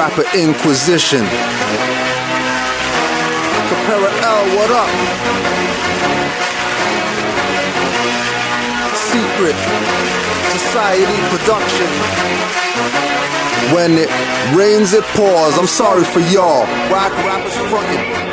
rapper Inquisition. Capera L, what up? Secret Society Production. When it rains, it pours. I'm sorry for y'all. Whack rappers frontin'.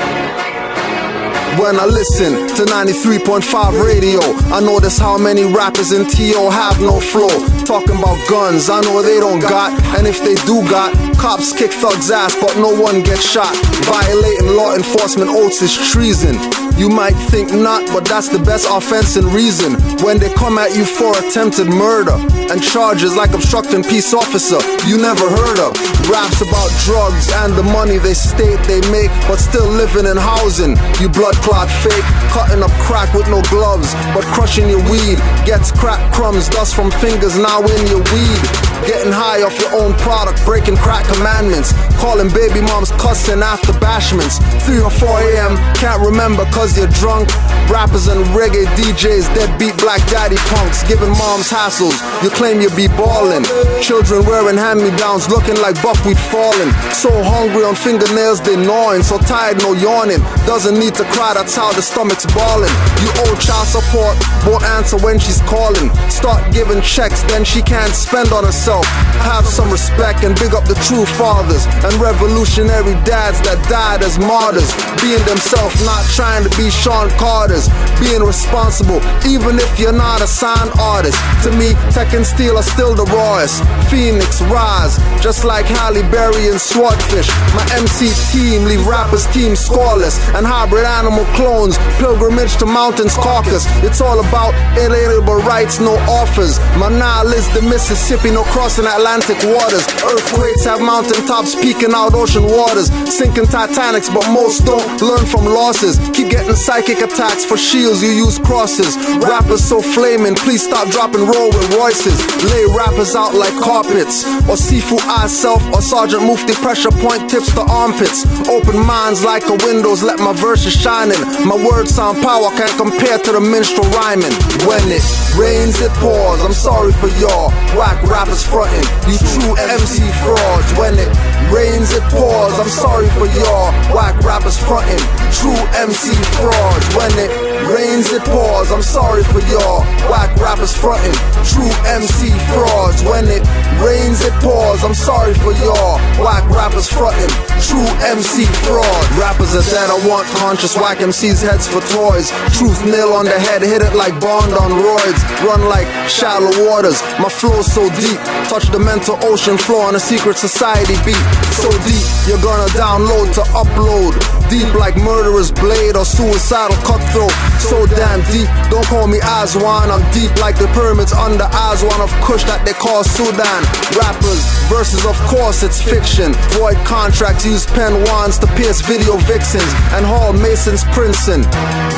When I listen to 93.5 radio, I notice how many rappers in TO have no flow. Talking about guns, I know they don't got, and if they do got, cops kick thugs' ass, but no one gets shot. Violating law enforcement oaths is treason. You might think not, but that's the best offense and reason. When they come at you for attempted murder and charges like obstructing peace officer you never heard of. Raps about drugs and the money they state they make, but still living in housing. You blood clot fake, cutting up crack with no gloves, but crushing your weed gets crack crumbs, dust from fingers now in your weed. Getting high off your own product, breaking crack commandments, calling baby moms cussing after bashments. 3 or 4 a.m. can't remember cause you're drunk. Rappers and reggae DJs, deadbeat black daddy punks, giving moms hassles. You claim you be ballin'. Children wearing hand-me-downs, looking like buckwheat falling. So hungry on fingernails they gnawing, so tired no yawning. Doesn't need to cry, that's how the stomach's ballin'. You owe child support, won't answer when she's calling. Start giving checks, then she can't spend on herself. Have some respect and big up the true fathers and revolutionary dads that died as martyrs. Being themselves, not trying to be Sean Carter's. Being responsible, even if you're not a signed artist. To me, Tech and Steel are still the rawest. Phoenix rise, just like Halle Berry and Swordfish. My MC team leave rappers team scoreless, and hybrid animal clones, pilgrimage to mountains caucus. It's all about inalienable rights, no offers. My Nile is the Mississippi, no crossing Atlantic waters. Earthquakes have mountaintops peeking out ocean waters. Sinking Titanics, but most don't learn from losses. Keep getting psychic attacks for shields, you use crosses. Rappers so flaming, please stop dropping roll with Royces. Lay rappers out like carpets, or Sifu I self, or Sergeant Mufti pressure point tips to armpits. Open minds like a windows, let my verses shining. My words sound power, can't compare to the minstrel rhyming. When it rains, it pours. I'm sorry for y'all. Whack rappers frontin', you true MC frauds. When it rains, it pours. I'm sorry for y'all. Whack rappers frontin', true MC frauds. When it rains, it pours. I'm sorry for y'all. Whack rappers frontin', true MC frauds. When it rains, it pours. I'm sorry for y'all. Whack rappers frontin', true MC fraud. Rappers are dead, I want conscious. Whack MC's heads for toys. Truth nail on the head, hit it like Bond on roids. Run like shallow waters, my flow so deep. Touch the mental ocean floor on a secret society beat. So deep, you're gonna download to upload. Deep like murderer's blade or suicidal cutthroat. So damn deep, don't call me Aswan. I'm deep like the pyramids under Aswan of Kush that they call Sudan. Rappers, verses of course it's fiction. Void contracts, use pen wands to pierce video vixens and haul Masons Princeton.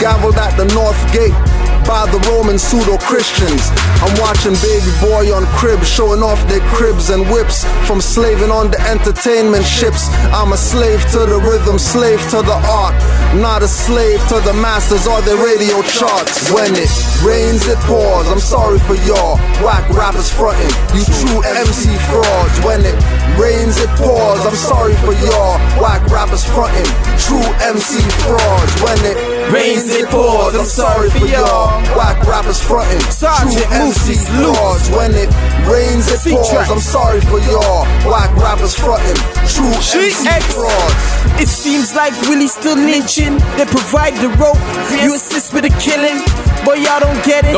Gavelled at the North Gate by the Roman pseudo-Christians. I'm watching baby boy on cribs, showing off their cribs and whips. From slaving on the entertainment ships, I'm a slave to the rhythm, slave to the art, not a slave to the masters or their radio charts. When it rains, it pours. I'm sorry for y'all. Whack rappers frontin', you true MC frauds. When it rains, it pours. I'm sorry for y'all. Whack rappers frontin', true MC frauds. When it rains, it pours. I'm sorry for y'all. Whack rappers frontin', true MC frauds. When it rains, it pours. I'm sorry for y'all. Whack rappers frontin', true MC frauds. It seems like Willie's still lynching. They provide the rope, you assist with the killing. But y'all don't get it.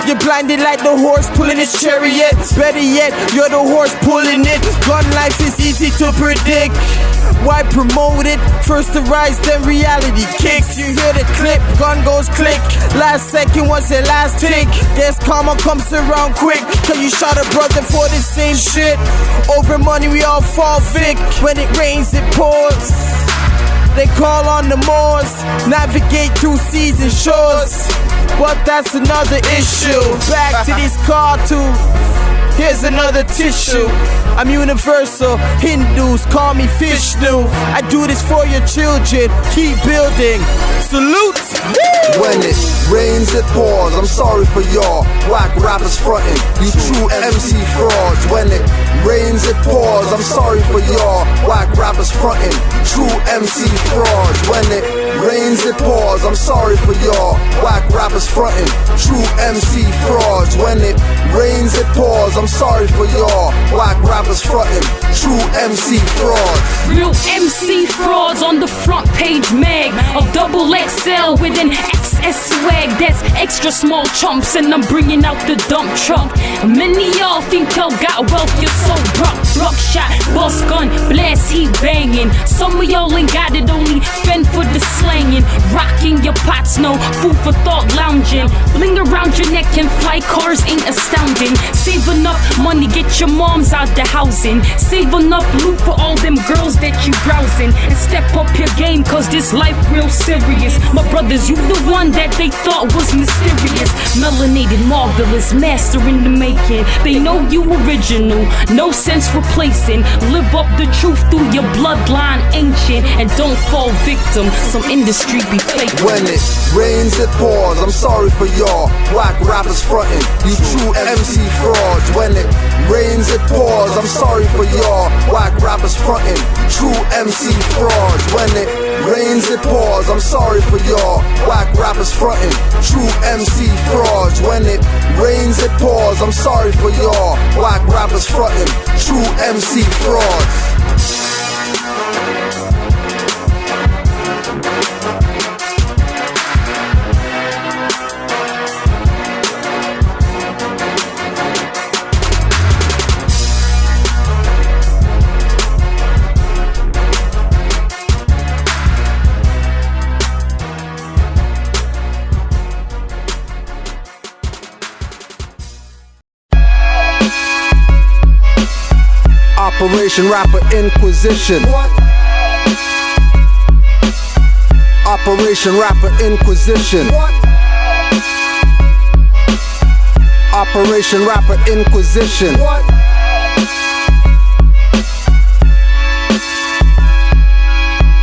You're blinded like the horse pulling his chariot. Better yet, you're the horse pulling it. Gun life is easy to predict. Why promote it? First to rise, then reality kicks. You hear the clip, gun goes click. Last second was the last tick. Guess karma comes around quick. Cause you shot a brother for the same shit. Over money we all fall vic. When it rains it pours. They call on the Moors, navigate through seas and shores. But that's another issue. Back to these cartoons. Here's another tissue. I'm universal, Hindus call me Vishnu. I do this for your children, keep building. Salute. When it rains it pours. I'm sorry for y'all whack rappers frontin', you true MC frauds. When it rains it pours. I'm sorry for y'all whack rappers frontin', true MC frauds. When it rains it pours. I'm sorry for y'all whack rappers frontin', true MC frauds. When it rains it pours. I'm sorry for y'all whack rappers frontin', true MC frauds. Real MC frauds on the front page mag of double XL with an XS swag that's extra small chumps, and I'm bringing out the dump truck. Many y'all think y'all got wealth, you're so broke. Buckshot, bust gun, blast heat banging. Some of y'all ain't got it, only fend for the slanging. Rocking your pots, no food for thought lounging. Bling around your neck and fly cars ain't astounding. Save enough money, get your moms out the housing. Save enough loot for all them girls that you browsing. And step up your game, cause this life real serious. My brothers, you the one that they thought was mysterious. Melanated, marvelous, master in the making. They know you original, no sense replacing. Live up the truth through your bloodline ancient, and don't fall victim, some industry be fake. When it rains it pours. I'm sorry for y'all whack rappers frontin', you true MC frauds. When it rains it pours. I'm sorry for y'all whack rappers frontin', true MC frauds. When it rains it pours. I'm sorry for y'all whack rappers frontin', true MC frauds. When it rains it pours. I'm sorry for y'all whack rappers frontin', true MC frauds. Operation Rapper Inquisition. Operation Rapper Inquisition. Operation Rapper Inquisition.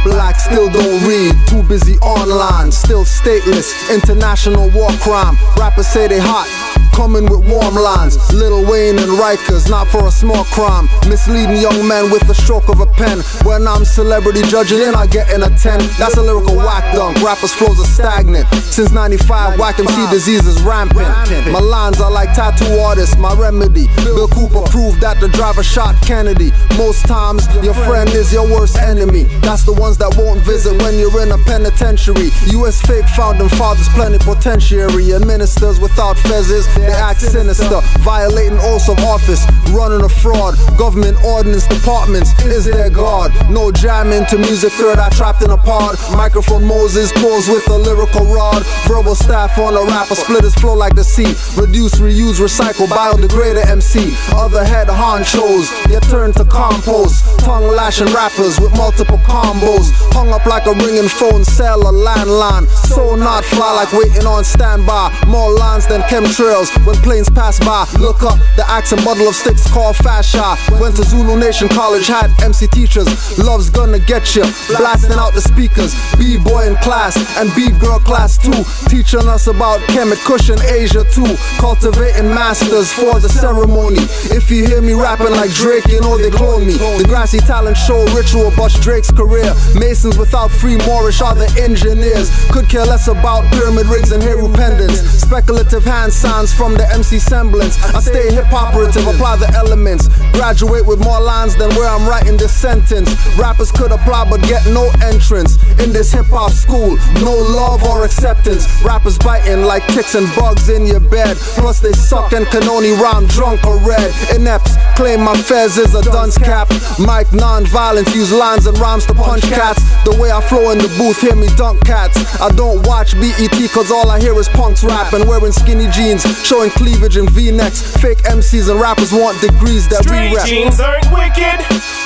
Black still don't read, too busy online, still stateless, international war crime. Rappers say they hot, coming with warm lines. Lil Wayne and Rikers, not for a small crime. Misleading young men with the stroke of a pen. When I'm celebrity judging, you're not getting a 10. That's a lyrical whack dunk. Rappers' flows are stagnant. Since 95, whack MC disease is rampant. My lines are like tattoo artists, my remedy. Bill Cooper proved that the driver shot Kennedy. Most times, your friend is your worst enemy. That's the ones that won't visit when you're in a penitentiary. US fake founding fathers plenipotentiary. And ministers without fezzes, they act sinister, violating oaths of office, running a fraud. Government ordinance departments is their guard. No jamming to music, third eye trapped in a pod. Microphone Moses pulls with a lyrical rod. Verbal staff on a rapper, splitters flow like the sea. Reduce, reuse, recycle, biodegrader MC. Other head honchos, you turn to compost. Tongue lashing rappers with multiple combos. Hung up like a ringing phone, cell or landline. So not fly like waiting on standby. More lines than chemtrails when planes pass by. Look up, the axe and bundle of sticks called fascia. Went to Zulu Nation College, had MC teachers. Love's gonna get you, blasting out the speakers. B-boy in class and B-girl class too. Teaching us about Kemet, Cushion, Asia too. Cultivating masters for the ceremony. If you hear me rapping like Drake, you know they clone me. The grassy talent show ritual bust Drake's career. Masons without free Moorish are the engineers. Could care less about pyramid rigs and Heru pendants. Speculative hand signs from the MC semblance. I stay hip-operative, apply the elements. Graduate with more lines than where I'm writing this sentence. Rappers could apply but get no entrance. In this hip-hop school, no love or acceptance. Rappers biting like ticks and bugs in your bed. Plus they suck and can only rhyme drunk or red. Inepts claim my fez is a dunce cap. Mike non-violence, use lines and rhymes to punch cats. The way I flow in the booth, hear me dunk cats. I don't watch BET cause all I hear is punks rap and wearing skinny jeans, showing cleavage and V-necks. Fake MCs and rappers want degrees that we rap. Street jeans aren't wicked,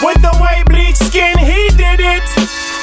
with the white bleach skin he did it.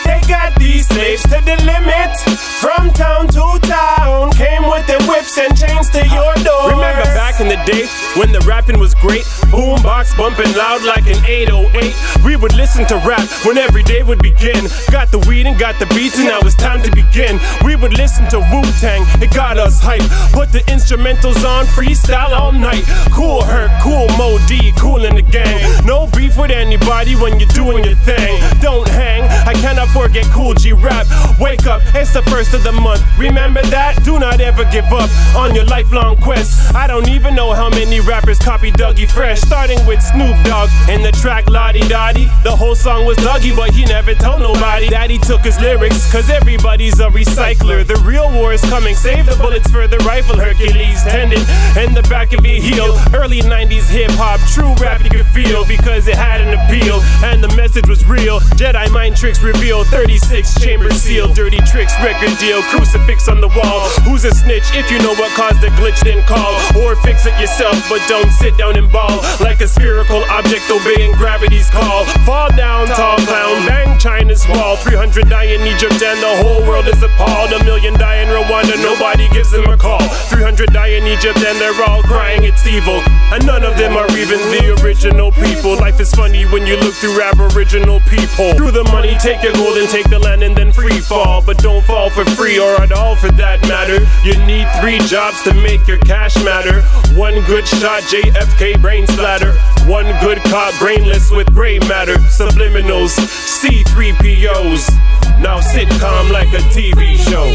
They got these slaves to the limit. From town to town, came with their whips and chains to your door. Remember back in the day when the rapping was great? Boombox bumping loud like an 808. We would listen to rap when every day would begin. Got the weed and got the beats and now it's time to begin. We would listen to Wu-Tang, it got us hype. Put the instrumentals on, freestyle all night. Cool Herc, cool Mo D, cool in the gang. No beef with anybody when you're doing your thing. Don't hang, I cannot forget Cool G rap. Wake up, it's the first of the month. Remember that? Do not ever give up on your lifelong quest. I don't even know how many rappers copied Dougie Fresh, starting with Snoop Dogg in the track Lottie Dottie. The whole song was Dougie, but he never told nobody that he took his lyrics, cause everybody's a recycler. The real war is coming, save the bullets for the rifle. Hercules tendon in the back of your heel. Early 90s hip-hop, true rap you could feel, because it had an appeal and the message was real. Jedi mind tricks reveal, 36 chamber seal, dirty tricks record deal, crucifix on the wall. Who's a snitch? If you know what caused the glitch, then call, or fix it yourself, but don't sit down and ball like a spherical object obeying gravity's call. Fall down, tall clown, bang China's wall. 300 die in Egypt and the whole world is appalled. 1 million die in Rwanda, nobody gives them a call. 300 die in Egypt and they're all crying it's evil, and none of them are even the original people. Life is funny when you look through aboriginal people. Through the money, take your gold and take the land and then free fall. But don't fall for free or at all for that matter. You need 3 jobs to make your cash matter. 1 good shot, JFK brain splatter. 1 good cop, brainless with gray matter. Subliminals, C3POs. Now sitcom like a TV show.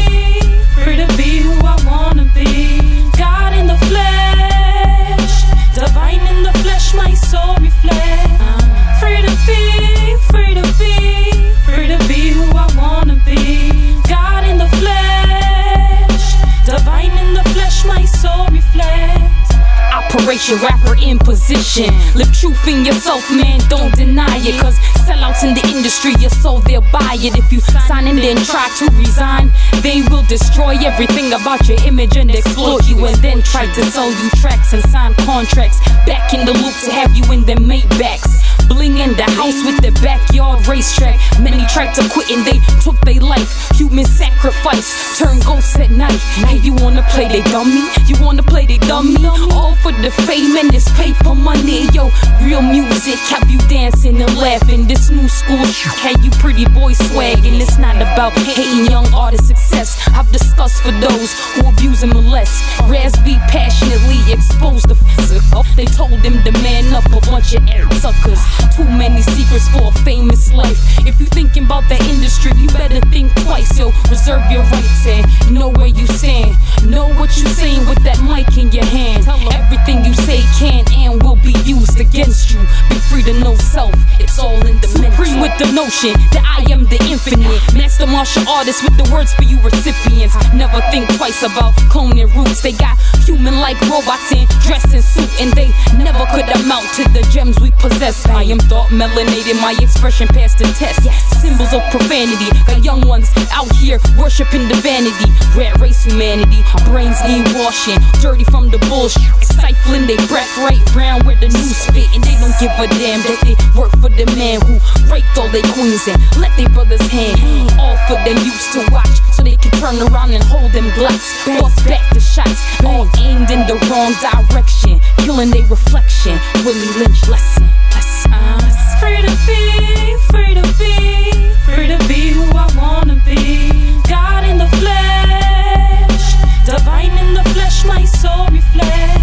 Free to be who I wanna be. God in the flesh, divine in the flesh, my soul reflects. Free to be, free to be, free to be who I wanna be. God in the flesh, divine in the flesh, my soul reflects. Operation rapper in position. Live truth in yourself, man, don't deny it. Cause sellouts in the industry, your soul, they'll buy it. If you sign and then try to resign, they will destroy everything about your image and exploit you, and then try to sell you tracks and sign contracts. Back in the loop to have you in their Maybachs. Bling in the house with the backyard racetrack. Many tried to quit and they took their life. Human sacrifice, turn ghosts at night. Hey, you wanna play they dummy? You wanna play they dummy? All for the fame and this paper money. Yo, real music have you dancing and laughing. This new school had you pretty boy swagging. It's not about hating young artist success. I've discussed for those who abuse and molest. Raspy passionately exposed the physical. They told them to man up, a bunch of air suckers. Too many secrets for a famous life. If you thinking about that industry, you better think twice. Yo, reserve your rights and know where you stand. Know what you saying with that mic in your hand. Everything you say can and will be used against you. Be free to know self, it's all in the mental. Free with the notion that I am the infinite. Master martial artist with the words for you recipients. Never think twice about cloning roots. They got human like robots in dress and suit, and they never could amount to the gems we possess. I am thought melanated, my expression passed the test. Symbols of profanity, got young ones out here worshiping the vanity. Rat race humanity, brains need washing, dirty from the bullshit. Stifling they breath right round where the news fit, and they don't give a damn that they work for the man who raped all their queens and let their brothers hang. All for them used to watch, so they can turn around and hold them Glocks. Force back the shots, all aimed in the wrong direction, killing their reflection. Willie Lynch lesson. Free to be, free to be, free to be who I wanna be. God in the flesh, divine in the flesh, my soul reflects.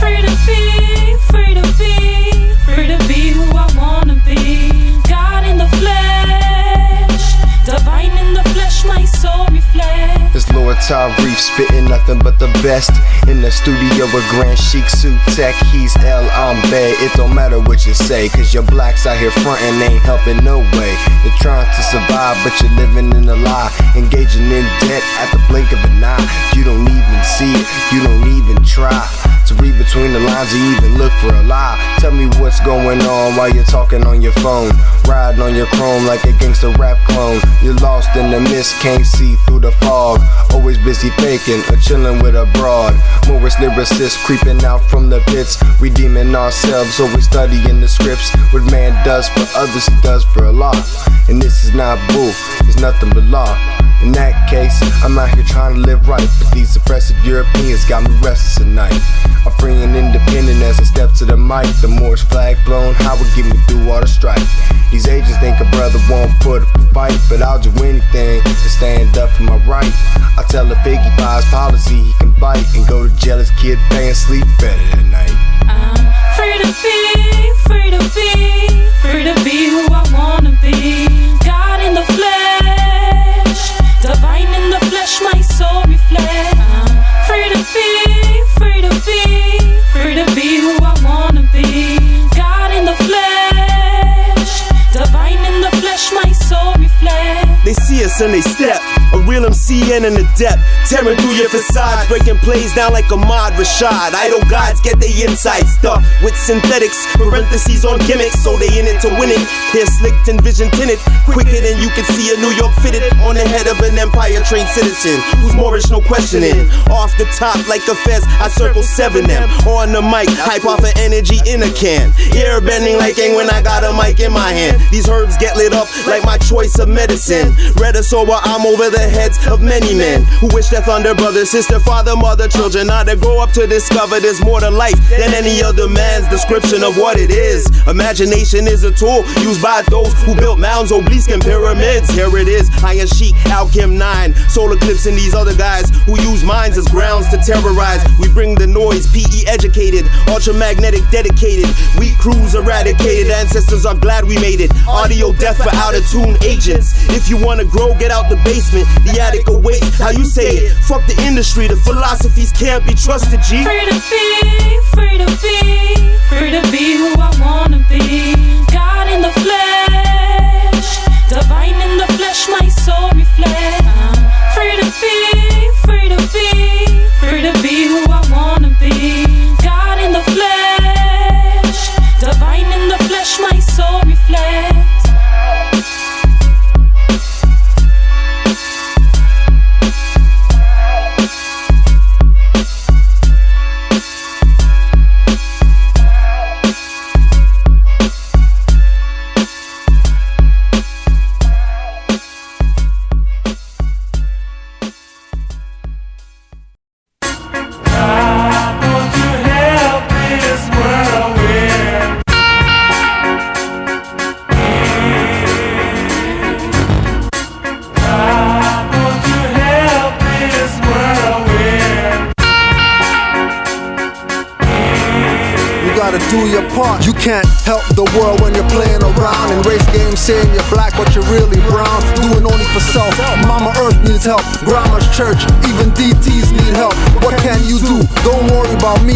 Free to be, free to be, free to be who I wanna be. God in the flesh, divine in the flesh, my soul reflects. It's Lord Tarif spitting nothing but the best. In the studio with Grand Sheik suit tech, he's El Ambe. It don't matter what you say, cause your blacks out here frontin' ain't helping no way. You're trying to survive, but you're living in a lie. Engaging in debt at the blink of an eye. You don't even see it, you don't even try to read between the lines or even look for a lie. Tell me what's going on while you're talking on your phone. Riding on your chrome like a gangster rap clone. You're lost in the mist, can't see through the fog. Always busy faking or chilling with a broad. Morris lyricists creeping out from the pits. Redeeming ourselves, always studying the scripts. What man does for others, he does for Allah. And this is not boo, it's nothing but law. In that case, I'm out here trying to live right, but these oppressive Europeans got me restless at night. I'm free and independent as I step to the mic. The Moorish flag blown, how would get me through all the strife. These agents think a brother won't put up a fight, but I'll do anything to stand up for my right. I tell a piggy by his policy he can bite and go to jail. His kid pay and sleep better at night. I'm free to be, free to be, free to be who I wanna be. God in the flesh, divine in the flesh, my soul reflects. I'm free to be, free to be, free to be who I wanna be. God in the flesh, divine in the flesh, my soul reflects. They see us and they step, a real MC and an adept, tearing through your facades, breaking plays down like Ahmad Rashad. Idol gods get they inside stuff with synthetics, parentheses on gimmicks, so they in it to win it. Hair slicked and vision tinted, quicker than you can see a New York fitted on the head of an empire trained citizen who's Moorish, no questioning. Off the top like a fez, I circle 7 them on the mic, hype off of energy in a can. Ear bending like Aang when I got a mic in my hand. These herbs get lit up like my choice of medicine. Red or sober, I'm over the heads of many men who wish their thunder brother, sister, father, mother, children. Now they grow up to discover there's more to life than any other man's description of what it is. Imagination is a tool used by those who built mounds, obelisks, and pyramids. Here it is, I am Sheik, Alchem 9, Solar Eclipse, and these other guys who use minds as grounds to terrorize. We bring the noise, PE educated, ultramagnetic dedicated, weak crews eradicated. Ancestors are glad we made it. Audio death for out of tune agents. If you wanna grow, get out the basement. The attic awaits, how you say it. Fuck the industry, the philosophies can't be trusted, G. Free to be, free to be, free to be who I wanna be. God in the flesh, divine in the flesh, my soul reflects. I'm free to be, free to be, free to be who I wanna be. God in the flesh, divine in the flesh, my soul reflects. Do your part. You can't help the world when you're playing around in race games, saying you're black but you're really brown. Doing only for self. Mama Earth needs help. Grandma's church, even DTs need help. What can you do? Don't worry about me.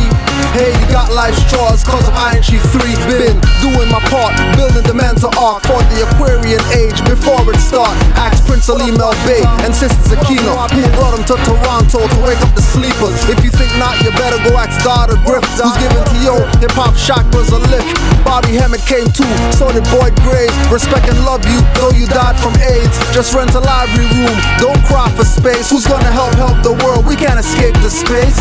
Hey, you got life's chores cause of Iron Sheik 3. Been doing my part, building the mental arc for the Aquarian age before it start. Ask Prince Ali Mel Bay and Sisters Aquino, who brought him to Toronto to wake up the sleepers. If you think not, you better go ask Star the Griff, who's giving to yo hip-hop chakras a lift. Bobby Hemmett came too, so did Boyd Graves. Respect and love you, though you died from AIDS. Just rent a library room, don't cry for space. Who's gonna help the world? We can't escape the space.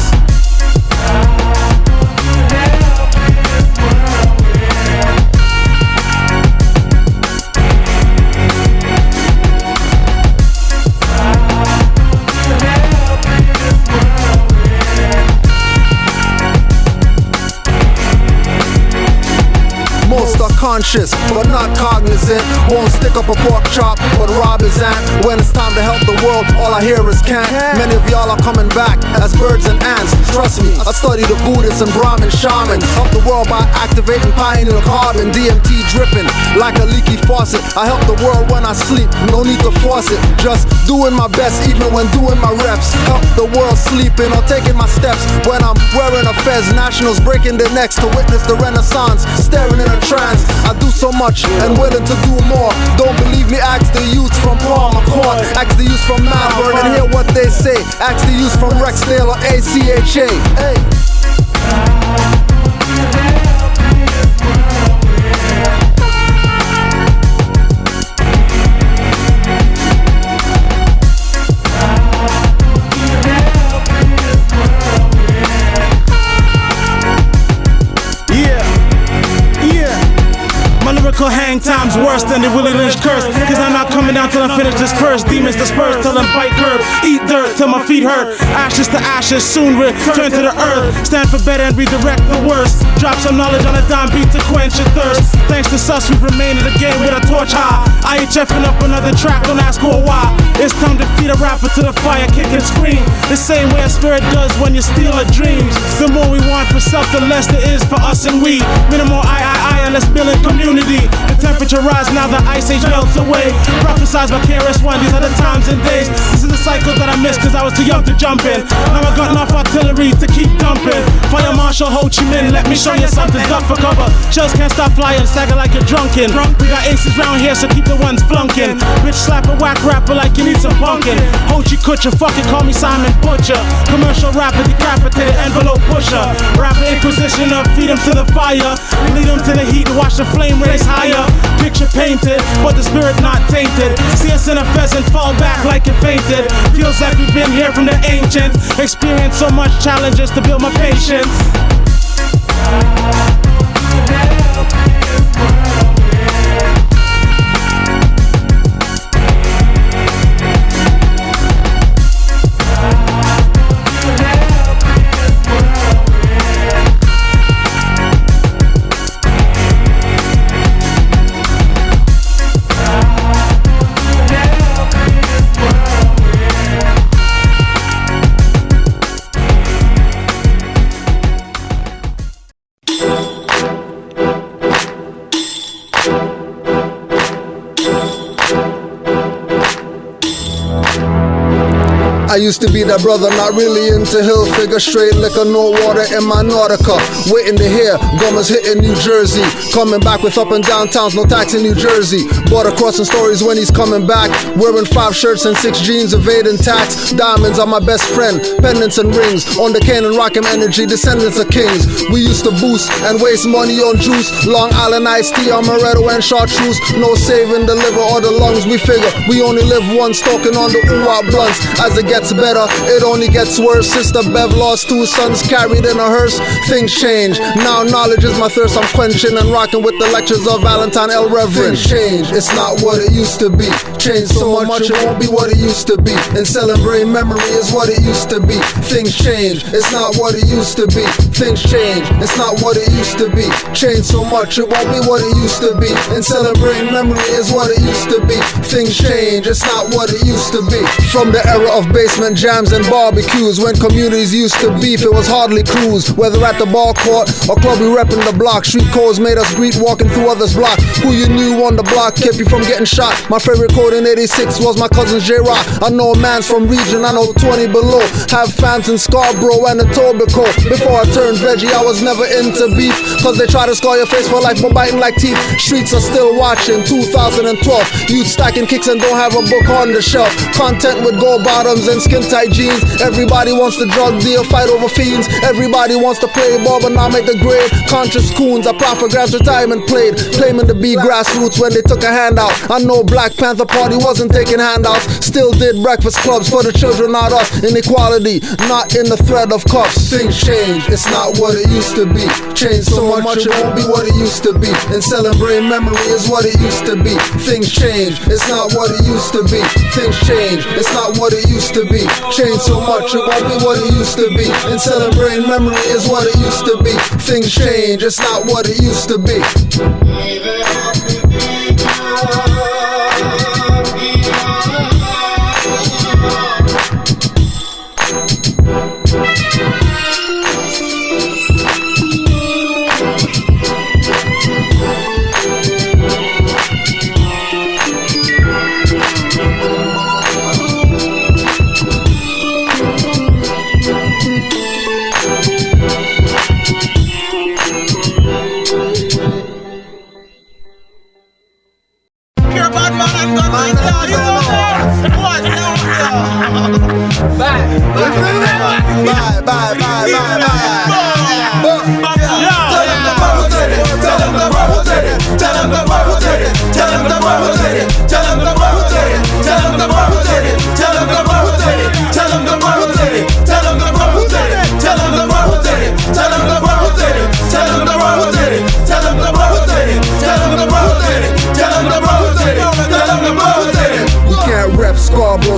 Most are conscious, but not cognizant. Won't stick up a pork chop, but rob his aunt. When it's time to help the world, all I hear is can't. Many of y'all are coming back as birds and ants. Trust me, I study the Buddhists and Brahmin shamans. Help the world by activating pineal carbon. DMT dripping like a leaky faucet. I help the world when I sleep, no need to force it. Just doing my best even when doing my reps. Help the world sleeping or taking my steps. When I'm wearing a fez, nationals breaking their necks to witness the renaissance. Staring in a trance, I do so much and willing to do more. Don't believe me, ask the youth from Palmer Court. Ask the youth from Malvern and hear what they say. Ask the youth from Rexdale or ACHA. Hey. Biblical hang time's worse than the Willie Lynch curse. Cause I'm not coming down till I finish this verse. Demons disperse till them bite curb. Eat dirt till my feet hurt. Ashes to ashes, soon return to the earth. Stand for better and redirect the worst. Drop some knowledge on a dime beat to quench your thirst. Thanks to sus, we've remained in the game with a torch high. IHFing up another track, don't ask who or why. It's time to feed a rapper to the fire, kick and scream. The same way a spirit does when you steal a dreams. The more we want for self, the less there is for us and we. Minimal I, and let's build a community. The temperature rise, now the ice age melts away. Prophesized by KRS-One, these are the times and days. This is the cycle that I missed cause I was too young to jump in. Now I got enough artillery to keep dumping. Fire Marshal Ho Chi Minh, let me show you something. Duck for cover, shells can't stop flying, stagger like you're drunken. We got aces round here, so keep the ones flunking. Bitch slap a whack rapper like you need some bunkin'. Ho Chi Kutcher, fuck it, call me Simon Butcher. Commercial rapper, decapitated envelope pusher. Rapper Inquisition, feed him to the fire. Lead him to the heat, watch the flame raise higher. Picture painted, but the spirit not tainted. See us in a pheasant, fall back like you fainted. Feels like we've been here from the ancients. Experienced so much challenges to build my patience. I used to be that brother, not really into hill figure, straight liquor, no water in my Nautica. Waiting to hear Gomez hitting New Jersey, coming back with up and down towns, no tax in New Jersey. Border crossing stories when he's coming back, wearing 5 shirts and 6 jeans, evading tax. Diamonds are my best friend, pendants and rings. On the cane and rock him energy, descendants of kings. We used to boost and waste money on juice, Long Island iced tea, amaretto and chartreuse. No saving the liver or the lungs, we figure we only live once, talking on the ooh-wah blunts. As it gets better, it only gets worse. Sister Bev lost 2 sons carried in a hearse. Things change, now knowledge is my thirst. I'm quenching and rocking with the lectures of Valentine L. Reverend. Things change, it's not what it used to be. Changed so much it won't be what it used to be. And selling brain memory is what it used to be. Things change, it's not what it used to be. Things change, it's not what it used to be. Changed so much it won't be what it used to be. And selling brain memory is what it used to be. Things change, it's not what it used to be. From the era of basement jams and barbecues, when communities used to beef, it was hardly cruise. Whether at the ball court or club, we reppin' the block. Street codes made us greet walking through others' block. Who you knew on the block kept you from getting shot. My favorite code in 86 was my cousin J-Rock. I know a man's from region, I know 20 below. Have fans in Scarborough and Etobicoke. Before I turned veggie, I was never into beef, cause they try to scar your face for life but biting like teeth. Streets are still watching, 2012. Youth stacking kicks and don't have a book on the shelf. Content with gold bottoms and skin tight jeans. Everybody wants to drug deal, fight over fiends. Everybody wants to play ball but not make the grade. Conscious coons, a profit grabs retirement played, claiming to be grassroots when they took a handout. I know Black Panther Party wasn't taking handouts, still did breakfast clubs for the children, not us. Inequality, not in the thread of cuffs. Things change, it's not what it used to be. Changed so much it won't be what it used to be. And selling brain memory is what it used to be. Things change, it's not what it used to be. Things change, it's not what it used to be. Changed so much it won't be what it used to be. And selling brain memory is what it used to be. Things change, it's not what it used to be.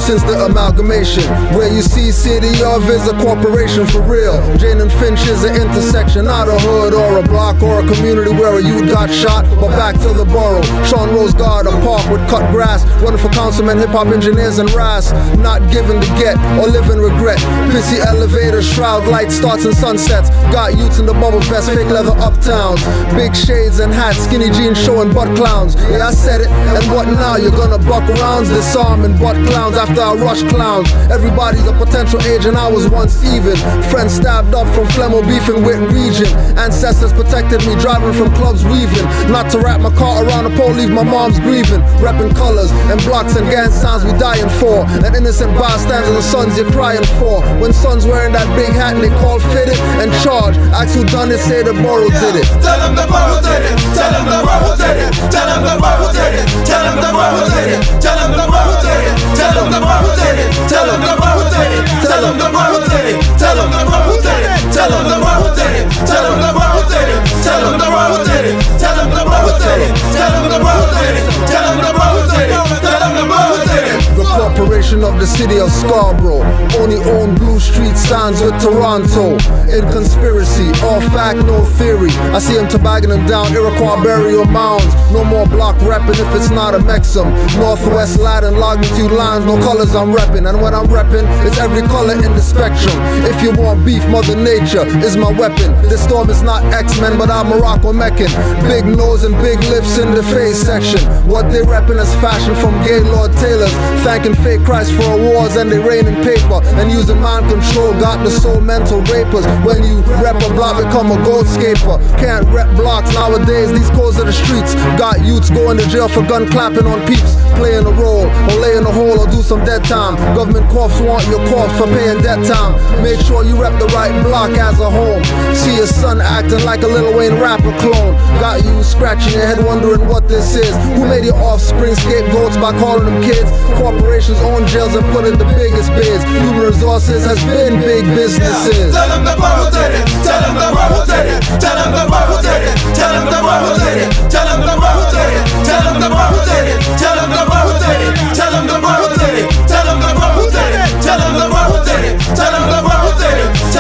since the amalgamation. Where you see city of is a corporation for real. Jane and Finch is an intersection, not a hood or a block or a community where a youth got shot, but back to the borough. Sean Rose Guard, a park with cut grass, running for councilmen, hip-hop engineers and RAS. Not given to get or live in regret. Pissy elevator, shroud lights, starts and sunsets. Got youths in the bubble vest, fake leather uptowns. Big shades and hats, skinny jeans showing butt clowns. Yeah, I said it, and what now? You're gonna buck rounds, disarming butt clowns after I rush clowns. Everybody's a potential agent, I was once even. Friends stabbed up from Flemo beefing with region. Ancestors protected me, driving from clubs weaving. Not to wrap my car around a pole, leave my mom's grieving. Repping colors and blocks and gang signs we dying for. And innocent bystanders, the sons you're crying for. When sons wearing that big hat and they call fitted and charge. Ask who done it, say the borough did it. Tell them the borough did it. Tell them the borough did it. Tell them the borough did it. Tell them the borough did it. Tell them the borough did it. Tell them the borough did it. Tell them the borough did it. Tell them the borough did it. Tell them the borough did it. Tell them the borough did it. Tell them the borough did it. Tell them the borough did it. Tell them the borough did it. Tell them the borough did it. Tell them the borough did it. Tell them the borough did it. The corporation of the city of Scarborough only own blue street signs with Toronto. In conspiracy, all fact, no theory. I see them tobagging them down Iroquois burial mounds. No more block repping if it's not a Mexum. Northwest Latin longitude lines, no colors I'm repping. And when I'm repping, it's every color in the spectrum. If you want beef, Mother Nature is my weapon. This storm is not X-Men, but I'm Morocco Meccan. Big nose and big lips in the face section. What they repping is fashion from Gaylord tailors. Thanking fake Christ for awards and they rain in paper. And using mind control, got the soul mental rapers. When you rep a block, become a gold scaper. Can't rep blocks nowadays, these codes of the streets. Got youths going to jail for gun clapping on peeps. Playing a role, or lay in a hole, or do some dead time. Government corpse want your corpse for paying debt time. Make sure you rep the right block as a home. See your son acting like a Lil Wayne rapper clone. Got you scratching your head wondering what this is. Who made your offspring scapegoats by calling them kids? Corporations own jails and put in the biggest bids. Human resources has been big businesses. Tell them the borough did it. Tell them the borough did it. Tell them the borough did it. Tell them the borough did it. Tell them the borough did it. Tell them the borough did it. Tell them the borough did it. Tell them the borough did it. Tell them the borough did it. Tell them the borough did it. Tell them the borough did it.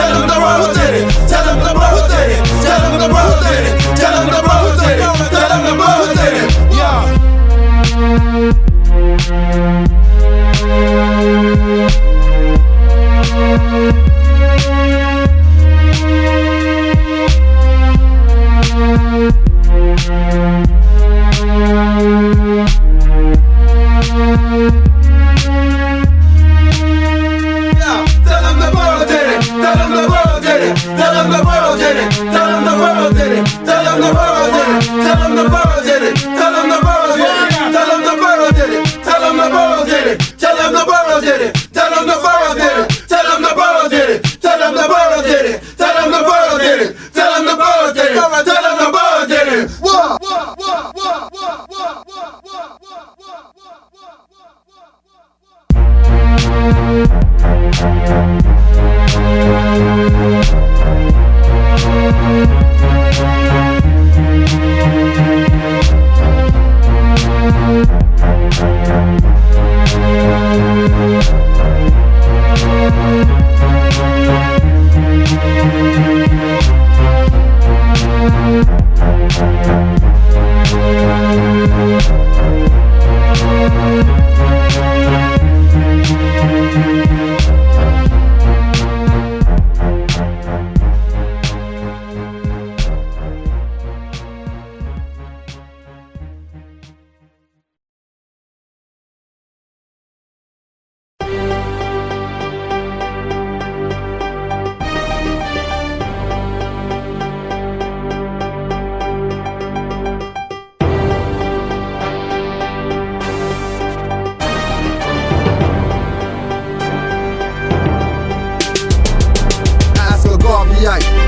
Tell them the borough did it. Tell them the borough did it. Tell them the borough did it. Tell them the borough did it. Tell them the borough did it. Yeah.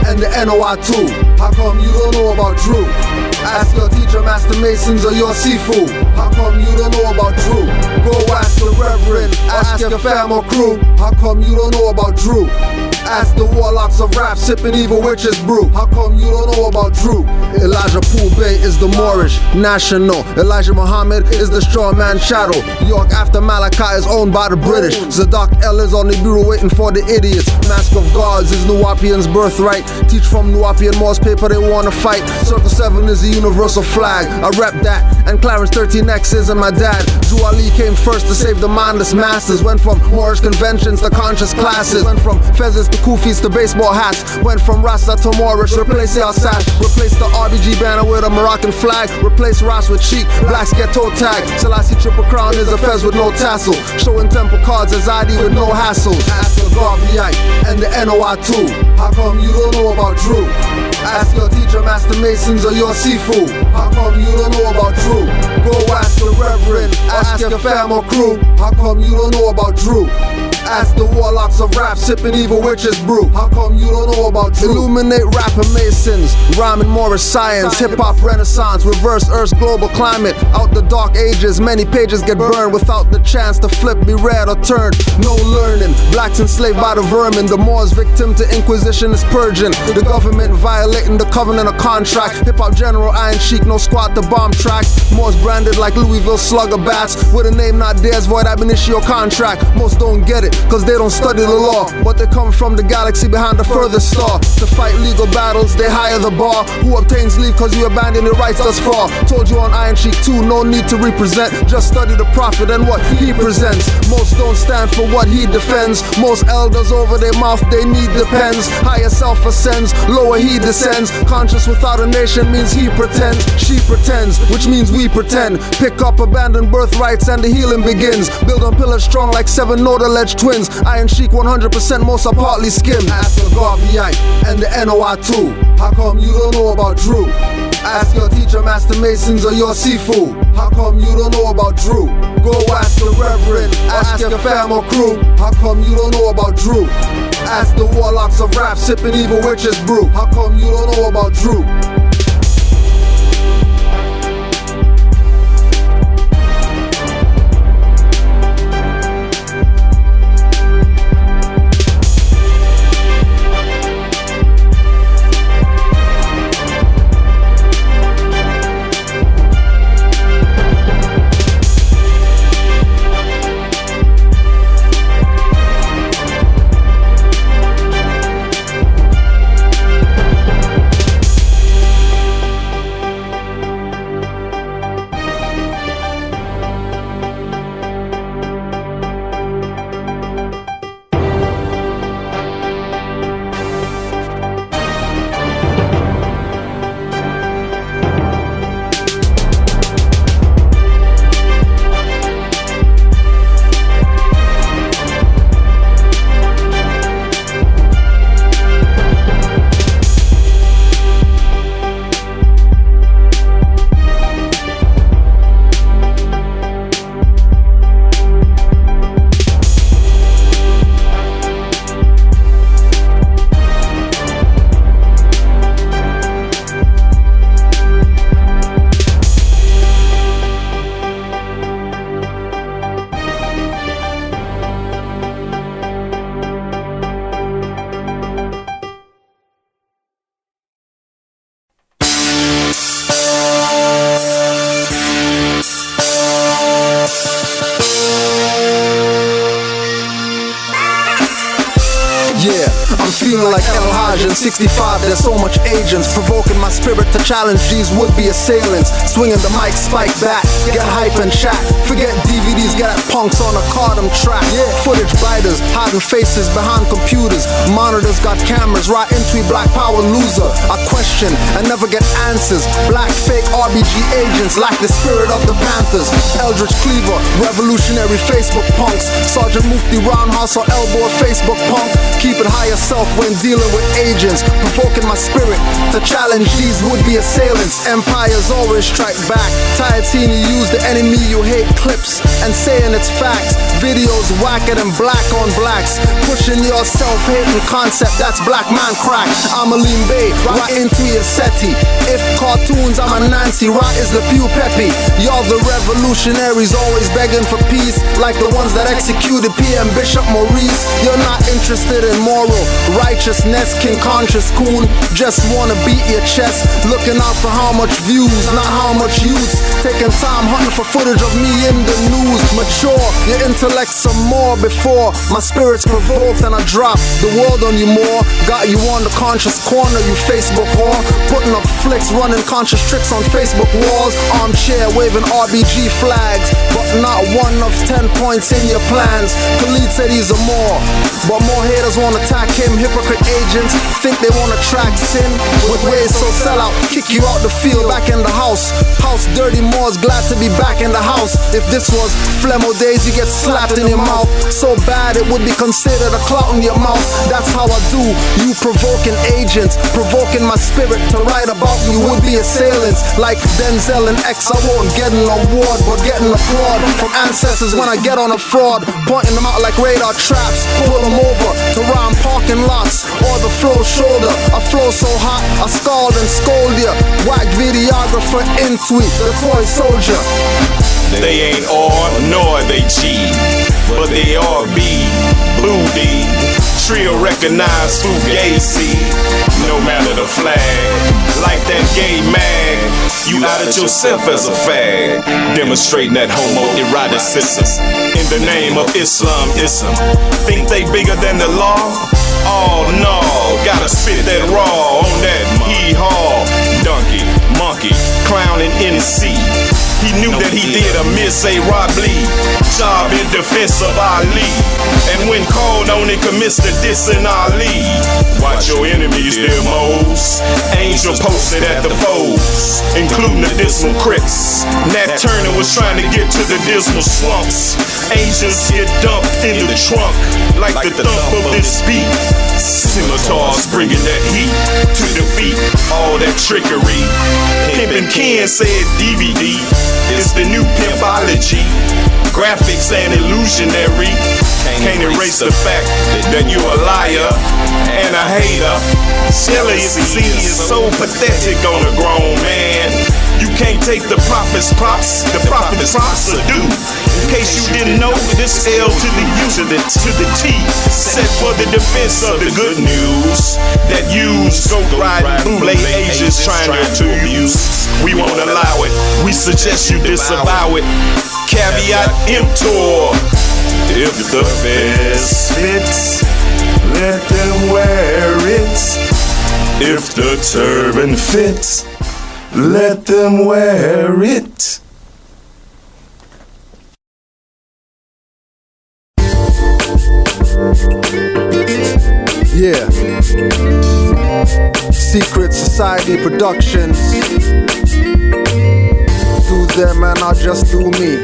And the NOI2. How come you don't know about Drew? Ask your teacher, Master Masons, or your seafood. How come you don't know about Drew? Go ask your reverend, ask your fam or crew. How come you don't know about Drew? Ask the warlocks of rap, sipping evil witches brew. How come you don't know about Drew? Elijah Poole Bay is the Moorish national. Elijah Muhammad is the straw man shadow. York after Malachi is owned by the British. Zadok El is on the bureau waiting for the idiots. Mask of Gods is Nuwapian's birthright. Teach from Nuwapian Morse paper they wanna fight. Circle 7 is the universal flag. I rep that. And Clarence 13X isn't my dad. Drew Ali came first to save the mindless masses. Went from Moorish conventions to conscious classes. Went from fezzes to kufis to baseball hats. Went from Rasta to Moorish. Replace the Alsace. Replace the RBG banner with a Moroccan flag. Replace Ras with Sheik. Blacks get toe tag. Selassie Triple Crown is a fez with no tassel. Showing temple cards as ID with no hassle. Ask the Garveyite and the NOI too. How come you don't know about Drew? Ask your teacher, Master Masons, or your Sifu. How come you don't know about Drew? Go ask the Reverend, ask your fam or crew. How come you don't know about Drew? Ask the warlocks of rap, sipping evil witches brew. How come you don't know about Drew? Illuminate rapper Masons, rhyming Morris science, hip-hop renaissance, reverse Earth's global climate. Out the dark ages, many pages get burned without the chance to flip, be read or turned. No learning, blacks enslaved by the vermin. The Moors victim to Inquisition is purging. The government violating the covenant of contract. Hip-hop general Iron Sheik, no squad to bomb track. Moors branded like Louisville slugger bats. With a name not theirs, void ab initio contract. Most don't get it, cause they don't study the law. But they come from the galaxy behind the furthest star. To fight legal battles, they hire the bar. Who obtains leave cause you abandon your rights thus far. Told you on Iron Sheik 2, no need to represent. Just study the prophet and what he presents. Most don't stand for what he defends. Most elders over their mouth, they need depends. Higher self ascends, lower he descends. Conscious without a nation means he pretends. She pretends, which means we pretend. Pick up abandoned birthrights and the healing begins. Build on pillars strong like 7 node-alleged twins. Iron Sheik 100%, most are partly skimmed. Ask the Garveyite and the NOI too. How come you don't know about Drew? Ask your teacher, Master Masons, or your Sifu. How come you don't know about Drew? Go ask the Reverend, ask your fam or crew. How come you don't know about Drew? Ask the warlocks of rap, sipping evil witches brew. How come you don't know about Drew? Feeling like El Hajj in 65, there's so much agents provoking my spirit to challenge these would-be assailants. Swinging the mic, spike back, get hype and chat. Forget DVDs, get at punks on a cardam track. Footage biters, hiding faces behind computers. Monitors got cameras, right into black power loser. I question and never get answers. Black fake RBG agents lack the spirit of the Panthers. Eldridge Cleaver, revolutionary Facebook punks. Sergeant Mufti roundhouse or elbow Facebook punk. Keep it higher self when dealing with agents, provoking my spirit to challenge these would-be assailants. Empires always strike back. Tired seeing you use the enemy you hate clips and saying it's facts. Videos whacker than black on blacks, pushing your self-hating concept. That's black man crack. I'm a lean bay, right into your SETI. If cartoons, I'm a Nancy. Right is the Pew Peppy. Y'all the revolutionaries, always begging for peace, like the ones that executed PM Bishop Maurice. You're not interested in moral righteousness, King Conscious Coon. Just wanna beat your chest, looking out for how much views, not how much use. Taking time hunting for footage of me in the news. Mature, your intellect some more before my spirit's provoked and I drop the world on you more. Got you on the conscious corner, you Facebook whore. Putting up flicks, running conscious tricks on Facebook walls. Armchair waving RBG flags, but not one of 10 points in your plans. Khalid said he's a more, but more haters wanna attack him. Hypocrite agents think they wanna track sin with ways so sell out, kick you out the field, back in the house. House dirty, more's glad to be back in the house. If this was Flemo days, you get slapped in your mouth so bad it would be considered a clout in your mouth. That's how I do. You provoking agents, provoking my spirit to write about you would-be assailants. Like Denzel and X, I won't get an award, but get an applaud from ancestors when I get on a fraud. Pointing them out like radar traps, pull them over to rhyme parking lots or the flow shoulder. I flow so hot, I scald and scold ya. Whack videographer into it, the toy soldier. They ain't R nor they G, but they are B, booty. Trio recognize Fugazi, no matter the flag. Like that gay man, you outed yourself as a fag. Demonstrating that homoeroticism in the name of Islamism. Think they bigger than the law? Oh no, gotta spit that raw on that hee-haw. Donkey, monkey, clown and NC. He knew that he did a Miss A-Rod bleed job in defense of Ali, and when called on it, commits to dissing Ali. Watch your enemies, dear moles. Angel posted at the foes, including the dismal critics. Nat Turner was trying to get to the dismal slumps. Angels get dumped in the trunk like the thump of this beat. Scimitars bringing that heat to defeat all that trickery. Pimpin' Ken said DVD is the new pimpology. Graphics and illusionary can't erase the fact that you're a liar and a hater. Jealousy is so pathetic on a grown man. You can't take the prophet's props, the prophet's props are due. In case you didn't know, this L to the U to the T, set for the defense of the good news that use goat riding bootleg agents trying to abuse. We won't allow it, we suggest you disavow it. Caveat emptor. If the vest fits, let them wear it. If the turban fits, let them wear it. Yeah. Secret Society Productions. Do them and I'll just do me.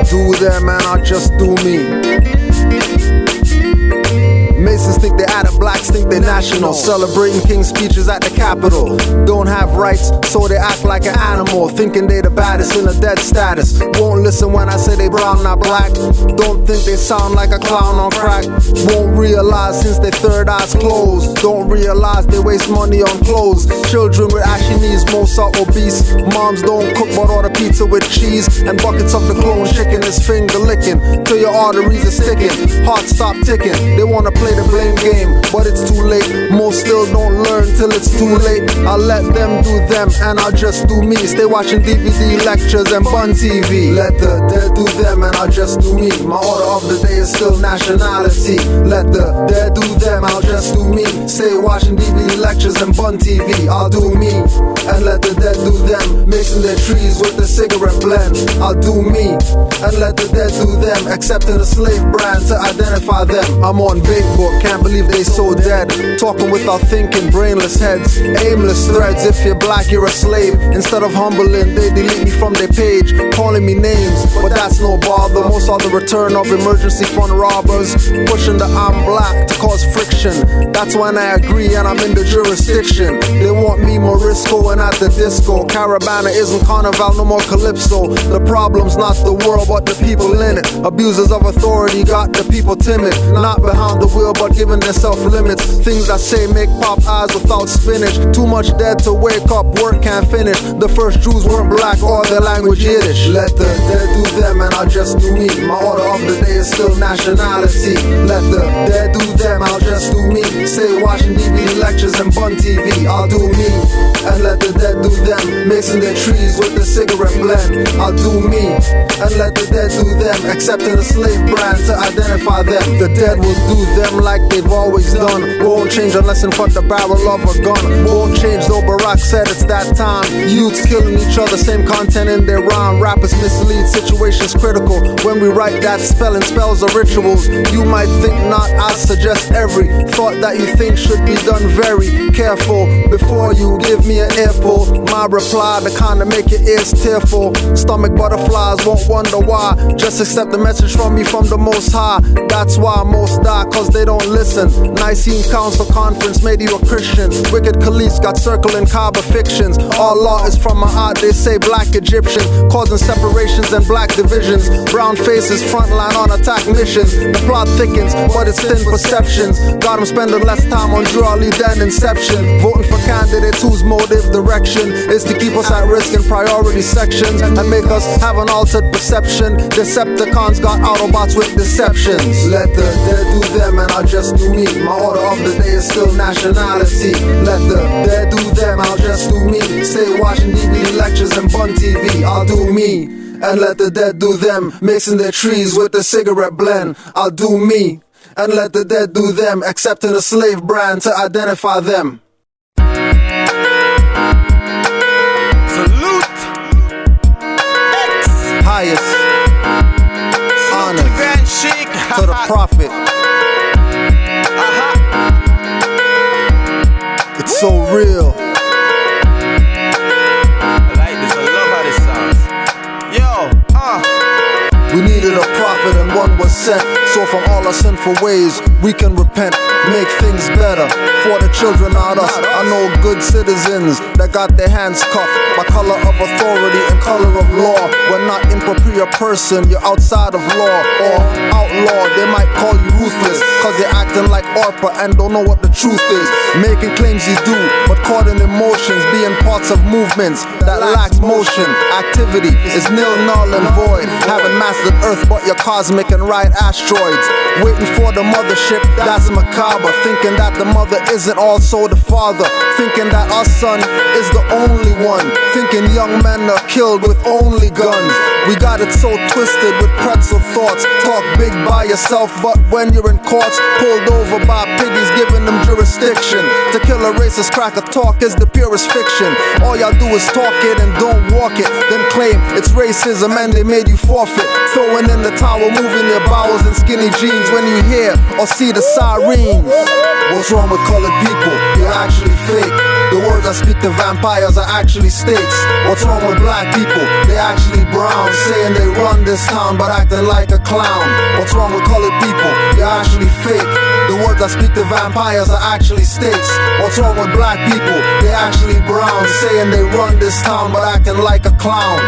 Do them and I'll just do me. Masons think they added, blacks think they national. Celebrating King's speeches at the Capitol. Don't have rights, so they act like an animal, thinking they the baddest in a dead status. Won't listen when I say they brown, not black. Don't think they sound like a clown on crack. Won't realize since their third eye's closed. Don't realize they waste money on clothes. Children with ashy knees, most are obese. Moms don't cook but order pizza with cheese and buckets of the clone shaking his finger licking till your arteries are sticking. Heart stop ticking. They wanna play the blame game, but it's too late. Most still don't learn till it's too late. I'll let them do them and I'll just do me. Stay watching DVD lectures and Bun TV. Let the dead do them and I'll just do me. My order of the day is still nationality. Let the dead do them, I'll just do me. Stay watching DVD lectures and Bun TV. I'll do me and let let the dead do them, mixing their trees with the cigarette blend. I'll do me, and let the dead do them, accepting the slave brand to identify them. I'm on big book, can't believe they so dead. Talking without thinking, brainless heads, aimless threads. If you're black, you're a slave. Instead of humbling, they delete me from their page, calling me names, but that's no bother. Most are the return of emergency fund robbers, pushing the I'm black to cause friction. That's when I agree and I'm in the jurisdiction. They want me Morisco and at the disco. Caravana isn't carnival, no more calypso. The problem's not the world but the people in it. Abusers of authority got the people timid, not behind the wheel but giving themselves limits. Things I say make pop eyes without spinach. Too much dead to wake up, work can't finish. The first Jews weren't black or their language Yiddish. Let the dead do them and I'll just do me. My order of the day is still nationality. Let the dead do them, I'll just do me. Stay watching DVD lectures and Bun TV. I'll do me, and let the dead do them, mixing their trees with the cigarette blend. I'll do me, and let the dead do them, accepting the slave brand to identify them. The dead will do them like they've always done. Won't change unless in front the barrel of a gun. Won't change though Barack said it's that time. Youths killing each other, same content in their rhyme. Rappers mislead, situations critical. When we write that spelling, spells are rituals. You might think not, I suggest every thought that you think should be done very careful before you give me an earful. My reply, the kind to make your ears tearful. Stomach butterflies won't wonder why. Just accept the message from me from the Most High. That's why most die, cause they don't listen. Nicene Council Conference made you a Christian. Wicked caliphs got circling Kaaba fictions. All law is from my heart, they say black Egyptian, causing separations and black divisions. Brown faces frontline on attack missions. The plot thickens, but it's thin perceptions. Got them spending less time on jewelry than inception. Voting for candidates whose motive direction is to keep us at risk in priority sections and make us have an altered perception. Decepticons got Autobots with deceptions. Let the dead do them and I'll just do me. My order of the day is still nationality. Let the dead do them, I'll just do me. Stay watching DVD lectures and Bun TV. I'll do me, and let the dead do them, mixing their trees with the cigarette blend. I'll do me, and let the dead do them, accepting the slave brand to identify them. Salute. X. Highest honor to Grand Sheik. to the prophet. It's so real. I like this, I love how this sounds. Yo, We needed a prophet and one was sent. So from all our sinful ways we can repent, make things better for the children, not us. I know good citizens that got their hands cuffed by color of authority and color of law. We're not improper person, you're outside of law or outlaw. They might call you ruthless cause you're acting like Orpa and don't know what the truth is. Making claims you do, but caught in emotions, being parts of movements that lacks motion. Activity is nil, null and void. Haven't mastered Earth but you're cosmic and ride asteroids. Waiting for the mothership, that's macabre. Thinking that the mother isn't also the father. Thinking that our son is the only one. Thinking young men are killed with only guns. We got it so twisted with pretzel thoughts. Talk big by yourself, but when you're in courts, pulled over by piggies giving them jurisdiction. To kill a racist cracker talk is the purest fiction. All y'all do is talk it and don't walk it, then claim it's racism and they made you forfeit. Throwing in the towel, moving your bowels in skinny jeans when you hear or see the sirens. What's wrong with colored people? You're actually fake. The words I speak to vampires are actually stakes. What's wrong with black people? They actually brown, saying they run this town but acting like a clown. What's wrong with colored people? You're actually fake. The words I speak to vampires are actually stakes. What's wrong with black people? They actually brown, saying they run this town but acting like a clown.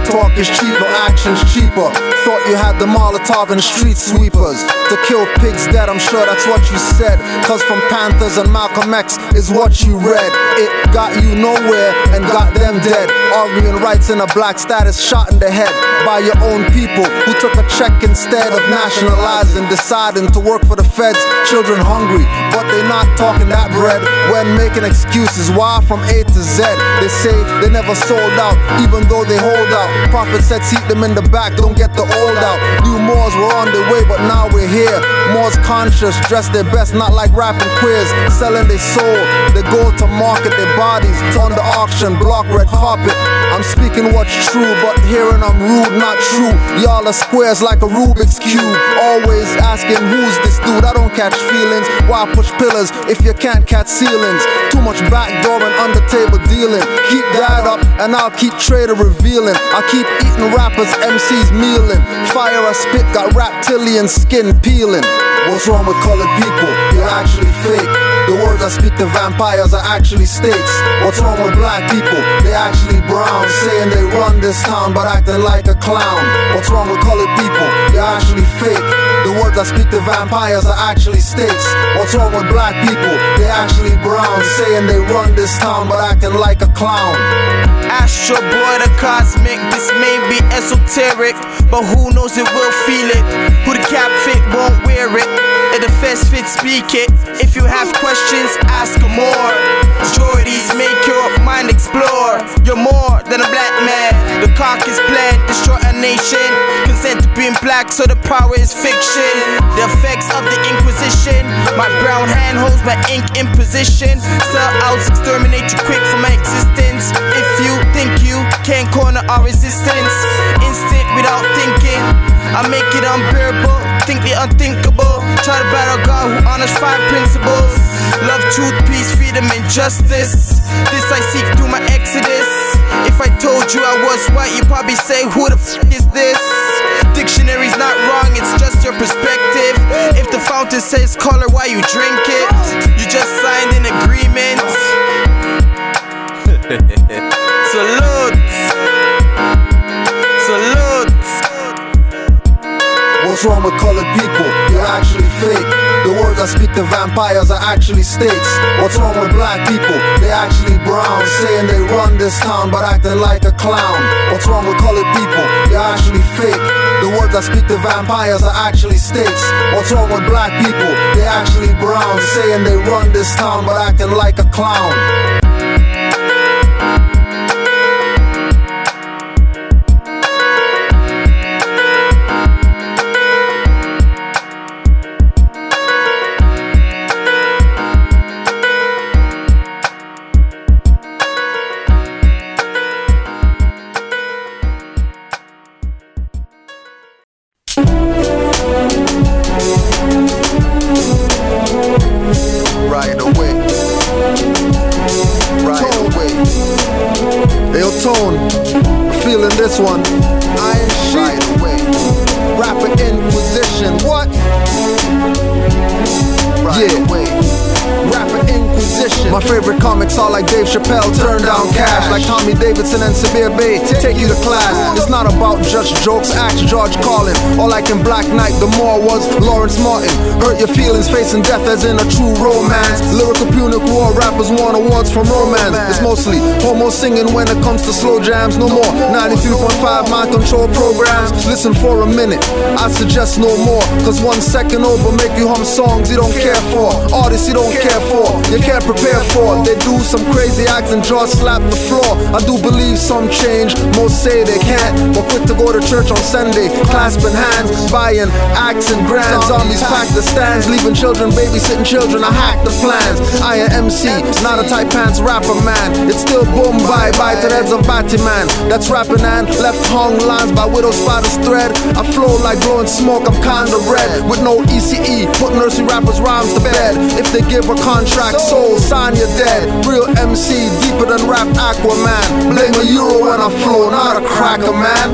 Talk is cheap, no action's cheaper. Thought you had the Molotov and street sweepers to kill pigs dead, I'm sure that's what you said. Cause from Panthers and Malcolm X is what you read. It got you nowhere and got them dead. Arguing rights in a black status, shot in the head by your own people who took a check instead of nationalizing, deciding to work for the feds Children hungry, but they not talking that bread. When making excuses, why from A to Z? They say they never sold out, even though they hold out. Prophet said seat them in the back, don't get the old out. New Moors were on their way, but now we're here. Moors conscious, dress their best, not like rapping queers. Selling their soul, they go to market their bodies. On the auction, block red carpet. I'm speaking what's true, but hearing I'm rude, not true. Y'all are squares like a Rubik's Cube. Always asking who's this dude, I don't catch feelings. Why push pillars if you can't catch ceilings? Too much backdoor and under table dealing. Keep that up and I'll keep trader revealing. I keep eating rappers, MCs mealing. Fire I spit, got reptilian skin peeling. What's wrong with colored people? You're actually fake. The words I speak to vampires are actually states. What's wrong with black people? They actually brown. Saying they run this town but acting like a clown. What's wrong with colored people? You're actually fake. The words I speak to vampires are actually states. What's wrong with black people? They actually brown. Saying they run this town but acting like a clown. Astro Boy the cosmic, this may be esoteric, but who knows it will feel it. Who the cap fit won't wear it. If the fest fit, speak it. If you have questions, ask more. Majorities make your mind explore. You're more than a black man. The caucus plan, destroy a nation. Consent to being black, so the power is fiction. The effects of the Inquisition. My brown hand holds my ink in position. Sell outs, exterminate you quick from my existence. If you think you can't corner our resistance, instant without thinking, I make it unbearable, think the unthinkable. Try to battle God who honors 5 principles: love, truth, peace, freedom, and justice. This I seek through my exodus. If I told you I was white, you'd probably say, who the f is this? Dictionary's not wrong, it's just your perspective. If the fountain says color, why you drink it? You just signed an agreement. Salute. Salute. What's wrong with colored people? You're actually fake. The words I speak to vampires are actually states. What's wrong with black people? They actually brown. Saying they run this town but acting like a clown. What's wrong with colored people? You're actually fake. The words I speak to vampires are actually states. What's wrong with black people? They actually brown. Saying they run this town but acting like a clown. Right away. Yo, Tone, feeling this one. I ain't Sheik. Right away. Rapper Inquisition. What? Right away. Rapper Inquisition. My favorite comics are like Dave Chappelle, turn down cash. Like Tommy Davidson and Sabir Bey, take you to class. It's not about just jokes, ask George Carlin. Or like in Black Knight, the more was Lawrence Martin. Hurt your feelings, facing death as in a true romance. Lyrical Punic War rappers won awards from romance. It's mostly homo singing when it comes to slow jams. No more 93.5 mind control programs. Listen for a minute, I suggest no more. Cause 1 second over make you hum songs you don't care for. Artists you don't care for, you can't prepare for. They do some crazy acts and jaws slap the floor. I do believe some change, most say they can't. But quick to go to church on Sunday, clasping hands, buying acts and grands. Armies pack the stands, leaving children, babysitting children. I hack the plans. I am MC, not a tight pants rapper man. It's still boom bye bye to the heads of Batman. That's rapping and left hung lines by widow spiders thread. I flow like blowing smoke, I'm kinda red. With no ECE, put nursery rappers rhymes to bed. If they give a contract, soul, sign you're dead. Real MC, deeper than rap Aquaman. Blame a euro when I flow, not a cracker man.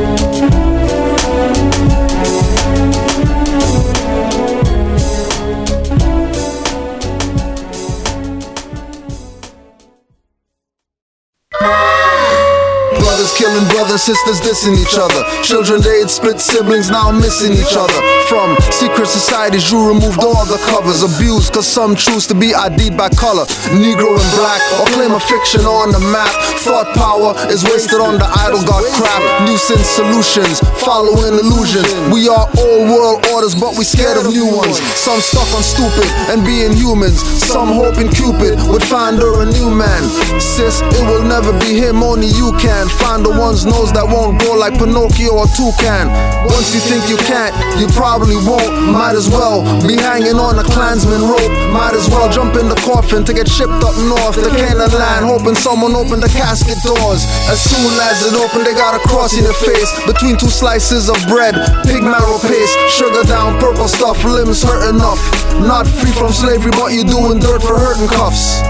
Brothers killing brothers, sisters dissing each other. Children they'd split siblings now missing each other. From secret societies, you removed all the covers. Abused cause some choose to be ID'd by color, Negro and black, or claim a fiction on the map. Thought power is wasted on the idle god crap. Nuisance solutions, following illusions. We are old world orders, but we scared of new ones. Some stuck on stupid and being humans. Some hoping Cupid would find her a new man. Sis, it will never be him, only you can. Find the one's nose that won't go like Pinocchio or Toucan. Once you think you can't, you probably won't. Might as well be hanging on a Klansman rope. Might as well jump in the coffin to get shipped up north to Canaan land, hoping someone opened the casket doors. As soon as it opened, they got a cross in their face between two slices of bread, pig marrow paste, sugar down, purple stuff, limbs hurt enough. Not free from slavery, but you doing dirt for hurting cuffs.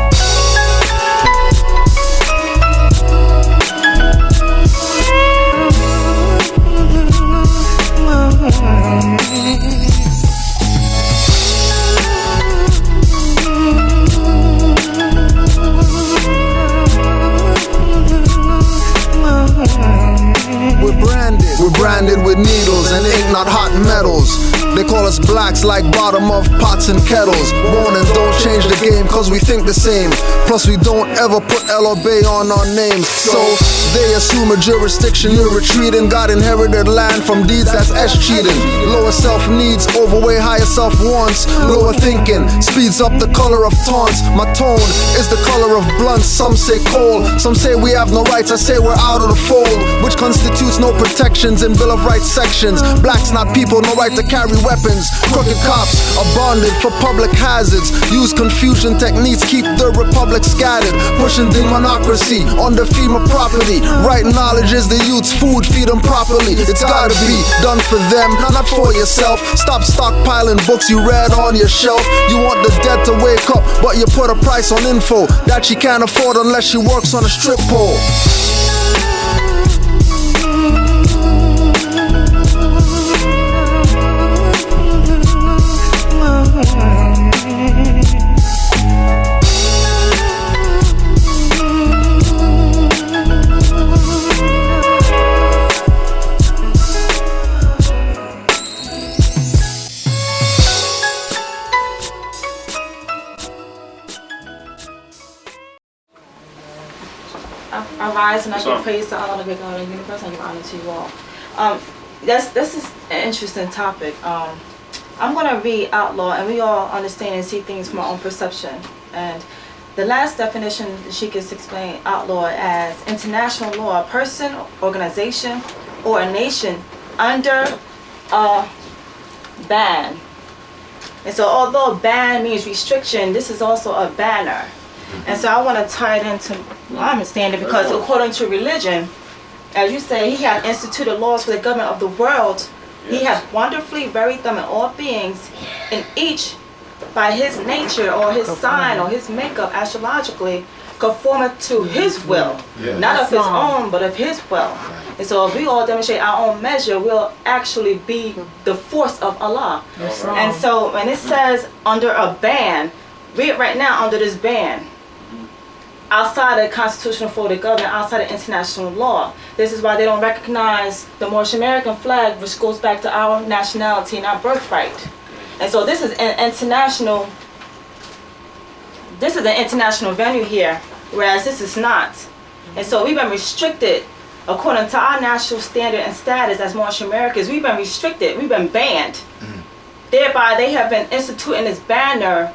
We're branded with needles and ink, not hot metals. They call us blacks like bottom of pots and kettles. Won't and don't change the game cause we think the same. Plus we don't ever put L or Bay on our names. So they assume a jurisdiction, you're retreating. Got inherited land from deeds, that's S cheating. Lower self needs, overweigh higher self wants. Lower thinking, speeds up the color of taunts. My tone is the color of blunts, some say cold. Some say we have no rights, I say we're out of the fold. Which constitutes no protections in Bill of Rights sections. Blacks not people, no right to carry weapons. Crooked cops are bonded for public hazards. Use confusion techniques, keep the republic scattered. Pushing demonocracy on the FEMA property. Right knowledge is the youth's food, feed them properly. It's gotta be done for them, not for yourself. Stop stockpiling books you read on your shelf. You want the dead to wake up, but you put a price on info that she can't afford unless she works on a strip pole. I rise and I give praise to Allah, the great God of the universe, and I give honor to you all. This is an interesting topic. I'm going to read outlaw, and we all understand and see things from our own perception. And the last definition, Sheik has explained outlaw as international law, a person, organization, or a nation under a ban. And so although ban means restriction, this is also a banner. And so I want to tie it into my understanding, because according to religion, as you say, he had instituted laws for the government of the world. He has wonderfully buried them in all beings, and each by his nature or his sign or his makeup astrologically conforming to his will, not of his own but of his will. And so if we all demonstrate our own measure, we'll actually be the force of Allah. And so when it says under a ban, we're right now under this ban. Outside of the constitutional for the government, outside of international law. This is why they don't recognize the Moorish American flag, which goes back to our nationality and our birthright. And so this is an international venue here, whereas this is not. And so we've been restricted according to our national standard and status as Moorish Americans. We've been restricted, we've been banned. Thereby they have been instituting this banner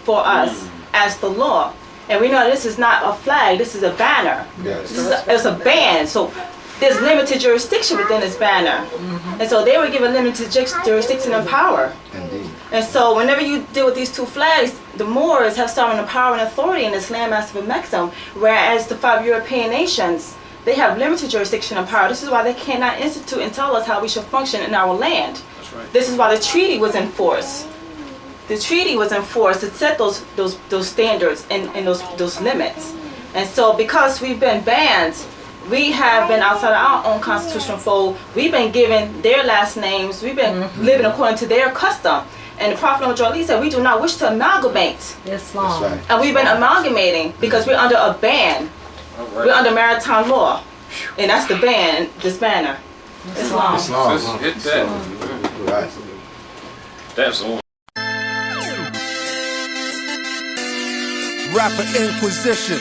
for us as the law. And we know this is not a flag, this is a banner. It's a ban. So there's limited jurisdiction within this banner. And so they were given limited jurisdiction and power. And so whenever you deal with these two flags, the Moors have sovereign power and authority in this landmass of Mexico, whereas the 5 European nations, they have limited jurisdiction and power. This is why they cannot institute and tell us how we should function in our land. This is why the treaty was enforced. The treaty was enforced to set those standards and those limits. And so because we've been banned, we have been outside of our own constitutional fold. We've been given their last names. We've been living according to their custom. And the Prophet Moorjority said we do not wish to amalgamate Islam. And we've been amalgamating because we're under a ban. We're under maritime law. And that's the ban, this banner. Islam. Hit that. That's the one. Rapper Inquisition.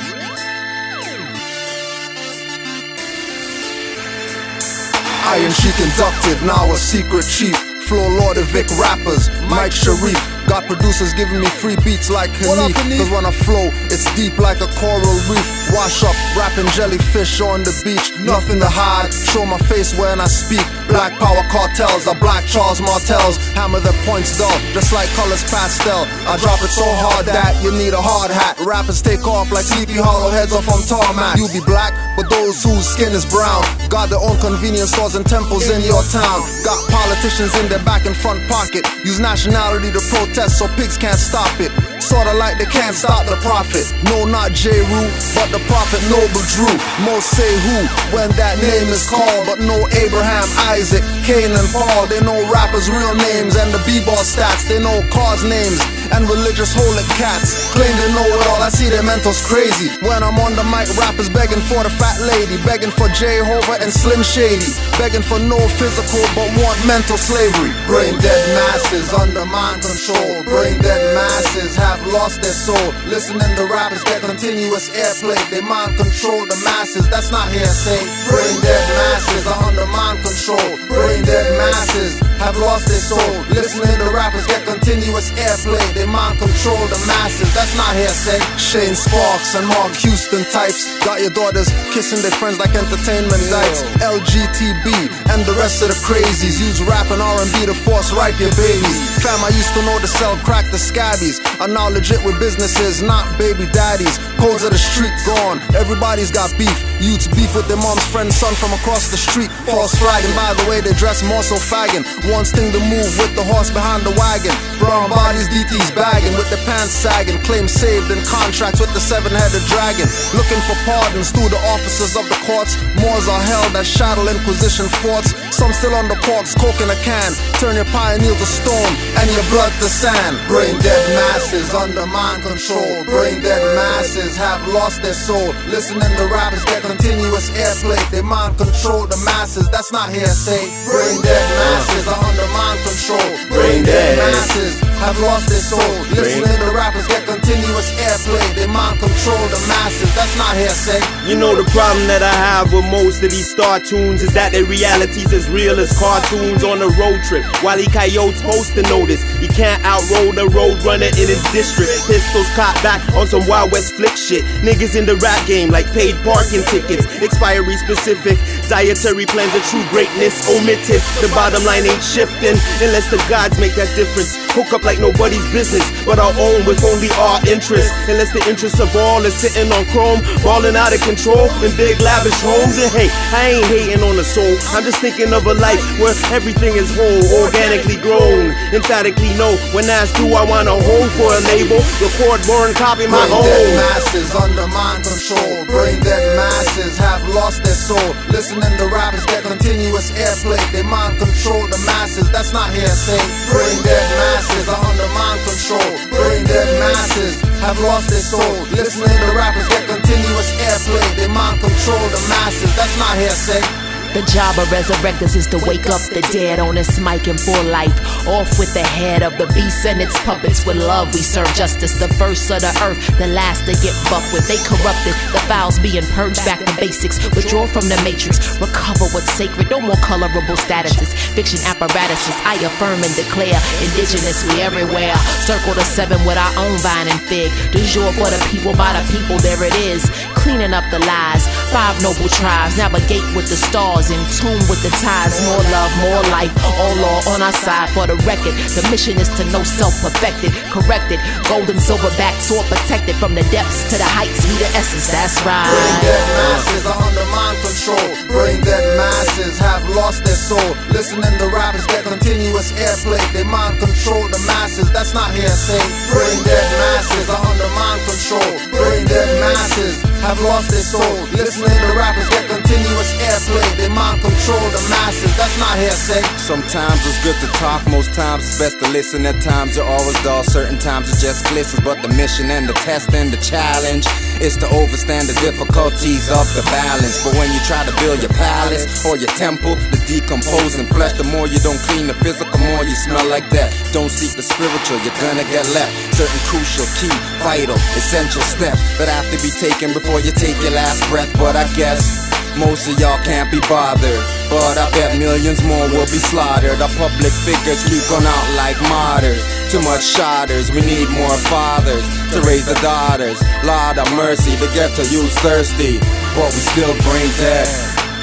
Iron Sheik inducted, now a secret chief. Flow Lord of Vic rappers, Mike Sharif. Got producers giving me free beats like Hanif. Cause when I flow, it's deep like a coral reef. Wash up, rapping jellyfish on the beach. Nothing to hide, show my face when I speak. Black power cartels, I black Charles Martels. Hammer the points dull, just like colors pastel. I drop it so hard that you need a hard hat. Rappers take off like Sleepy Hollow heads off on tarmac. You be black, but those whose skin is brown got their own convenience stores and temples in your town. Got politicians in their back and front pocket. Use nationality to protest so pigs can't stop it. Sorta like they can't stop the prophet. No, not J. Rue, but the prophet Noble Drew. Most say who when that name is called, but no Abraham, Isaac, Cain and Paul. They know rappers' real names and the b-ball stats. They know cars' names and religious holy cats. Claim they know it all, I see their mentals crazy. When I'm on the mic, rappers begging for the fat lady, begging for Jehovah and Slim Shady, begging for no physical but want mental slavery. Brain dead masses under mind control. Brain dead masses have lost their soul. Listening to rappers get continuous airplay. They mind control the masses, that's not hearsay. Brain dead masses are under mind control. Brain dead masses have lost their soul. Listening to rappers get continuous airplay. They mind control the masses, that's not hearsay. Shane Sparks and Mark Houston types got your daughters kissing their friends like entertainment dykes. LGTB and the rest of the crazies use rap and R&B to force ripe your babies. Fam, I used to know to sell crack to scabbies. I'm now legit with businesses, not baby daddies. Codes of the street gone, everybody's got beef. Youths beef with their mom's friend's son from across the street. False flagging, by the way they dress more so fagging. Wants thing to move with the horse behind the wagon. Brown bodies, DT's bagging with the pants sagging. Claims saved in contracts with the seven-headed dragon. Looking for pardons through the officers of the courts. Moors are held as shadow Inquisition forts. Some still on the porks, coke in a can. Turn your pioneer to stone and your blood to sand. Brain dead masses under mind control. Brain dead masses have lost their soul. Listening to rappers get continuous airplay. They mind control the masses, that's not hearsay. Brain dead masses are under mind control. Brain dead masses have lost their soul. Listening to rappers get continuous airplay. They mind control the masses, that's not hearsay. You know the problem that I have with most of these star tunes is that their reality's as real as cartoons on a road trip. Wile E. Coyote's supposed to know this. He can't outroll the road runner in his district. Pistols cocked back on some Wild West flick shit. Niggas in the rap game like paid parking tickets. Expiry specific, dietary plans of true greatness omitted. The bottom line ain't shifting unless the gods make that difference. Hook up like nobody's business, but our own with only our interests. Unless the interests of all is sitting on chrome, balling out of control in big lavish homes. And hey, I ain't hating on the soul, I'm just thinking of a life where everything is whole, organically grown. Emphatically no, when asked do I want a home for a label, record more and copy my own. Brain dead masses under mind control. Brain dead masses have lost their soul. Listening to rappers get continuous airplay. They mind control the masses, that's not hearsay. Brain dead masses are under mind control. Brain dead masses have lost their soul. Listening to rappers get continuous airplay. They mind control the masses, that's not hearsay. The job of resurrectors is to wake up the dead on this mic in full life. Off with the head of the beast and its puppets. With love we serve justice, the first of the earth, the last to get bucked with. They corrupted, the files being purged back to basics. Withdraw from the matrix, recover what's sacred. No more colorable statuses, fiction apparatuses. I affirm and declare, indigenous we everywhere. Circle the seven with our own vine and fig. Du jour for the people, by the people, there it is. Cleaning up the lies, 5 noble tribes. Navigate with the stars, in tune with the tides. More love, more life, all law on our side. For the record, the mission is to know self perfected, corrected, gold and silverback, sword protected. From the depths to the heights, we the essence, that's right. Brain dead masses are under mind control. Brain dead masses have lost their soul. Listening to rappers get continuous airplay. They mind control the masses, that's not hearsay. Brain dead masses are under mind control. Brain dead masses have lost their soul. Listening to rappers get continuous airplay. They mind control the masses, that's not hearsay. Sometimes it's good to talk, most times it's best to listen. At times you're always dull, certain times it just glistens. But the mission and the test and the challenge is to overstand the difficulties of the balance. But when you try to build your palace or your temple, the decomposing flesh, the more you don't clean the physical, more you smell like that. Don't seek the spiritual, you're gonna get left. Certain crucial, key, vital, essential steps that have to be taken before you take your last breath. But I guess most of y'all can't be bothered, but I bet millions more will be slaughtered. Our public figures keep going out like martyrs. Too much shotters, we need more fathers to raise the daughters. Lord of mercy, the ghetto youth's thirsty, but we still brain dead.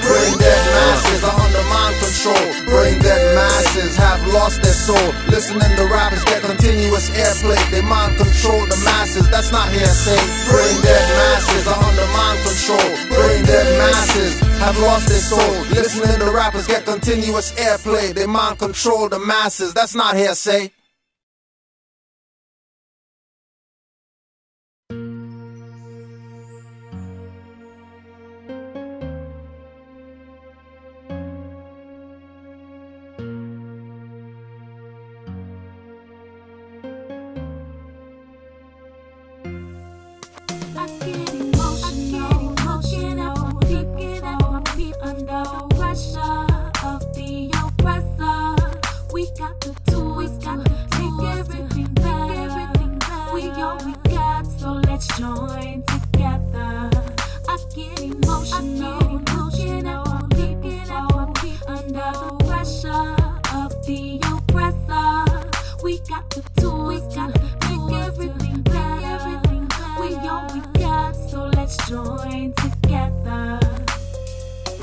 Brain dead masses are under mind control. Brain dead masses have lost their soul. Listening to rappers get continuous airplay. They mind control the masses, that's not hearsay. Brain dead masses are under mind control. Brain dead masses have lost their soul. Listening to rappers get continuous airplay. They mind control the masses, that's not hearsay. Join together. I get emotional, under the pressure of the oppressor. We got the tools to make everything better. We all we got, so let's join together.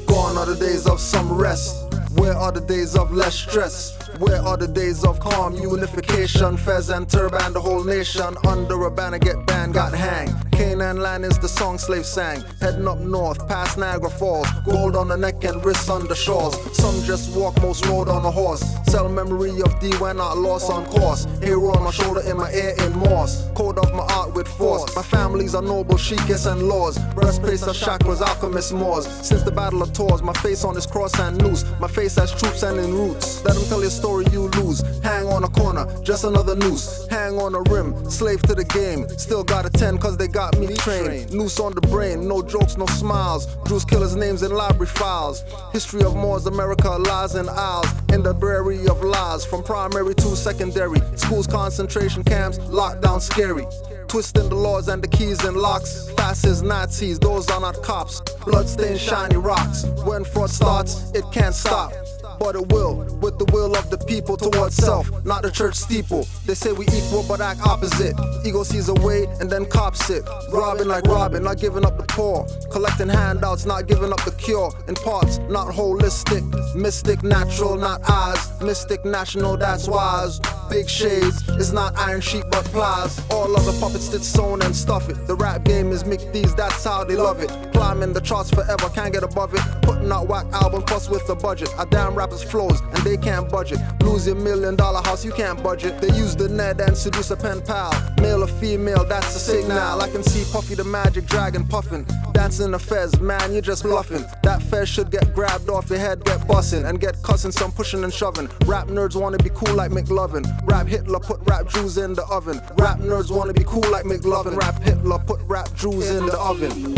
Gone are the days of some rest. Where are the days of less stress? Where are the days of calm unification? Fez and turban, the whole nation under a banner get banned, got hanged. Canaan land is the song slaves sang. Heading up north, past Niagara Falls. Gold on the neck and wrists on the shores. Some just walk, most rode on a horse. Sell memory of D when not lost on course. Hero on my shoulder, in my ear in Morse. Code of my art with force. My families are noble, Sheiks and lords. Breastplates are chakras, alchemist Moors. Since the battle of Tours, my face on this cross and noose. My face has troops and in roots. Let them tell your story, you lose. Hang on a corner, just another noose. Hang on a rim, slave to the game. Still got a 10 cause they got me trained. Noose on the brain, no jokes, no smiles. Juice killers' names in library files. History of Moors, America, lies and aisles. In the brewery of lies, from primary to secondary. Schools, concentration camps, lockdown scary. Twisting the laws and the keys and locks. Fascists, Nazis, those are not cops. Bloodstained shiny rocks. When fraud starts, it can't stop. But it will, with the will of the people towards self, not the church steeple. They say we equal but act opposite. Ego sees a way and then cops it. Robbing like robbing, not giving up the poor. Collecting handouts, not giving up the cure. In parts, not holistic. Mystic, natural, not eyes. Mystic, national, that's wise. Big shades, it's not iron sheet but plies. All other puppets stitch sewn and stuff it. The rap game is Mick D's, that's how they love it. Climbing the charts forever, can't get above it. Putting out whack album plus with a budget. I damn rappers flows and they can't budget. Lose your $1 million house, you can't budget. They use the net and seduce a pen pal. Male or female, that's the signal. I can see Puffy the Magic Dragon puffin'. Dancing the fez, man, you're just bluffing. That fez should get grabbed off your head, get bussin', and get cussing, some pushing and shoving. Rap nerds wanna be cool like McLovin. Rap Hitler put rap Jews in the oven. Rap nerds wanna be cool like McLovin. Rap Hitler put rap Jews in the oven.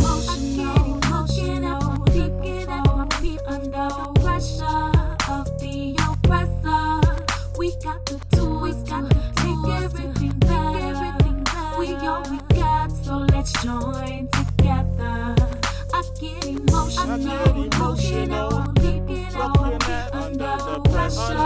Under the pressure of the oppressor. We got the tools to make everything better. We all we got, so let's join together. I get emotional, under the pressure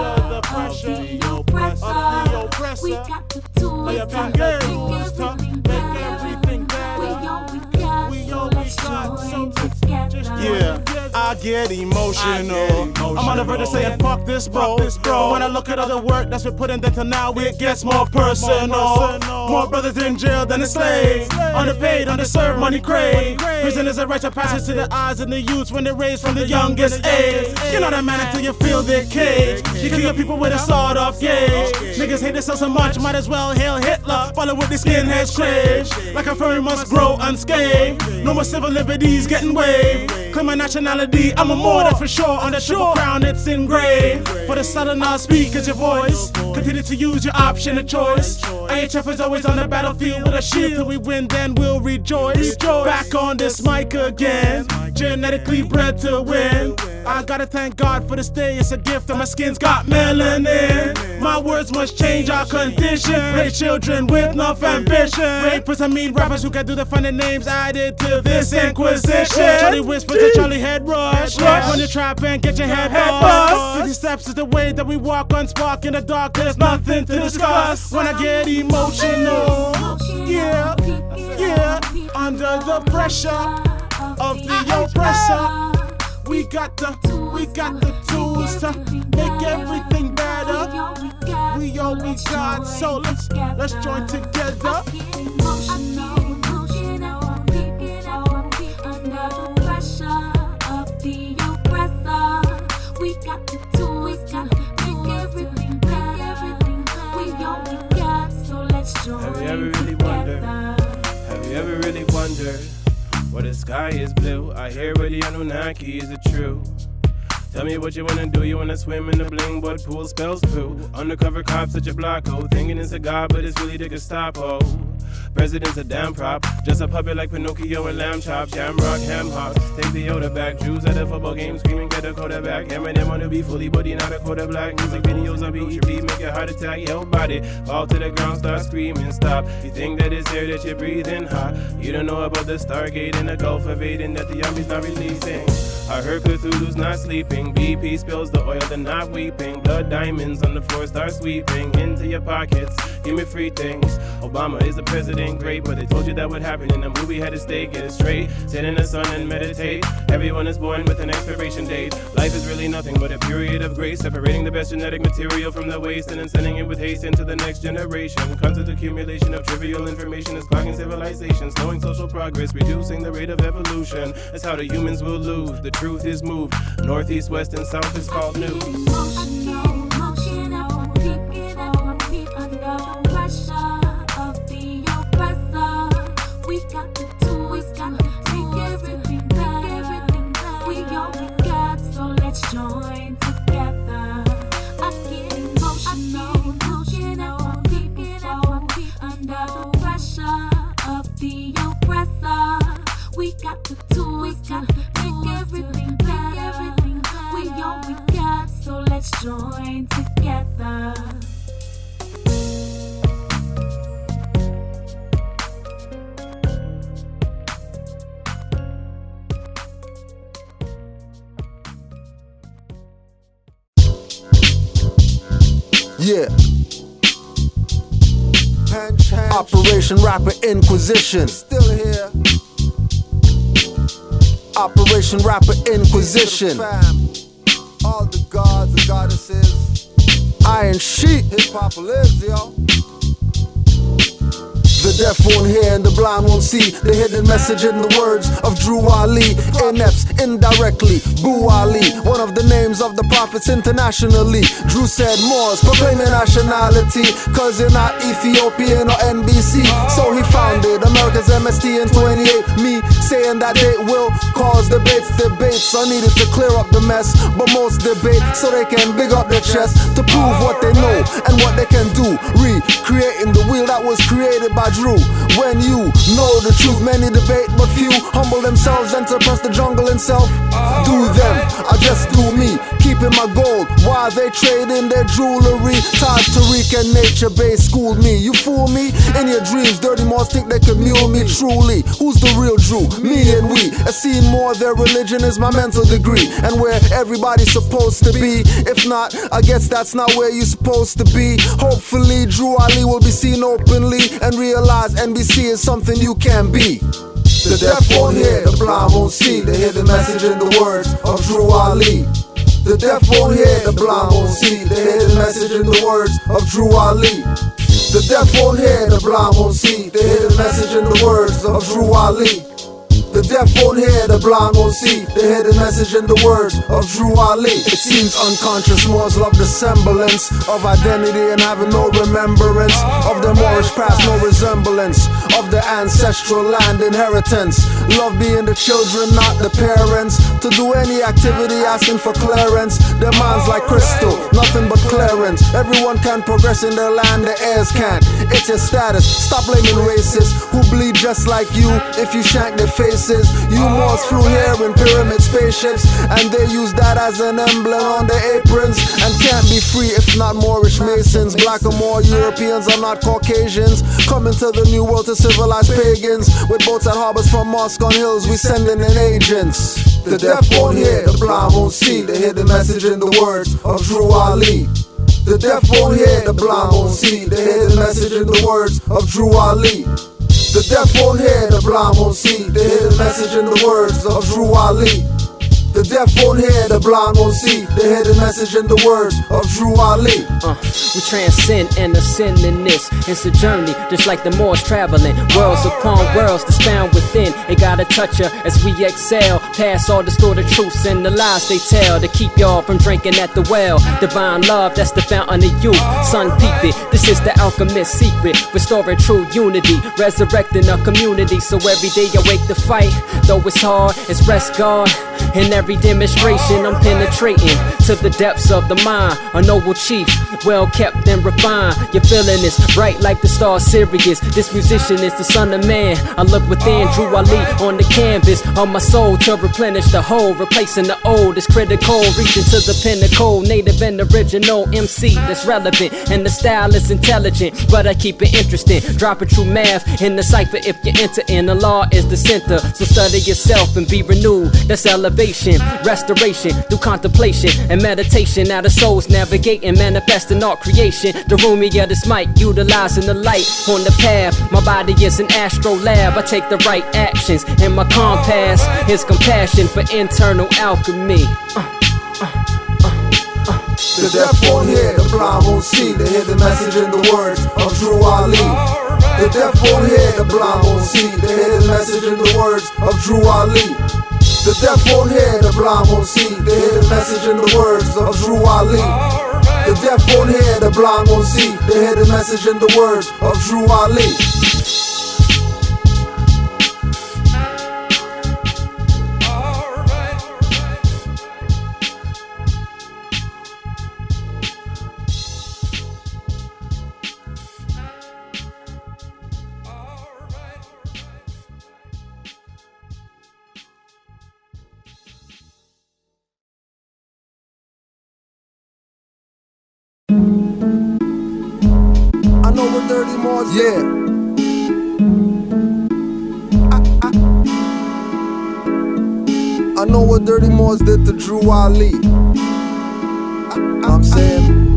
of the oppressor. We got the tools to make everything better. We all we got, so let's join together. Yeah, I get emotional. I'm on the verge of saying fuck this, bro. But when I look at all the work that's been put in there till now, it gets more personal. More brothers in jail than enslaved. Underpaid, underserved, money craved. Prison is a rite of passage to the eyes of the youths when they're raised from the youngest age. You're not a man until you feel their cage. You kill your people with a sawed-off gauge. Niggas hate themselves so much, might as well hail Hitler. Follow with the skinheads crave. Like a furry must grow unscathed. No more civil liberties getting waived. Claim my nationality, I'm a Moor for sure. On the triple crown, it's engraved. For the southern speak as your voice. Continue to use your option of choice. IHF is always on the battlefield with a shield. Till we win, then we'll rejoice. Back on this mic again. Genetically bred to win. I gotta thank God for this day, it's a gift that my skin's got melanin. My words must change our condition. Raise children with enough ambition. Rapists, I mean rappers who can do the funny names added to this Inquisition. Charlie whispers to Charlie head rush. Run your trap and get your head bust. 50 steps is the way that we walk on spark in the dark. There's nothing to discuss. When I get emotional, yeah, under the pressure of the oppressor. We got the tools to make everything better. We all we got, so let's join together. Under the pressure of the oppressor. We got the tools to make everything better. We all we got, so let's join together. Have you ever really wondered? Well, the sky is blue. I hear where the Anunnaki, is it true? Tell me what you wanna do. You wanna swim in the bling, but pool spells poo. Undercover cops at your block, oh, thinking it's a god, but it's really the Gestapo. President's a damn prop, just a puppet like Pinocchio and lamb chops. Shamrock, ham hocks, take the Yoda back. Jews at a football game screaming, get a quarterback. Eminem wanna be fully, but he not a quarterback. Music videos on BET make a heart attack. Yo, body, fall to the ground, start screaming, stop. You think that it's air that you're breathing hot. You don't know about the Stargate and the Gulf of Aden that the army's not releasing. I heard Cthulhu's not sleeping. BP spills the oil, they're not weeping. Blood diamonds on the floor start sweeping into your pockets. Give me free things. Obama is the president, great, but they told you that would happen in the movie. Had to stay, get it straight. Sit in the sun and meditate. Everyone is born with an expiration date. Life is really nothing but a period of grace, separating the best genetic material from the waste and then sending it with haste into the next generation. Constant accumulation of trivial information is clogging civilization, slowing social progress, reducing the rate of evolution. That's how the humans will lose. The truth is moved. Northeast, west, and south is called news. Join together. I get emotional, keep it up under the pressure of the oppressor. We got the tools to make everything better. We all we got, so let's join together. Yeah. Operation Rapper Inquisition. Still here. Operation Rapper Inquisition. All the gods and goddesses. Iron Sheik. Hip hop lives, yo. The deaf won't hear and the blind won't see the hidden message in the words of Drew Ali. Ineps indirectly, Boo Ali, one of the names of the prophets internationally. Drew said Moors proclaiming nationality, cause you're not Ethiopian or NBC. So he founded America's MST in 28. Me saying that they will cause debates are needed to clear up the mess, but most debate so they can big up their chest to prove what they know and what they can do. Recreating the wheel that was created by Drew. When you know the truth, many debate, but few humble themselves and suppress the jungle itself. Do them, I just do me, keeping my gold while they trade in their jewelry. Tied to Rick and nature-based schooled me. You fool me in your dreams. Dirty Moors think they can mule me. Truly, who's the real Drew? Me and we. I see more their religion is my mental degree, and where everybody's supposed to be. If not, I guess that's not where you're supposed to be. Hopefully, Drew Ali will be seen openly and realize NBC is something you can be. The deaf won't hear, the blind won't see the hidden message in the words of Drew Ali. The deaf won't hear, the blind won't see the hidden message in the words of Drew Ali. The deaf won't hear, the blind won't see the hidden message in the words of Drew Ali. The The deaf won't hear, the blind won't see the hidden message in the words of Drew Ali. It seems unconscious Moors love the semblance of identity and having no remembrance of their Moorish past, no resemblance of the ancestral land inheritance. Love being the children, not the parents. To do any activity asking for clearance. Their minds like crystal, nothing but clearance. Everyone can progress in their land, the heirs can't. It's your status, stop blaming racists who bleed just like you if you shank their faces. You Moors flew here in pyramid spaceships, and they use that as an emblem on their aprons, and can't be free if not Moorish Masons. Black or more Europeans are not Caucasians, coming to the new world to civilize pagans. With boats at harbors from mosque on hills, we sending in agents. The deaf won't hear, the blind won't see the hidden message in the words of Drew Ali. The deaf won't hear, the blind won't see the hidden message in the words of Drew Ali. The deaf won't hear, the blind won't see the hidden message in the words of Drew Ali. The deaf won't hear, the blind won't see the hidden message in the words of Drew Ali. We transcend and ascend in this. It's a journey, just like the Moors traveling. Worlds upon worlds that's found within. It gotta touch her as we exhale. Past all distorted truths and the lies they tell to keep y'all from drinking at the well. Divine love, that's the fountain of youth. Sun peep it, this is the alchemist's secret. Restoring true unity, resurrecting a community. So every day awake to fight, though it's hard, it's rest guard. In every demonstration I'm penetrating to the depths of the mind. A noble chief, well kept and refined. Your feeling is bright like the star Sirius. This musician is the son of man. I look within, Drew Ali on the canvas of my soul to replenish the whole. Replacing the old is critical, reaching to the pinnacle. Native and original MC that's relevant, and the style is intelligent, but I keep it interesting. Dropping true math in the cipher if you enter in. The law is the center, so study yourself and be renewed. That's elevation, restoration through contemplation and meditation. Now the soul's navigating, manifesting art creation. The room of this mic, utilizing the light on the path. My body is an astro lab. I take the right actions, and my compass is compassion for internal alchemy. The deaf won't hear, the blind won't see the hidden message in the words of Drew Ali. The deaf won't hear, the blind won't see the hidden message in the words of Drew Ali. The deaf won't hear, the blind won't see the hidden message in the words of Drew Ali. The deaf won't hear, the blind won't see the hidden message in the words of Drew Ali. I know what Dirty Moors, yeah. I know what Dirty Moors did to Drew Ali. I'm saying,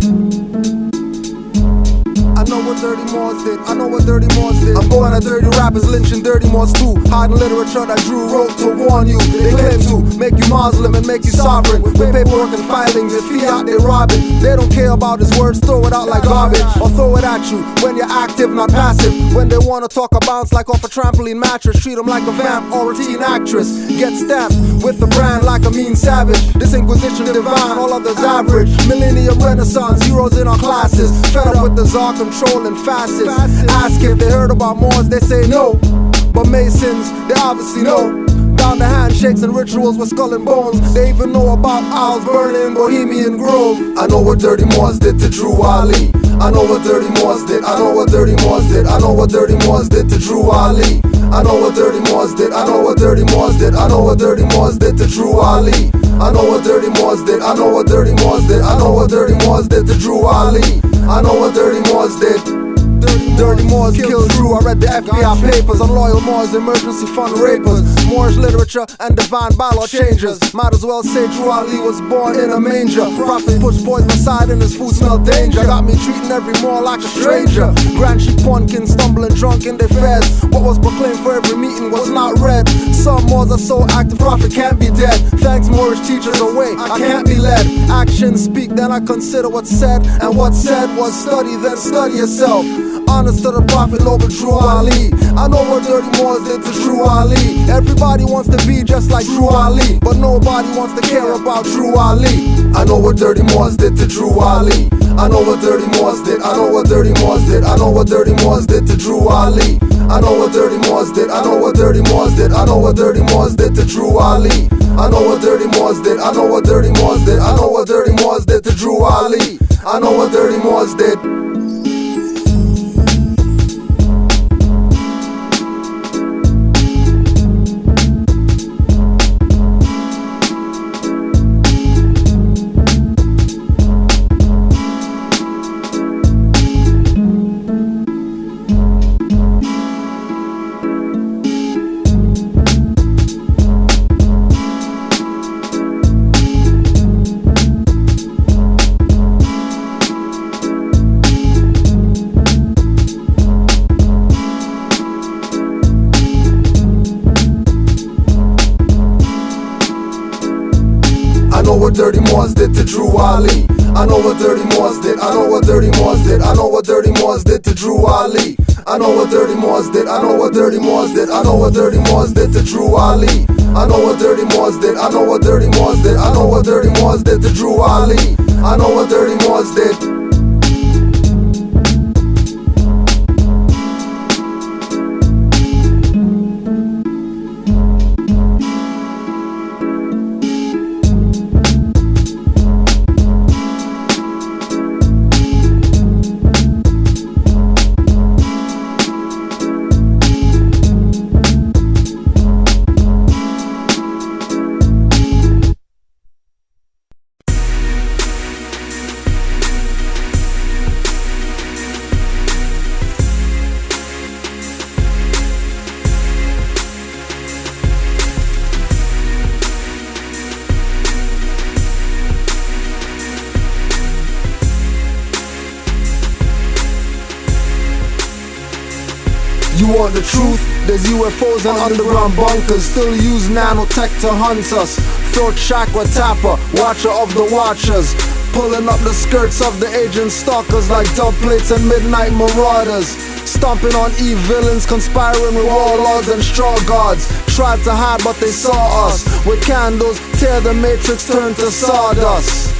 I know what Dirty Moors did. I know what Dirty Moors did. I'm going at dirty rappers, lynching Dirty Moors too. Hiding literature that Drew wrote to warn you. They claim to make you Muslim and make you sovereign. With paperwork and filings, if fiat they rob it. They don't care about his words, throw it out like garbage. Or throw it at you when you're active, not passive. When they wanna talk a bounce like off a trampoline mattress. Treat them like a vamp or a teen actress. Get stamped with a brand like a mean savage. This Inquisition divine, all others average. Millennium Renaissance, heroes in our classes. Fed up with the czar controlling fascists. Ask if they heard about Moors, they say no. But Masons, they obviously know. Down the handshakes and rituals with skull and bones. They even know about owls burning Bohemian Grove. I know what Dirty Moors did to Drew Ali. I know what Dirty Moors did. I know what Dirty Moors did. I know what Dirty Moors did to Drew Ali. I know what Dirty Moors did. I know what Dirty Moors did. I know what Dirty Moors did to Drew Ali. I know what Dirty Moors did. I know what Dirty Moors did. I know what Dirty Moors did to Drew Ali. I know what Dirty Moors did. Dirty Moors killed Drew. I read the FBI papers on loyal Moors, emergency fund rapers, Moorish literature and divine bylaw changes. Might as well say Drew Ali was born in a manger. Prophet pushed poison aside and his food smelled danger. Got me treating every Moor like a stranger. Grand Sheik Ponkin stumbling drunk in their feds. What was proclaimed for every meeting was not read. Some Moors are so active, Prophet can't be dead. Thanks Moorish teachers away, I can't be led. Actions speak, then I consider what's said. And what's said was study, then study yourself. Honest to the prophet, Lord Drew Ali. I know what Dirty Moors did to Drew Ali. Everybody wants to be just like Drew Ali, but nobody wants to care about Drew Ali. I know what Dirty Moors did to Drew Ali. I know what Dirty Moors did. I know what Dirty Moors did. I know what Dirty Moors did to Drew Ali. I know what Dirty Moors did. I know what Dirty Moors did. I know what Dirty Moors did to Drew Ali. I know what Dirty Moors did. I know what Dirty Moors did. I know what Dirty Moors did to Drew Ali. I know what Dirty Moors did. I know what Dirty Moors did to Drew Ali. I know what Dirty Moors did. I know what Dirty Moors did. I know what Dirty Moors did to Drew Ali. I know what Dirty Moors did. I know what Dirty Moors did. I know what Dirty Moors did to Drew Ali. I know what Dirty Moors did. I know what Dirty Moors did. I know what Dirty Moors did to Drew Ali. I know what Dirty Moors did. You want the truth? There's UFOs and underground bunkers. Still use nanotech to hunt us. Throat chakra tapper, watcher of the watchers. Pulling up the skirts of the agent stalkers like dub plates and midnight marauders. Stomping on e-villains, conspiring with warlords and straw gods. Tried to hide but they saw us. With candles, tear the matrix, turn to sawdust.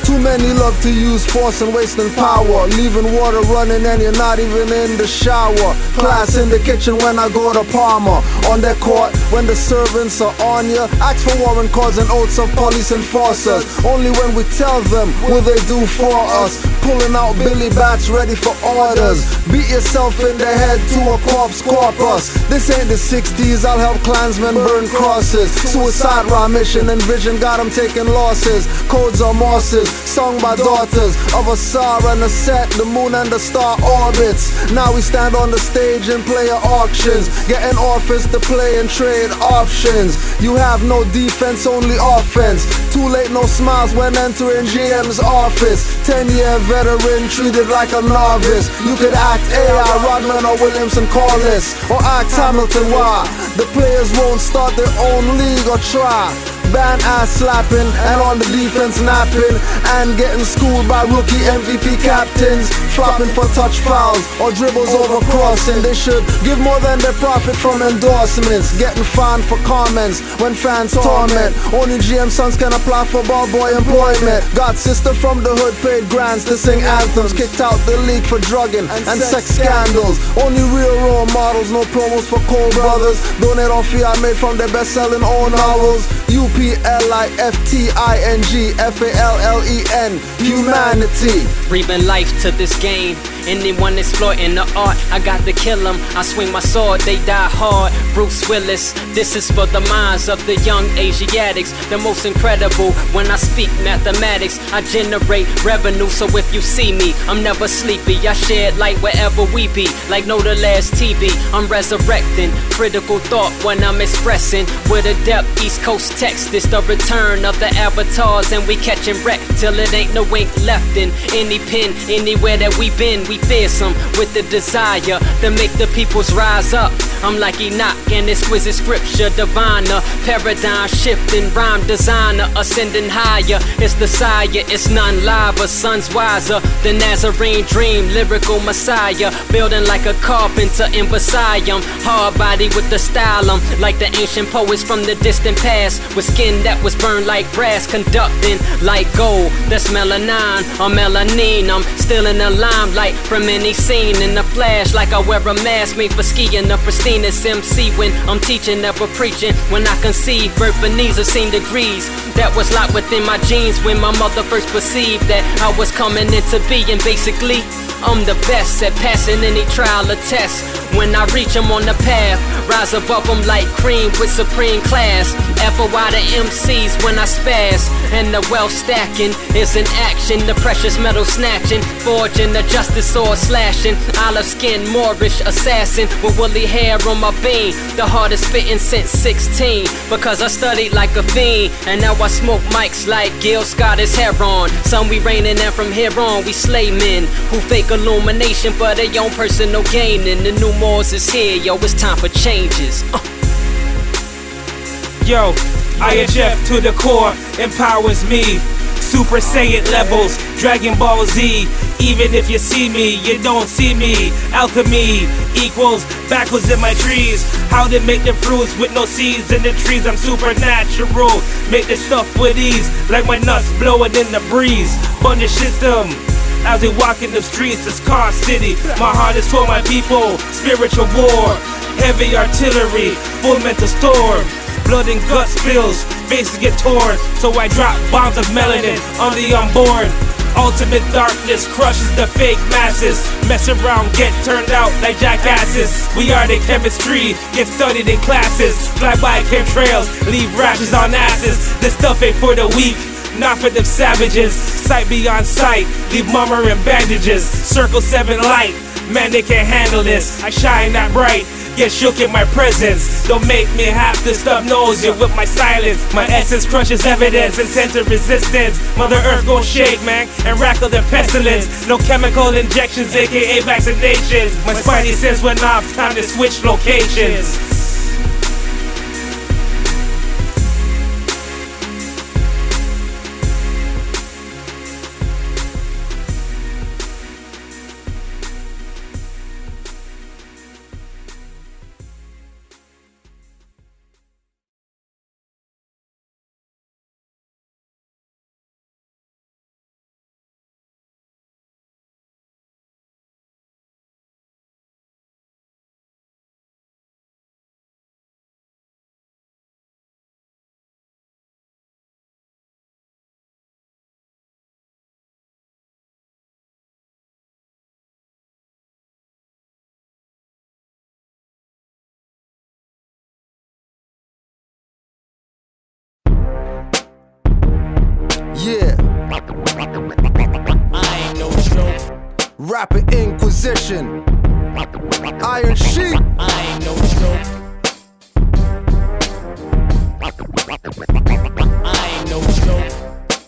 Too many love to use force and wasting power, leaving water running and you're not even in the shower. Class in the kitchen when I go to Palmer. On their court when the servants are on ya. Ask for warrant calls and oaths of police enforcers. Only when we tell them will they do for us. Pulling out Billy Bats ready for orders. Beat yourself in the head to a corpus. This ain't the 60s, I'll help Klansmen burn crosses. Suicide rhyme mission and vision got them taking losses. Codes are Morses, sung by daughters of a Sar and a set, the moon and the star orbits. Now we stand on the stage and play at auctions, getting office to play and trade options. You have no defense, only offense. Too late, no smiles when entering GM's office. 10-year veteran treated like a novice. You could act AI, Rodman or Williamson Corliss, or act Hamilton. Why? The players won't start their own league or try. Band ass slapping and on the defense napping, and getting schooled by rookie MVP captains. Flopping for touch fouls or dribbles over crossing. They should give more than their profit from endorsements. Getting fined for comments when fans torment. Only GM sons can apply for ball boy employment. Got sister from the hood paid grants to sing anthems. Kicked out the league for drugging and sex scandals. Only real role models, no promos for Cole Brothers. Donate on fee I made from their best-selling old novels. UPLIFTING FALLEN, humanity. Breathing life to this game. Anyone exploiting the art, I got to kill them. I swing my sword, they die hard. Bruce Willis, this is for the minds of the young Asiatics. The most incredible when I speak mathematics. I generate revenue, so if you see me, I'm never sleepy. I shed light wherever we be, like no the last TV. I'm resurrecting critical thought when I'm expressing with a depth East Coast texting. This the return of the avatars, and we catching wreck till it ain't no ink left in any pen. Anywhere that we been, we fearsome with the desire to make the peoples rise up. I'm like Enoch, an exquisite scripture diviner, paradigm shifting, rhyme designer, ascending higher. It's the sire, it's none liver, sons wiser. The Nazarene dream, lyrical messiah, building like a carpenter in Versailles. Hard body with the style, like the ancient poets from the distant past, with skin that was burned like brass, conducting like gold. That's melanin or melanine. I'm still in the limelight from any scene in the flash, like I wear a mask made for skiing. The pristinest MC when I'm teaching, never preaching. When I conceive, birth beneath 16 degrees. That was locked within my genes when my mother first perceived that I was coming into being. Basically, I'm the best at passing any trial or test. When I reach them on the path, rise above them like cream with supreme class. Ever wider MCs when I spaz, and the wealth stacking is in action. The precious metal snatching, forging the justice sword slashing. Olive skin, Moorish assassin with woolly hair on my beam. The hardest spitting since 16, because I studied like a fiend. And now I smoke mics like Gil Scott is Heron. Some we reigning, and from here on we slay men who fake illumination for their own personal gain. And the new Moors is here, yo, it's time for changes. Yo, IHF to the core empowers me. Super Saiyan levels, Dragon Ball Z. Even if you see me, you don't see me. Alchemy equals backwards in my trees. How to make the fruits with no seeds in the trees. I'm supernatural. Make the stuff with ease, like my nuts blowing in the breeze. Bundle system. As we walk in the streets, it's Car City. My heart is for my people. Spiritual war, heavy artillery, full mental storm. Blood and gut spills, faces get torn. So I drop bombs of melanin on the unborn. Ultimate darkness crushes the fake masses. Mess around, get turned out like jackasses. We are the chemistry, get studied in classes. Fly by chemtrails, leave rashes on asses. This stuff ain't for the weak, not for them savages. Sight beyond sight, leave mummer in bandages. Circle 7 light, man they can't handle this. I shine that bright, get shook in my presence. Don't make me have to stub nose you with my silence. My essence crushes evidence, intensive resistance. Mother Earth gon' shake, man, and rackle the pestilence. No chemical injections, aka vaccinations. My spidey sense went off, time to switch locations. Yeah. I ain't no joke. Rapper Inquisition. Iron Sheik. I ain't no joke. I ain't no joke.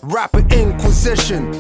Rapper Inquisition.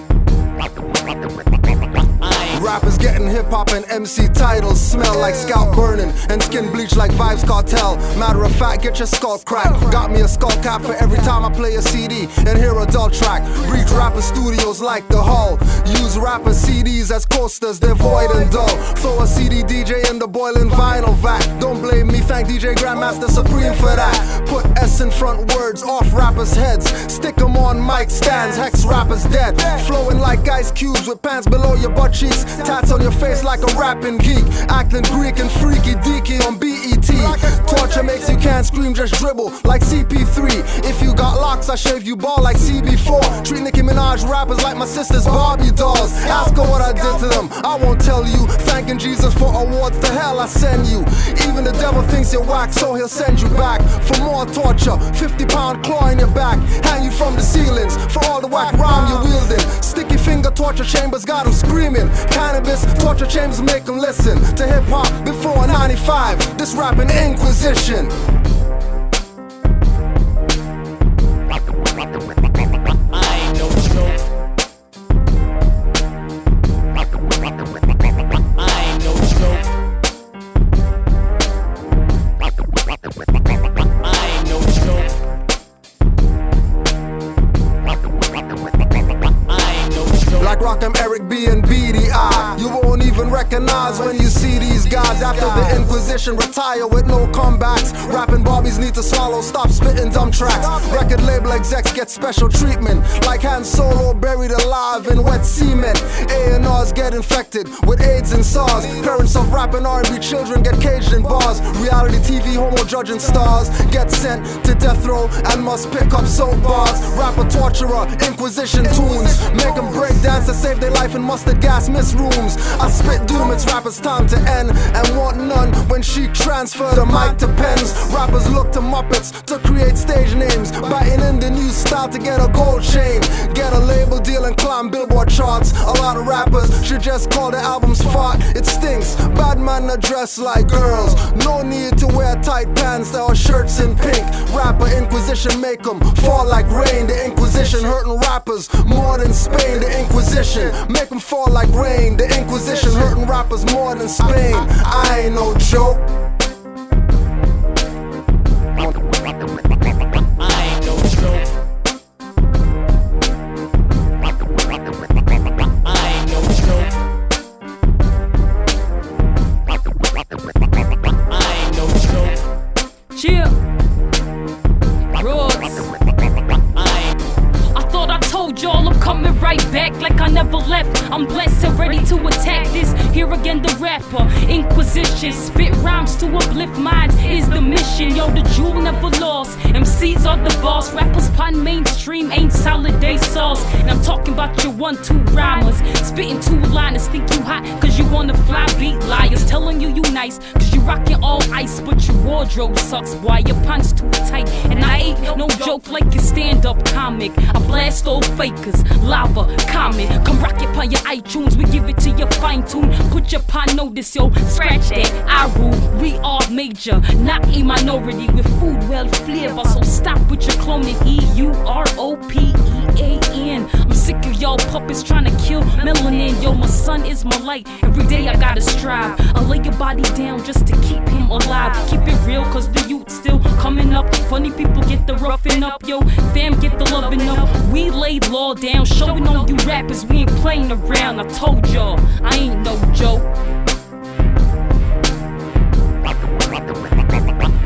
Rappers getting hip-hop and MC titles. Smell like scalp burning and skin bleach like Vibes Cartel. Matter of fact, get your skull cracked. Got me a skull cap for every time I play a CD and hear a dull track. Reach rapper studios like the Hall. Use rapper CDs as coasters, they're void and dull. Throw a CD DJ in the boiling vinyl vat. Don't blame me, thank DJ Grandmaster Supreme for that. Put S in front words off rappers' heads. Stick them on mic stands, hex rappers dead. Flowing like ice cubes with pants below your butt cheeks. Tats on your face like a rapping geek. Acting Greek and freaky deaky on BET. Torture makes you can't scream, just dribble like CP3. If you got locks, I shave you bald like CB4. Treat Nicki Minaj rappers like my sister's Barbie dolls. Ask her what I did to them, I won't tell you. Thanking Jesus for awards, to hell I send you. Even the devil thinks you're whack, so he'll send you back for more torture. 50-pound claw in your back, hang you from the ceilings for all the whack rhyme you're wielding. Sticky finger torture chambers got them screaming. Cannabis torture chambers make them listen to hip-hop before 95. This rapping Inquisition. I ain't no joke. I ain't no joke. I ain't no joke. Like Rockham, Eric B and BDI, you won't even recognize when you see these guys. After the Inquisition retire with no comebacks, rapping Barbies need to swallow, stop spitting dumb tracks. Record label execs get special treatment, like Han Solo buried alive in wet cement. A&Rs get infected with AIDS and SARS. Parents of rapping R&B children get caged in bars. Reality TV homo judging stars get sent to death row and must pick up soap bars. Rapper torturer, Inquisition tunes, make them break dance to save their life in mustard gas miss rooms. I spit doom, it's rappers' time to end, and want none when Sheik transfer the mic to pens. Rappers look to Muppets to create stage names, biting in the new style to get a gold chain, get a label deal and climb Billboard charts. A lot of rappers should just call their albums fart. It stinks, bad man that dress like girls, no need to wear tight pants or shirts in pink. Rapper Inquisition make them fall like rain. The Inquisition hurting rappers more than Spain. The Inquisition make them fall like rain. The Inquisition hurting rappers more than Spain. I ain't no joke. I ain't no joke. I ain't no joke. I ain't no joke. Chill. Roots. I thought I told y'all I'm coming right back like I never left. I'm blessed and ready to attack this. Here again the rapper, Inquisition. Spit rhymes to uplift minds is the mission. Yo, the jewel never lost. MCs are the boss. Rappers pun mainstream, ain't solid day sauce. And I'm talking about your 1-2 rhymers. Spitting 2-liners, think you hot cause you wanna fly beat liars. Telling you nice cause you rockin' all ice, but your wardrobe sucks. Boy, your pun's too tight. And I ain't no joke like your stand-up comic. I blast all fakers, lava, comment. Come rock it on your iTunes, we give it to you fine-tune. Put your pun notice, yo, scratch that. I rule, we are major, not a minority with food well flavor. So stop with your cloning, EUROPEAN. I'm sick of y'all puppets trying to kill melanin. Yo, my son is my light, every day I gotta strive. I lay your body down just to keep him alive. Keep it real cause the youth still coming up. Funny people get the roughing up, yo, fam get the loving up. We laid law down, showing on you rappers we ain't playing around. I told y'all, I ain't no joke.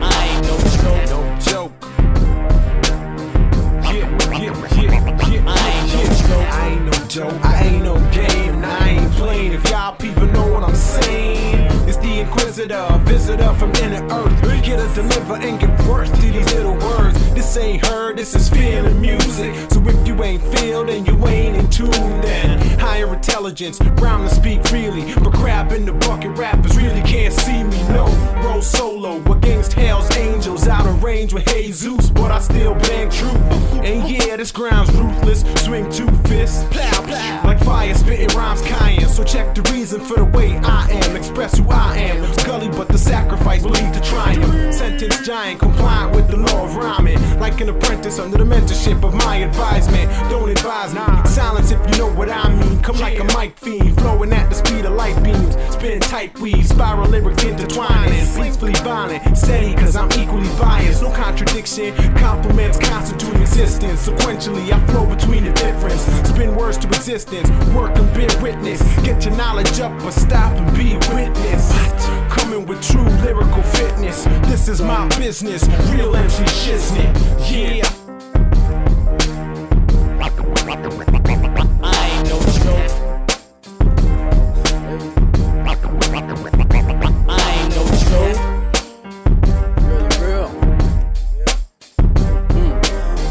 I ain't no joke. No joke. I ain't no joke. I ain't no game, and I ain't playing. If y'all people know what I'm saying, it's the Inquisitor, visitor from inner earth. Get a deliver and get worth to these little words. This ain't heard, this is feeling music. So if you ain't feel, then you ain't in tune. Then higher intelligence, rhyme to speak freely. But crap in the bucket, rappers really can't see me. No, roll solo against hell's angels, out of range with Jesus, but I still bang true. And yeah, this ground's ruthless. Swing 2 fists, plow, plow, like fire, spitting rhymes cayenne. So check the reason for the way I am, express who I am. Gully, but the sacrifice will lead to triumph. Sentence giant, compliant with the law of rhyming, like an apprentice under the mentorship of my advisement. Don't advise me, silence if you know what I mean. Come like a mic fiend, flowing at the speed of light beams. Spin tight weave, spiral lyrics intertwining. Peacefully violent, steady cause I'm equally biased. No contradiction, compliments constitute existence. Sequentially, I flow between the difference. Spin words to existence, work and bear witness. Get your knowledge up, but stop and be witness. Coming with true lyrical fitness. This is my business, real MC shiznit. Yeah. I ain't no joke. I ain't no joke. Really real.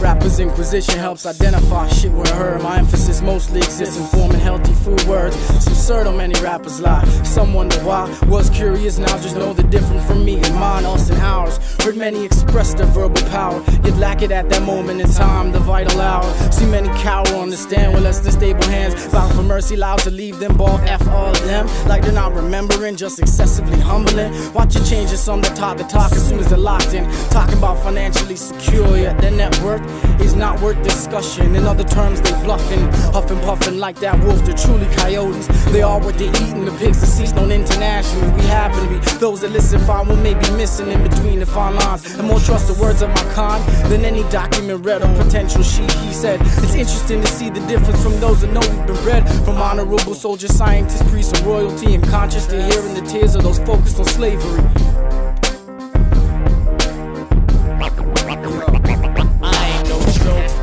Rappers Inquisition helps identify shit when heard. My emphasis mostly exists in forming healthy food words. It's absurd how many rappers lie. Some wonder why. Was curious, now just know the difference from me and mine, us and ours. Heard many express their verbal power, yet lack it at that moment in time, the vital hour. See many cower, understand with less than stable hands. Vow for mercy, loud to leave them ball, F all of them. Like they're not remembering, just excessively humbling. Watch it change, it's on the talk as soon as they're locked in. Talking about financially secure, yet their net worth is not not worth discussion. In other terms, they bluffing, huffing, puffing like that wolf. They're truly coyotes. They are what they eat, and the pigs deceased known internationally. We happen to be those that listen, find what may be missing in between the fine lines. And more trust the words of my kind than any document read on potential Sheik. He said, it's interesting to see the difference from those that know we've been bred from honorable soldiers, scientists, priests, and royalty, and conscious to hearing the tears of those focused on slavery.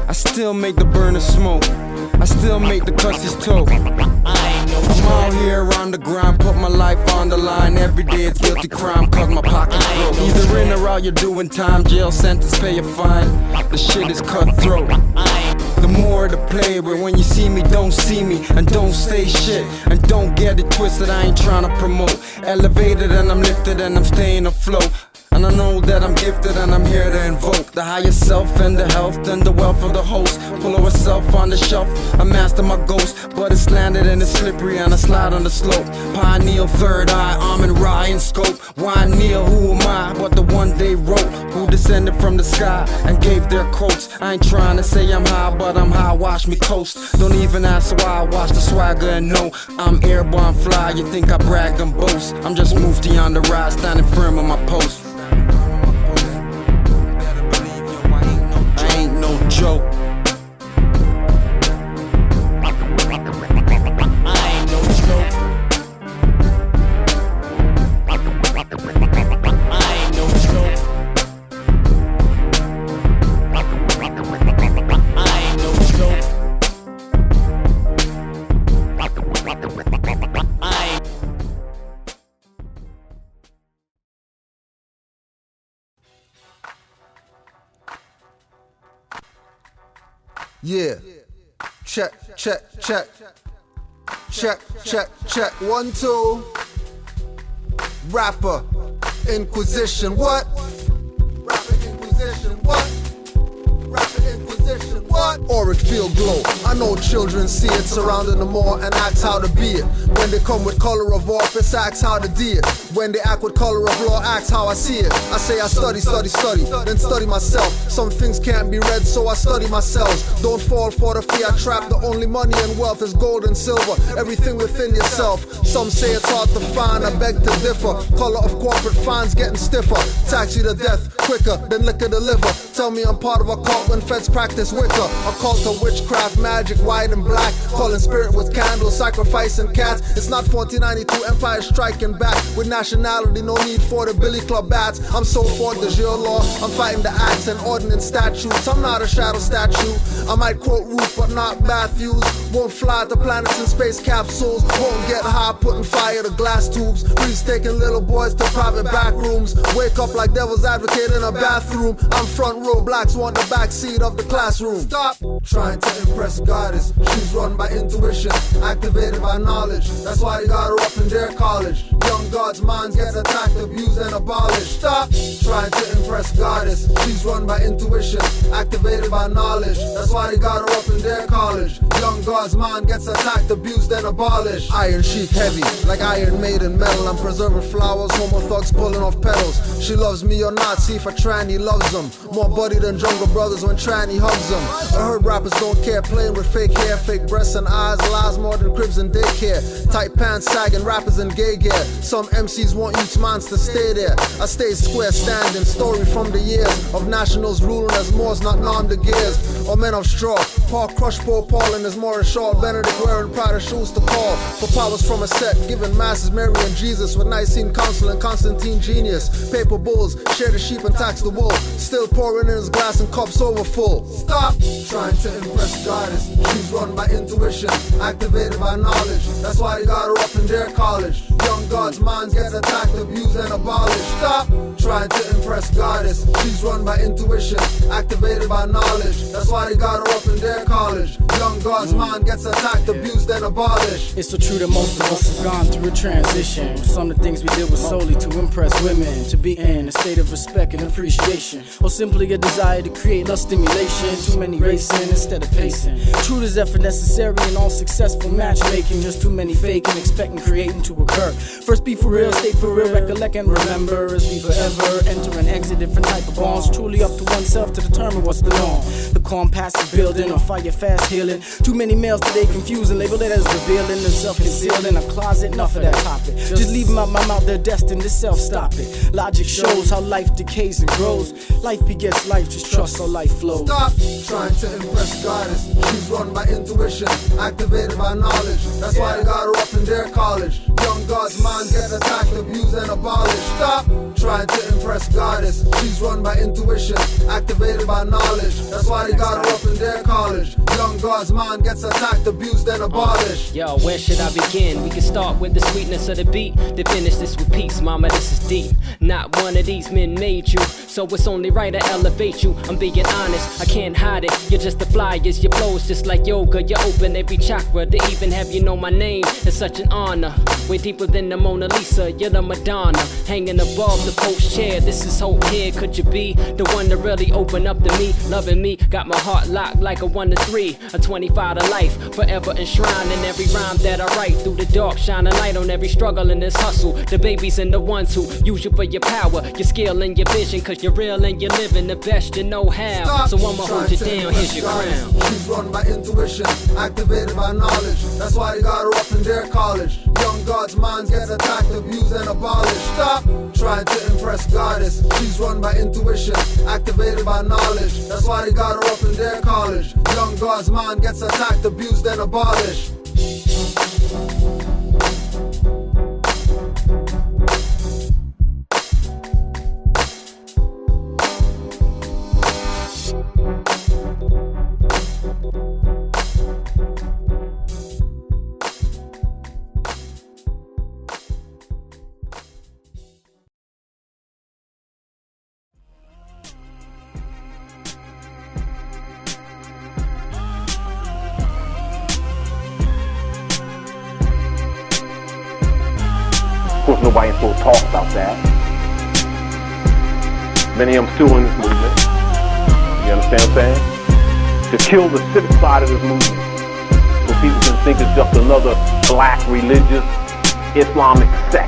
I still make the burner smoke. I still make the cuss toe. I'm out here around the grind, put my life on the line. Every day it's guilty crime, cause my pockets broke. Either in or out, you're doing time, jail sentence, pay a fine. The shit is cutthroat. The more to play, but when you see me, don't see me, and don't say shit, and don't get it twisted, I ain't trying to promote. Elevated and I'm lifted and I'm staying afloat. And I know that I'm gifted and I'm here to invoke the higher self and the health and the wealth of the host. Pull herself on the shelf, I master my ghost, but it's landed and it's slippery and I slide on the slope. Pineal, third eye, arm and rye and scope. Why kneel, who am I but the one they wrote, who descended from the sky and gave their quotes. I ain't trying to say I'm high, but I'm high, watch me coast. Don't even ask why I watch the swagger and know I'm airborne fly. You think I brag and boast, I'm just mufti on the rise, standing firm on my post. Joke. Yeah. Check, check, check. Check, check, check. 1, 2. Rapper. Inquisition. What? Rapper Inquisition. What? Rapper Inquisition. What? Auric field glow. I know children see it surrounding them all and ask how to be it. When they come with color of office, ask how to do it. When they act with color of law, ask how I see it. I say I study, study, study, then study myself. Some things can't be read, so I study myself. Don't fall for the fiat trap. The only money and wealth is gold and silver. Everything within yourself. Some say it's hard to find, I beg to differ. Color of corporate fines getting stiffer. Tax you to death quicker than liquor to liver. Tell me I'm part of a cult when feds practice Wicca. A cult of witchcraft, magic, white and black. Calling spirit with candles, sacrificing cats. It's not 1492, empire striking back. With nationality, no need for the billy club bats. I'm so for the jail law, I'm fighting the acts and ordinance statutes. I'm not a shadow statue. I might quote Ruth, but not Matthews. Won't fly to planets in space capsules. Won't get high, putting fire to glass tubes. Breeze taking little boys to private back rooms. Wake up like devil's advocate in a bathroom. I'm front row, blacks want the back seat of the classroom. Stop trying to impress goddess. She's run by intuition, activated by knowledge. That's why they got her up in their college. Young gods' minds get attacked, abused, and abolished. Stop trying to impress goddess. She's run by intuition, activated by knowledge. That's why they got her up in their college. Young God's mind gets attacked, abused, and abolished. Iron Sheik heavy, like Iron Maiden metal. I'm preserving flowers, homo thugs pulling off petals. She loves me or not, see if a tranny loves them. More buddy than Jungle Brothers when tranny hugs them. I heard rappers don't care, playing with fake hair, fake breasts and eyes, lies more than cribs and daycare. Tight pants sagging, rappers in gay gear. Some MCs want youth minds to stay there. I stay square standing, story from the years of nationals ruling as Moors, not non the gears. Or men of straw, Paul crush Paul Paul and his Morris Shaw. Benedict wearing Prada shoes to call for powers from a set, giving masses Mary and Jesus with Nicene Council and Constantine genius. Paper bulls, share the sheep and tax the wool. Still pouring in his glass and cups over full. Stop trying to impress goddess. She's run by intuition, activated by knowledge. That's why they got her up in their college. Young gods' minds get attacked, abused, and abolished. Stop trying to impress goddess. She's run by intuition, activated by knowledge. That's why they got her up in their college. Young God's mind gets attacked, abused, and abolished. It's so true that most of us have gone through a transition. Some of the things we did was solely to impress women, to be in a state of respect and appreciation, or simply a desire to create lust stimulation. Too many racing instead of pacing. Truth is effort necessary in all successful matchmaking. Just too many faking, expecting creating to occur. First be for real, stay for real, recollect and remember as we forever enter and exit different type of bonds. Truly up to oneself to determine what's the norm. The calm passive building or fire fast healing. Too many males today confusing, labeled it as revealing themselves concealed in a closet. Enough of that topic. Just leave them out my mouth, they're destined to self-stop it. Logic shows how life decays and grows. Life begets life, just trust how life flows. Stop trying to impress goddess. She's run by intuition, activated by knowledge. That's why they got her up in their college. Young God's mind get attacked, abused and abolished. Stop trying to impress goddess. She's run by intuition, activated by knowledge. That's why they got her up in their college. Young God's mind gets attacked, abused and abolished. Yo, where should I begin? We can start with the sweetness of the beat, then finish this with peace. Mama, this is deep. Not one of these men made you, so it's only right to elevate you. I'm being honest, I can't hide it. You're just the flyers, your flows just like yoga. You open every chakra to even have you know my name. It's such an honor. Way deeper than the Mona Lisa, you're the Madonna. Hanging above the post chair, this is hope here. Could you be the one to really open up to me? Loving me, got my heart locked like a 1 to 3. A 25 to life, forever enshrined in every rhyme that I write. Through the dark, shine a light on every struggle in this hustle. The babies and the ones who use you for your power, your skill and your vision. Cause you're real and you're living the best you know how. Stop so I'ma hold you down, here's your crown. She's run by intuition, activated by knowledge. That's why they got her up in their college. Young God's minds get attacked, abused and abolished. Stop trying to impress goddess. She's run by intuition, activated by knowledge. That's why they got her up in their college. Young God's mind gets attacked, abused and abolished. Of course, nobody ain't supposed to talk about that. Many of them still in this movement. You understand what I'm saying? To kill the civic side of this movement, so people can think it's just another black religious Islamic sect.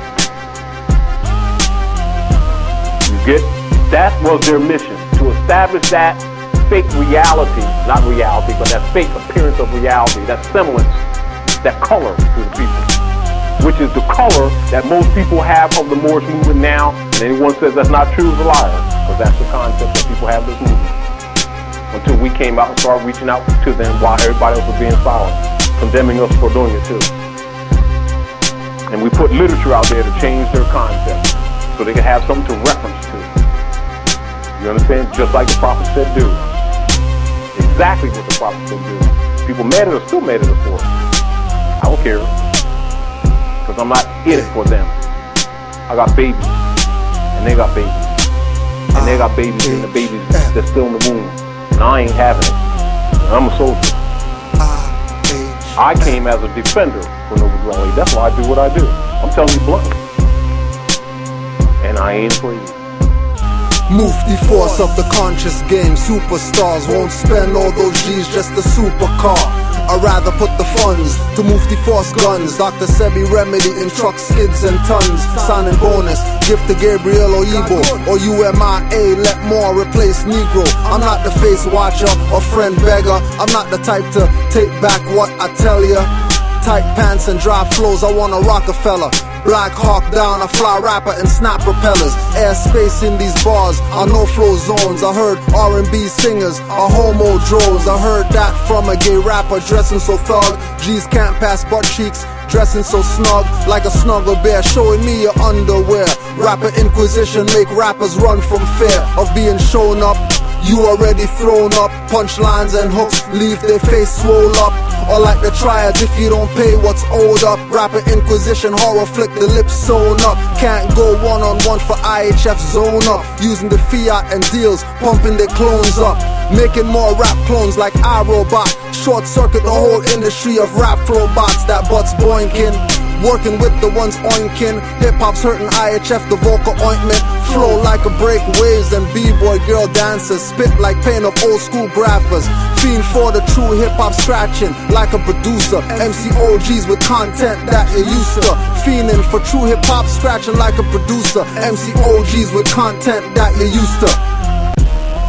You get? That was their mission, to establish that fake reality, not reality, but that fake appearance of reality, that semblance, that color to the people. Which is the color that most people have of the Moorish movement now, and anyone says that's not true is a liar, because that's the concept that people have this movement. Until we came out and started reaching out to them while everybody else was being silent, condemning us for doing it too. And we put literature out there to change their concept, so they can have something to reference to. You understand? Just like the prophet said do. Exactly what the prophet said do. People mad at us, still mad at us for it. I don't care. Because I'm not in it for them. I got babies, and they got babies, and they got babies, and the babies that's still in the womb, and I ain't having it. And I'm a soldier. I came as a defender for no wrong. That's why I do what I do. I'm telling you bluntly, and I ain't afraid. Move the force of the conscious game. Superstars won't spend all those G's just a supercar. I'd rather put the funds to move the force guns. Dr. Sebi remedy in truck skids and tons. Signing bonus, gift to Gabriel or Igbo or UMIA, let more replace Negro. I'm not the face watcher or friend beggar. I'm not the type to take back what I tell ya. Tight pants and dry flows, I want a Rockefeller. Black Hawk down, a fly rapper and snap propellers. Airspace in these bars are no flow zones. I heard R&B singers are homo drones. I heard that from a gay rapper dressing so thug. G's can't pass butt cheeks, dressing so snug like a snuggle bear, showing me your underwear. Rapper Inquisition make rappers run from fear of being shown up. You already thrown up, punchlines and hooks leave their face swole up. Or like the triads, if you don't pay what's owed up. Rapper Inquisition, horror flick, the lips sewn up. Can't go one-on-one for IHF zone up. Using the fiat and deals, pumping their clones up. Making more rap clones like iRobot. Short circuit the whole industry of rap flow bots. That butts boinking. Working with the ones oinking. Hip-hop's hurting IHF, the vocal ointment. Flow like a break waves and b-boy girl dancers. Spit like pain of old school graphers. Fiend for the true hip-hop scratching like a producer. MC OGs with content that you used to. Fiending for true hip-hop scratching like a producer. MC OGs with content that you used to.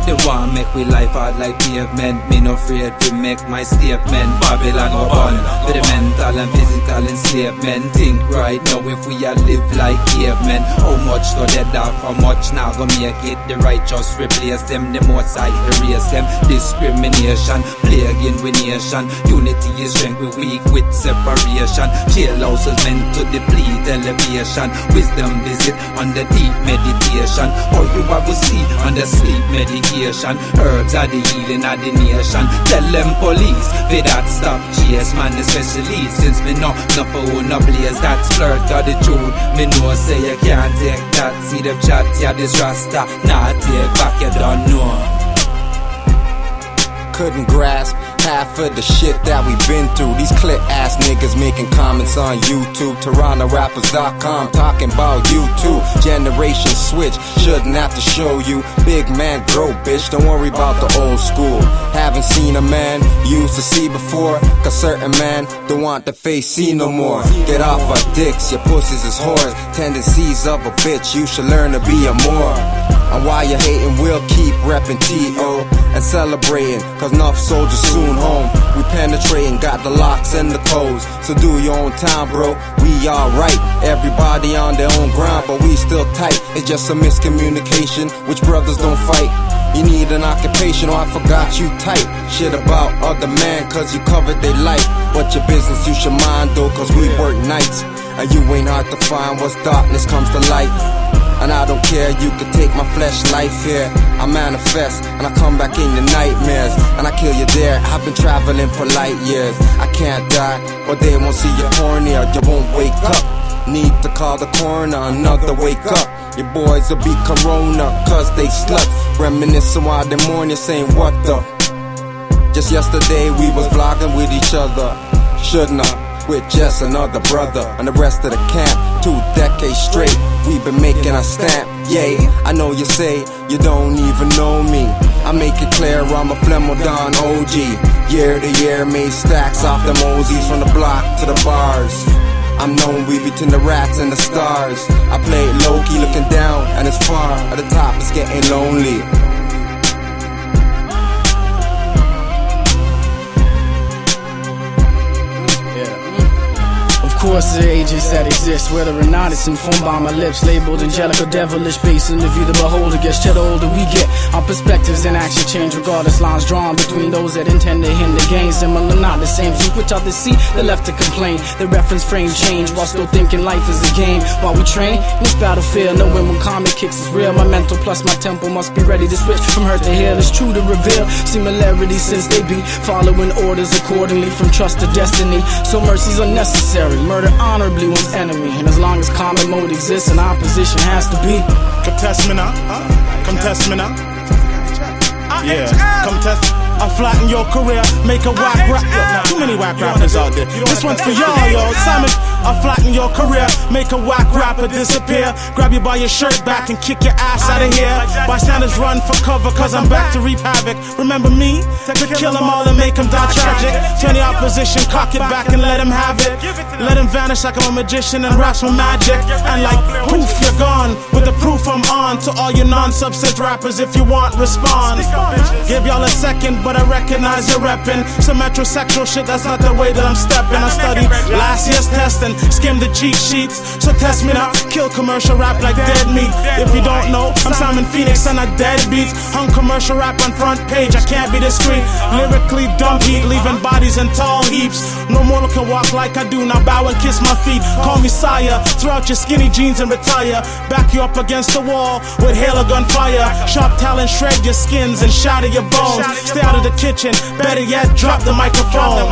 They want make we life hard like pavement. Me no afraid to make my statement. Babylon go on with the mental and physical enslavement. Think right now if we a live like cavemen. How much go dead off, how much now go make it. The righteous replace them, the most I erase them. Discrimination, plaguing with nation. Unity is strength, we weak with separation. Jail houses meant to deplete elevation. Wisdom visit on the deep meditation. All you ever see on the sleep medication. Herbs are the healing of the nation. Tell them police, they that stop chase. Man especially since me know for who no blaze. That's flirt of the truth. Me know say you can't take that. See them chat, yeah this rasta. Nah take back, you don't know. Couldn't grasp half of the shit that we been through. These clip ass niggas making comments on YouTube. TorontoRappers.com talking about you too. Generation switch, shouldn't have to show you. Big man grow, bitch, don't worry about the old school. Haven't seen a man you used to see before. Cause certain man don't want the face see no more. Get off our dicks, your pussies is whores. Tendencies of a bitch, you should learn to be a more. And while you hating, we'll keep reppin' T.O. and celebrating, cause enough soldiers soon home. We penetrating, got the locks and the codes. So do your own time, bro, we alright. Everybody on their own ground, but we still tight. It's just a miscommunication, which brothers don't fight. You need an occupation, or I forgot you tight. Shit about other man, cause you covered their life. But your business you should mind though, cause we work nights. And you ain't hard to find once darkness comes to light. And I don't care, you can take my flesh life here. I manifest, and I come back in your nightmares. And I kill you there, I've been traveling for light years. I can't die, but they won't see you horny or you won't wake up. Need to call the coroner, another wake up. Your boys will be corona, cause they sluts. Reminiscing while they mourning, saying what the. Just yesterday we was vlogging with each other. Shouldn't I? With just another brother and the rest of the camp. 2 decades straight, we've been making a stamp. Yeah, I know you say you don't even know me. I make it clear I'm a Flemodon OG. Year to year made stacks off the Mosies. From the block to the bars. I'm known we between the rats and the stars. I play it low-key looking down and it's far. At the top it's getting lonely. Of course, there are agents that exist, whether or not it's informed by my lips, labeled angelic or devilish, based on the view the beholder gets. The older we get, our perspectives and action change, regardless. Lines drawn between those that intend to hinder gain, similar, not the same. So which out the seat, the left to complain. The reference frame change while still thinking life is a game. While we train in this battlefield, knowing when comic kicks is real. My mental plus my tempo must be ready to switch from hurt to heal. It's true to reveal similarities since they be following orders accordingly from trust to destiny. So mercy's unnecessary. Murder honorably one's enemy, and as long as common mode exists, an opposition has to be. Come test me now, come test me now. Yeah, come test. I flatten your career, make a whack rap. Nah, too many whack rappers out there. This one's for y'all, yo. Simon, I flatten your career, make a whack rapper disappear. Grab you by your shirt back and kick your ass out of here. Bystanders run for cover, cause I'm back to reap havoc. Remember me? To kill them all and make them die tragic. Turn the opposition, cock it back and let them have it. Let them vanish like I'm a magician and raps with magic. And like poof, you're gone. With the proof I'm on. To all you non-substance rappers, if you want, respond. Give y'all a second, but I recognize you're reppin'. Some metrosexual shit, that's not the way that I'm steppin'. I studied last year's test and skimmed the cheat sheets. So test me now, kill commercial rap like dead meat. If you don't know, I'm Simon Phoenix and I dead beats. Hung commercial rap on front page, I can't be discreet. Lyrically dumb heat, leaving bodies in tall heaps. No mortal can walk like I do, now bow and kiss my feet. Call me sire, throw out your skinny jeans and retire. Back you up against the wall with hail or gunfire. Sharp talent, shred your skins and shatter your bones. Stay out of the kitchen, better yet, drop the microphone.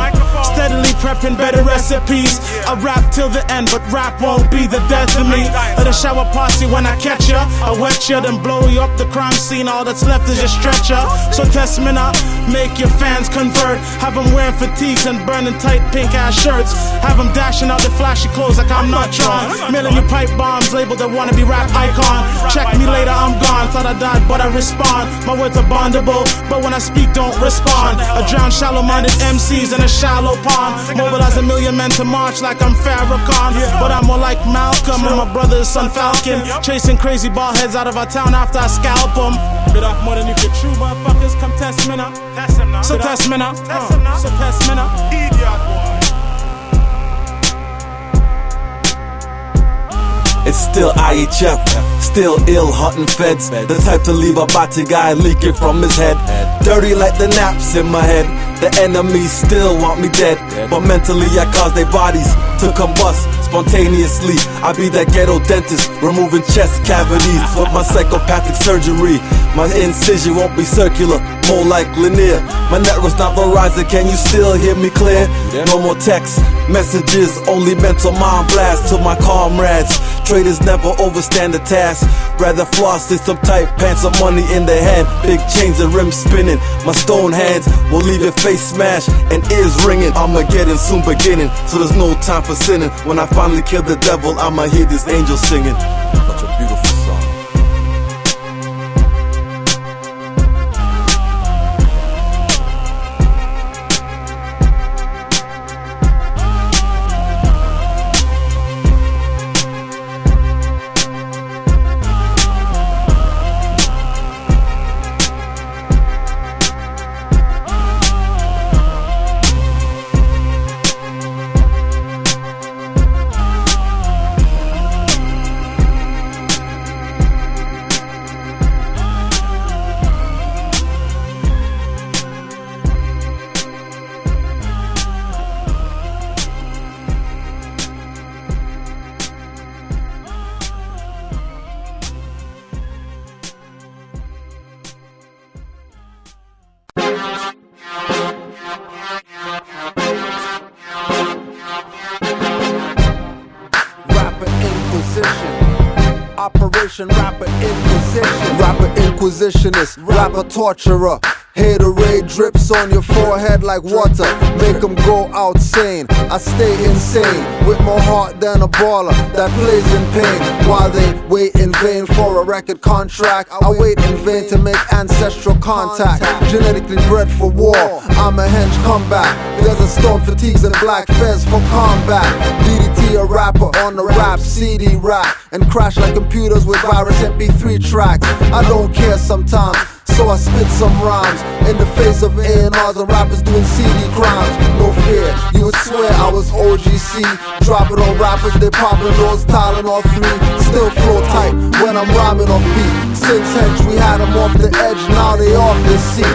Steadily prepping better recipes. I rap till the end, but rap won't be the death of me. At a shower party when I catch ya, I wet ya, then blow you up the crime scene. All that's left is your stretcher. So test me now, make your fans convert. Have them wearing fatigues and burning tight pink ass shirts. Have them dashing out the flashy clothes like I'm not Tron. Mailing you pipe bombs labeled a wannabe rap icon. Check me later, I'm gone. Thought I died, but I respond. My words are bondable, but when I speak, don't respond. I drown shallow-minded MCs in a shallow pond. Mobilize a million men to march like I'm Farrakhan. But I'm more like Malcolm and my brother's son Falcon. Chasing crazy ball heads out of our town after I scalp them. Bit off more than you could chew, motherfuckers. Come test me now. So test me now. So test me now. Idiot boy. It's still IHF, still ill, hunting feds. The type to leave a body guy leaking from his head. Dirty like the naps in my head. The enemies still want me dead, but mentally I cause their bodies to combust spontaneously. I be that ghetto dentist, removing chest cavities with my psychopathic surgery. My incision won't be circular, more like linear. My network's not Verizon, can you still hear me clear? No more text messages, only mental mind blast to my comrades. Traders never overstand the task. Rather floss in some tight pants or money in their hand. Big chains and rims spinning. My stone hands will leave your face smashed and ears ringing. Armageddon soon beginning, so there's no time for sinning. When I finally kill the devil, I'ma hear this angel singing. Such a beautiful song. Operation Rapper Inquisition. Rapper Inquisitionist, rapper torturer. Haterade drips on your forehead like water, make them go out sane. I stay insane, with more heart than a baller that plays in pain. While they wait in vain for a record contract, I wait in vain to make ancestral contact. Genetically bred for war, I'm a hench comeback. There's a storm fatigues and black fez for combat. DDT a rapper on the rap CD rack, and crash like computers with virus MP3 tracks. I don't care sometimes, so I spit some rhymes in the face of A&Rs and rappers doing CD crimes. No fear, you would swear I was OGC. Drop it on rappers, they poppin' those Tylenol 3. Still flow tight when I'm rhyming off beat. Since hench we had them off the edge, now they off the seat.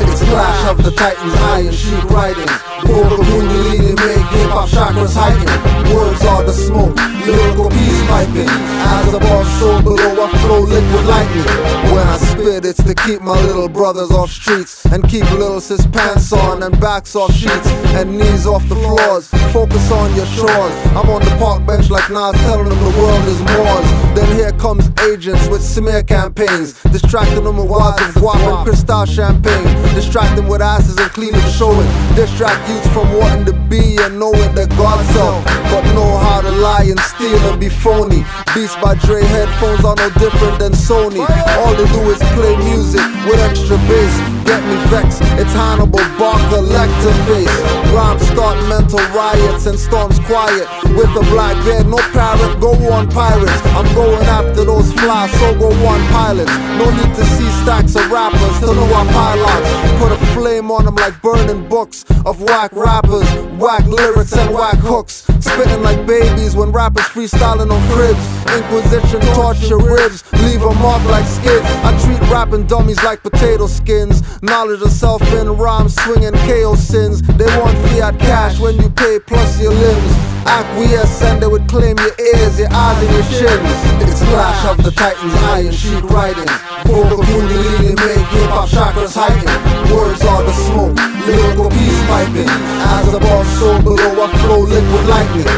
It's Clash of the Titans, Iron Sheik writing. Vocal kundalini make hip-hop chakras heighten. Words are the smoke, lyrical peace piping. As above, so below, I flow liquid lightning. When I spit, it's to keep my little brothers off streets, and keep little sis pants on and backs off sheets and knees off the floors. Focus on your shores. I'm on the park bench like Nas telling them the world is Moors. Then here comes agents with smear campaigns, distracting them with wads of guap and crystal champagne. Distract them with asses and cleavage showing. Distract youth from wanting to be and knowing that God's self, but know how to lie and steal and be phony. Beats by Dre headphones are no different than Sony. All they do is play music with extra bass. Get me vexed, it's Hannibal Barker Lecter face. Rhymes start mental riots and storms quiet. With a black beard, no parrot, go on pirates. I'm going after those flies, so go on pilots. No need to see stacks of rappers to know our pylons. Put a flame on them like burning books of whack rappers, whack lyrics and whack hooks. Spitting like babies when rappers freestyling on cribs. Inquisition torture ribs, leave a mark like skids. I treat rapping dummies like potato skins. Knowledge of self in rhymes, swinging KO sins. They want fiat cash when you pay plus your limbs. Acquiesce and they would claim your ears, your eyes and your shins. It's Clash of the Titans, Iron Sheik writing. Vocal kundalini make hip-hop chakras heighten. Words are the smoke, lyrical peace piping. As above, so below, I flow liquid lightning.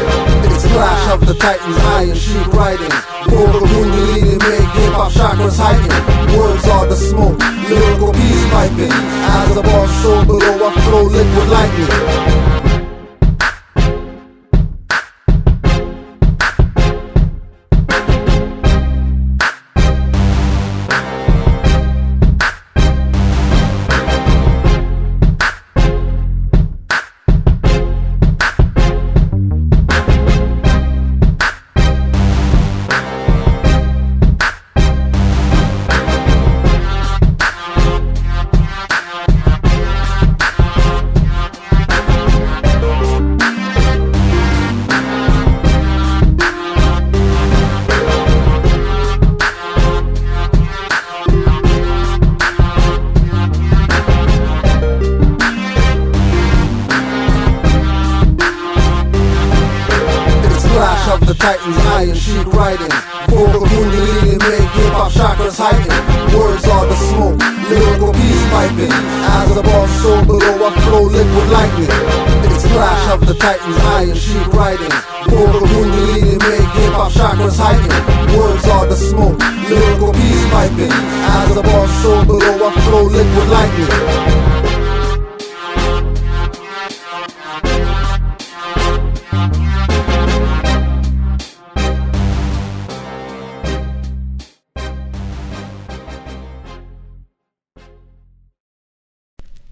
It's Clash of the Titans, Iron Sheik writing. Vocal kundalini make hip-hop chakras heighten. Words are the smoke, lyrical peace piping. As above, so below, I flow liquid lightning. kundalini make hip-hop chakras heighten. Words are the smoke, lyrical peace piping. As above, so below, I flow liquid lightning. It's clash of the titans, iron Sheik writing. Vocal kundalini make hip-hop chakras heighten. Words are the smoke, lyrical peace piping. As above, so below, I flow liquid lightning.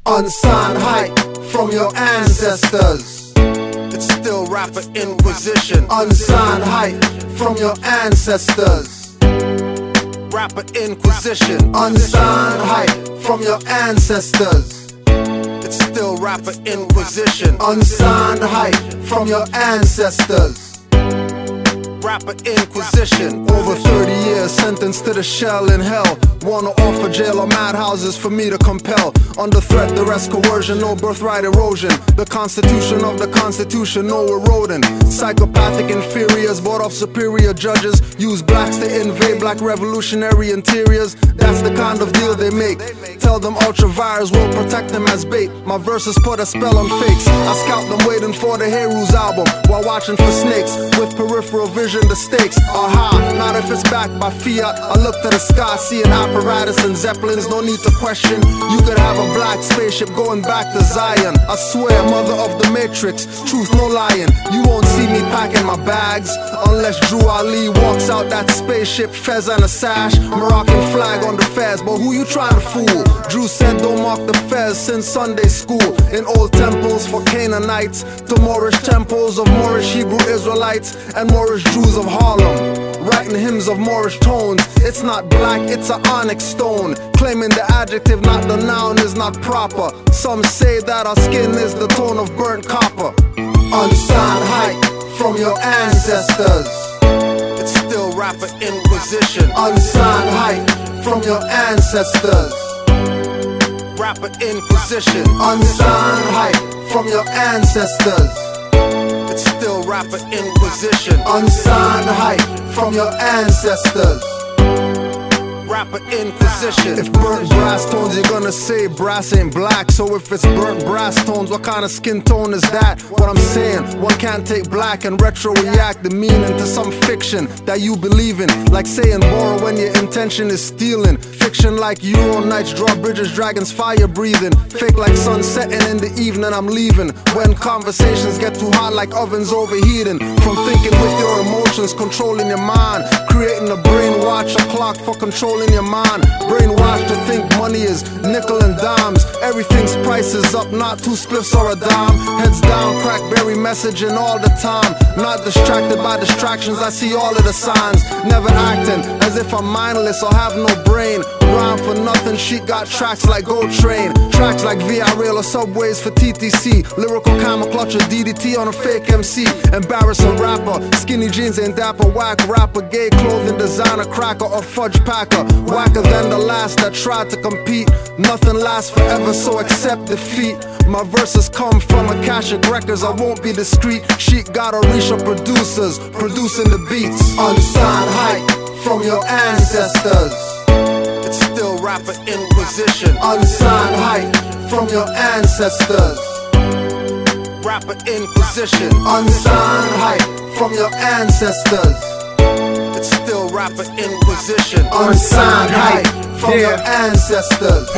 Unsigned hype from your ancestors. It's still rapper Inquisition. Unsigned hype from your ancestors. Rapper Inquisition. Unsigned hype from your ancestors. It's still rapper Inquisition. Unsigned hype from your ancestors. Rapper Inquisition. Over 30 years sentenced to the shell in hell. Wanna offer jail or madhouses for me to compel. Under threat, the rest coercion, no birthright erosion. The constitution of the constitution, no eroding. Psychopathic inferiors bought off superior judges. Use blacks to invade black revolutionary interiors. That's the kind of deal they make. Tell them ultravirus will protect them as bait. My verses put a spell on fakes. I scout them waiting for the Heroes album while watching for snakes. With peripheral vision, the stakes are high. Not if it's backed by fiat. I look to the sky, see an apparatus and zeppelins. No need to question. You could have a black spaceship going back to Zion. I swear, mother of the Matrix, truth no lying. You won't see me packing my bags unless Drew Ali walks out that spaceship, fez and a sash, Moroccan flag on the fez. But who you trying to fool? Drew said don't mark the fez since Sunday school. In old temples for Canaanites, to Moorish temples of Moorish Hebrew Israelites and Moorish Jews of Harlem, writing hymns of Moorish tones. It's not black, it's an onyx stone. Claiming the adjective, not the noun, is not proper. Some say that our skin is the tone of burnt copper. Unsigned hype from your ancestors. It's still rapper Inquisition. Unsigned hype from your ancestors. Rapper Inquisition. Unsigned hype from your ancestors. It's still rapper Inquisition. Unsigned hype from your ancestors. Rapper Inquisition. If burnt brass tones, you're gonna say brass ain't black. So if it's burnt brass tones, what kind of skin tone is that? What I'm saying, one can't take black and retro-react the meaning to some fiction that you believe in. Like saying borrow when your intention is stealing. Fiction like Euro nights, draw bridges, dragons, fire breathing. Fake like sun setting in the evening, I'm leaving. When conversations get too hot like ovens overheating. From thinking with your emotions, controlling your mind. Creating a brainwash, a clock for controlling your mind. Brainwashed to think money is nickel and dimes. Everything's price is up, not two spliffs or a dime. Heads down, crackberry messaging all the time. Not distracted by distractions, I see all of the signs. Never acting as if I'm mindless or have no brain. Rhyme for nothing, Sheik got tracks like Go Train. Tracks like VI Rail or Subways for TTC. Lyrical camera clutch or DDT on a fake MC. Embarrassing rapper, skinny jeans ain't dapper. Whack rapper, gay clothing designer, cracker or fudge packer. Whacker than the last that tried to compete. Nothing lasts forever, so accept defeat. My verses come from a cache of records, I won't be discreet. Sheik got Orisha producers, producing the beats. Unsigned hype from your ancestors. It's still rapper Inquisition. Unsigned hype from your ancestors. Rapper Inquisition. Unsigned hype from your ancestors. It's still rapper Inquisition. Unsigned hype from your ancestors.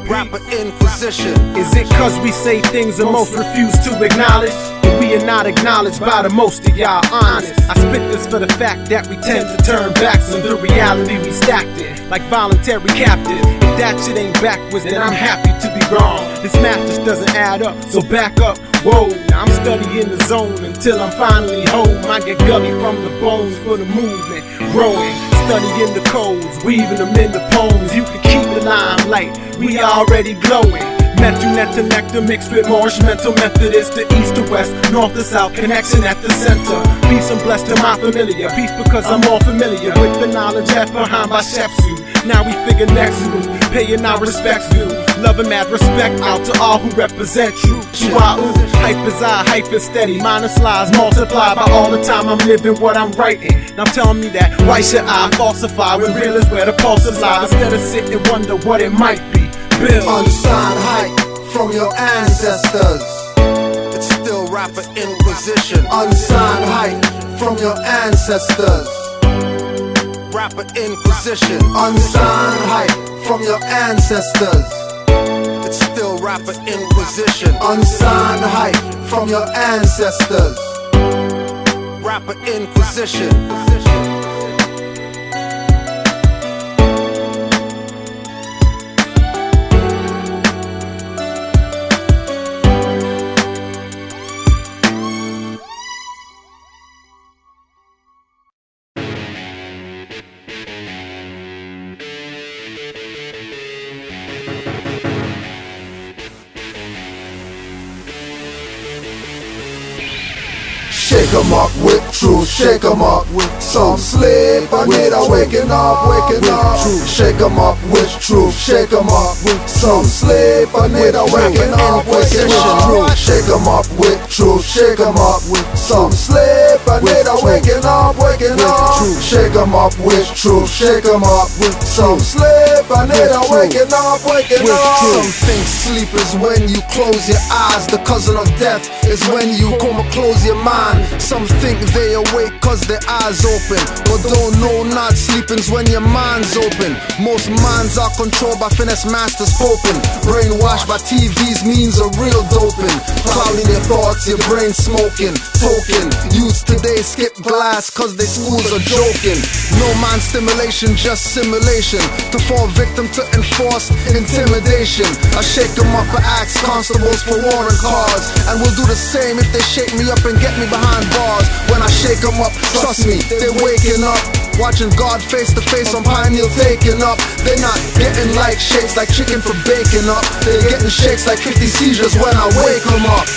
Rapper Inquisition. Is it cause we say things that most refuse to acknowledge? That we are not acknowledged by the most of y'all honest? I spit this for the fact that we tend to turn backs on the reality we stacked it, like voluntary captives. If that shit ain't backwards, then I'm happy to be wrong. This math just doesn't add up, so back up. Whoa, now I'm studying the zone until I'm finally home. I get gully from the bones for the movement growing. Studying the codes, weaving them in the poems. You can keep the limelight, we already glowing. Mental net to nectar mixed with Moorish mental Methodist to east to west, north to south, connection at the center. Peace and blessed to my familiar, peace because I'm more familiar with the knowledge left behind by Shepsu. Now we figure next move, paying our respects due. Love and mad respect out to all who represent you. Chihuahua, hype is I, hype is steady. Minus lies multiply by all the time I'm living what I'm writing. Now tell me that, why should I falsify when real is where the pulses lie? Instead of sit and wonder what it might be. Bill. Unsigned hype from your ancestors. It's still rapper Inquisition. Unsigned hype from your ancestors. Rapper Inquisition. Unsigned hype from your ancestors. It's still rapper Inquisition. Unsigned hype from your ancestors. Rapper Inquisition. Shake 'em up with truth, shake 'em up with some sleep. I need a waking up, waking up. Shake 'em up with truth, shake 'em up with some sleep. I need a waking up, waking up. Shake 'em up with truth, shake 'em up with some sleep. I need a waking up, waking up. Shake 'em up with truth, shake 'em up with some sleep. I need a waking up, waking up. Some think sleep is when you close your eyes. The cousin of death is when you come and close your mind. Some think they awake cause their eyes open, but don't know not sleeping's when your mind's open. Most minds are controlled by finesse masters poping. Brainwashed by TV's means of real doping. Clouding your thoughts, your brain smoking. Token, youths today skip glass cause their schools are joking. No mind stimulation, just simulation. To fall victim to enforced intimidation. I shake them up for acts, constables for warrant cars. And we'll do the same if they shake me up and get me behind bars. When I shake them up, trust me, they're waking up. Watching God face to face on Pineal taking up. They're not getting like shakes like chicken for baking up. They're getting shakes like 50 seizures when I wake them up.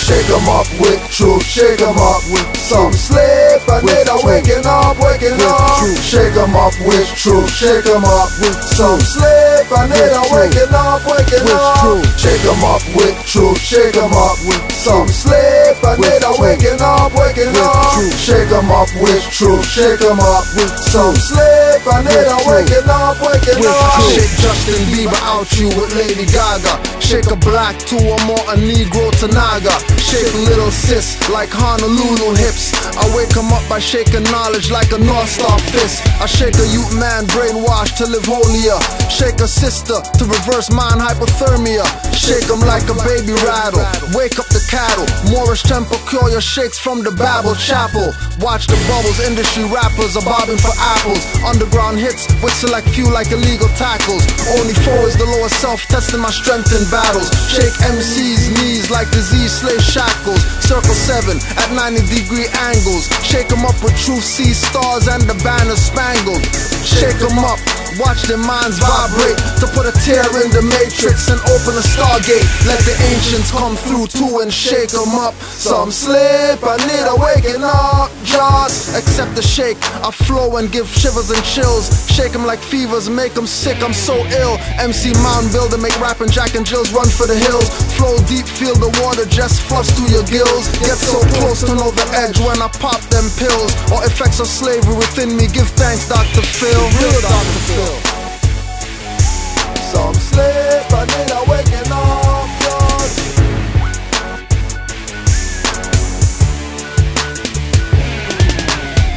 Shake 'em up with truth, shake 'em up with some sleep. I need a waking up, waking up. Shake 'em up with truth, shake 'em up with some sleep. I need a waking up, waking up. Shake 'em up with truth, shake 'em up with some sleep. I need a waking up, waking up. Shake 'em up with truth, shake 'em up with some sleep. I need a waking up, waking up. Shake Justin Bieber out you with Lady Gaga. Shake a black to a more a Negro to Naga. Shake little sis like Honolulu hips. I wake 'em up by shaking knowledge like a North Star fist. I shake a youth man brainwashed to live holier. Shake a sister to reverse mind hypothermia. Shake 'em like a baby rattle. Wake up the cattle. Moorish temple cure your shakes from the Babel chapel. Watch the bubbles, industry rappers are bobbing for apples. Underground hits with select few like illegal tackles. Only four is the lower self, testing my strength in battles. Shake MC's knees like disease slave shackles. Circle 7 at 90-degree angles. Shake 'em up with truth, see stars and the banner spangled. Shake 'em up, watch their minds vibrate. To put a tear in the matrix and open a stargate. Let the ancients come through too and shake 'em up. Some sleep, I need a waking up. Just accept the shake, I flow and give shivers and chills. Shake 'em like fevers, make 'em sick, I'm so ill. MC Mound Builder, make rapping Jack and Jills run for the hills. Flow deep, feel the water just flush through your gills. Get so close to know the edge when I pop them pills. Or effects of slavery within me, give thanks Dr. Phil. Real Dr. Phil. Some sleep, I need a waking up.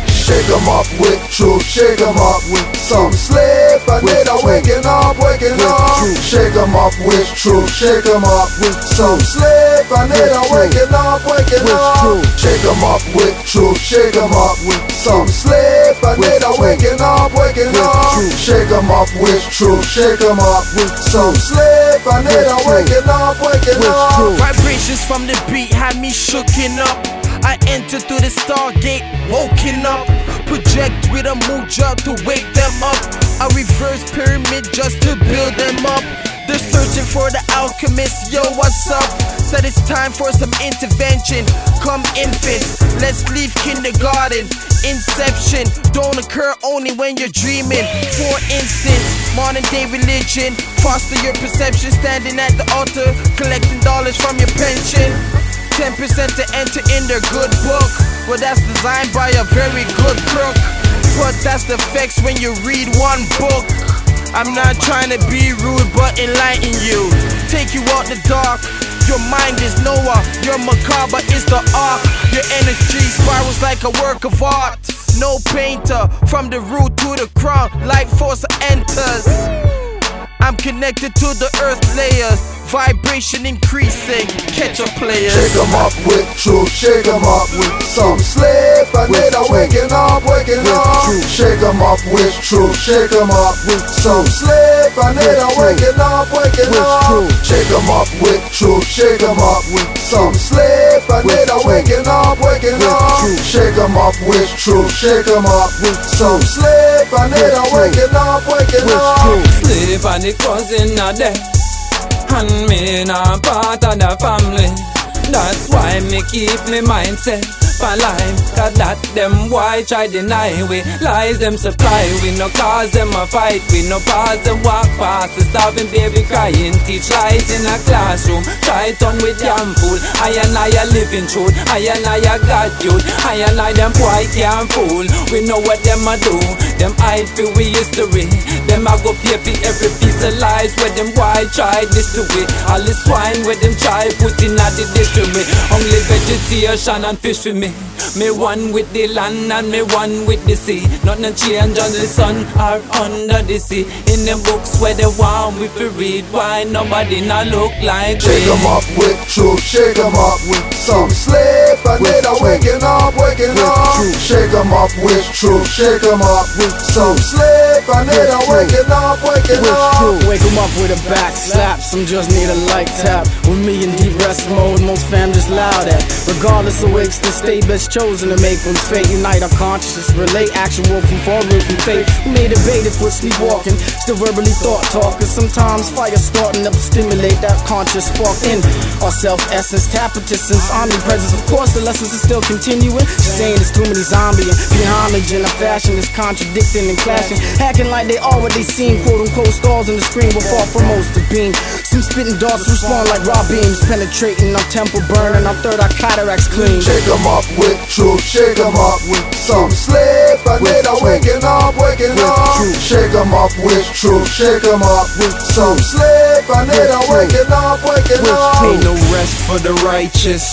Just shake 'em up with truth, shake 'em up with some sleep. I need a waking up, waking up. Shake 'em up with truth, shake 'em up with some sleep. I need a waking up, waking up. Shake 'em up with truth, shake 'em up with some sleep. I need a waking up, waking up. Shake 'em up with truth, shake 'em up with some sleep. I need a waking up, waking up. Vibrations from the beat had me shooken up. I enter through the stargate, woken up. Project with a Moorjority to wake them up. A reverse pyramid just to build them up. They're searching for the alchemist, yo, what's up? Said it's time for some intervention. Come infants, let's leave kindergarten. Inception don't occur only when you're dreaming. For instance, modern day religion foster your perception. Standing at the altar, collecting dollars from your pension. 10% to enter in their good book. Well, that's designed by a very good crook. But that's the effects when you read one book. I'm not trying to be rude, but enlighten you. Take you out the dark. Your mind is Noah, your macabre is the ark. Your energy spirals like a work of art. No painter, from the root to the crown, life force enters. I'm connected to the earth layers, vibration increasing, catch a player. Shake 'em up with truth, shake 'em up with some sleep. And they are waking up, waking up. Shake 'em up with truth, shake 'em up with some sleep. And they are waking up, waking up. Shake 'em up with truth, shake 'em up with some sleep. And they are waking up, waking up. Shake 'em up with truth, shake 'em up with some sleep. And they are waking up, waking up. Sleep and the cousin are there, and me not part of the family. That's why me keep me mindset for life. Cause that them why try deny we. Lies them supply we, no cause them a fight. We no pause them walk past the starving baby crying. Teach lies in a classroom, try turn with damn fool. I and I a living truth, I and I a God youth. I and I them boy can't fool. We know what them a do, them hide for we history. Them a go pay for every piece of lies where them why try this to we. All the swine where them try put in at the dish to me. Only vegetation and fish for me. Me one with the land and me one with the sea. Nothing change under the sun or under the sea. In the books where they want we to read, why nobody not look like we. Shake 'em up with truth, shake 'em up with some sleep. And they are waking up, waking up. Shake 'em up with truth, shake 'em up with some sleep. And they are waking up, waking up. Wake 'em up with a back slap. Some just need a light tap. With me in deep rest mode, most fam just loud at. Regardless of wakes, the state best chosen to make one's fate. Unite our consciousness, relate actual from far real from fate. We may debate if we're sleepwalking, still verbally thought talking. Sometimes fire starting up to stimulate that conscious spark in our self-essence. Tapetisms, omnipresence. Of course, the lessons are still continuing. Saying there's too many zombies and homage in a fashion is contradicting and clashing. Hacking like they are what they seem. Quote unquote stars in the screen were far from most to beam. Some spitting darts respond like raw beams, penetrating our temple burning. Our third eye cataracts clean. Shake 'em up with truth, shake 'em up with some sleep. And they are waking up, waking up. Shake 'em up with truth, shake 'em up with some sleep. And they are waking up, waking up. Ain't no rest for the righteous,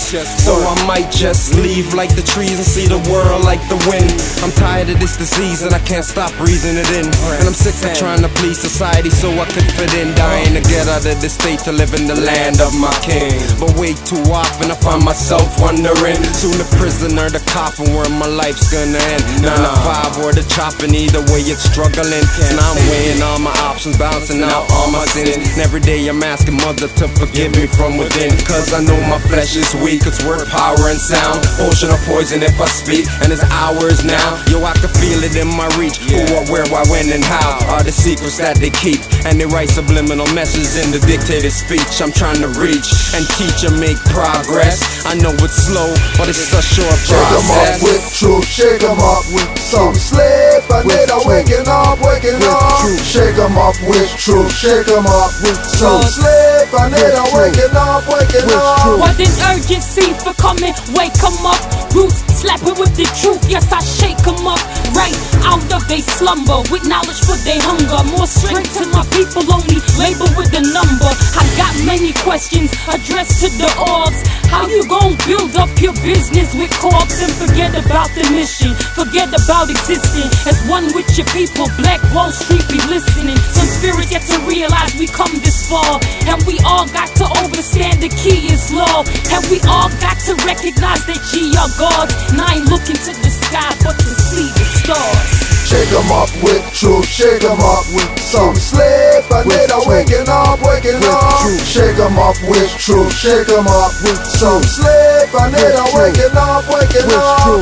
so I might just leave like the trees and see the world like the wind. I'm tired of this disease and I can't stop breathing it in. And I'm sick of trying to please society so I could fit in. Dying to get out of this state to live in the land of my king. But way too often I find myself wondering, soon the prisoner, the coffin where my life's gonna end. 9 to 5 or the chopping, either way it's struggling. And I'm weighing all my options, balancing out all my sins. And every day I'm asking mother to forgive me from within. Cause I know my flesh is weak, it's word, power and sound. Potion of poison if I speak, and it's hours now. Yo, I can feel it in my reach. Who, what, where, why, when and how are the secrets that they keep. And they write subliminal messages in the dictated speech. I'm trying to reach and teach and make progress. I know it's slow, but it's a short process. Shake 'em up with truth, shake 'em up with some sleep. And they are waking up, waking up. Shake 'em up with truth, shake 'em up with some sleep. And they are waking up, waking up. What an urgency for coming, wake 'em up. Roots slapping with the truth, yes I shake 'em up. Right out of they slumber, with knowledge for they hunger. More strength to my people, only label with the number. I got many questions addressed to the orbs. How you gon' build up your business with corpse and forget about the mission? Forget about existing as one with your people. Black Wall Street be listening. Some spirits yet to realize we come this far, and we all got to understand the key is love. And we all got to recognize that ye are gods. And I ain't looking to the sky but to see the stars. Shake 'em up with truth, shake 'em up with some sleep. And they are waking up, waking up. Shake 'em up with truth, shake 'em up with some sleep. And they are waking up, waking up.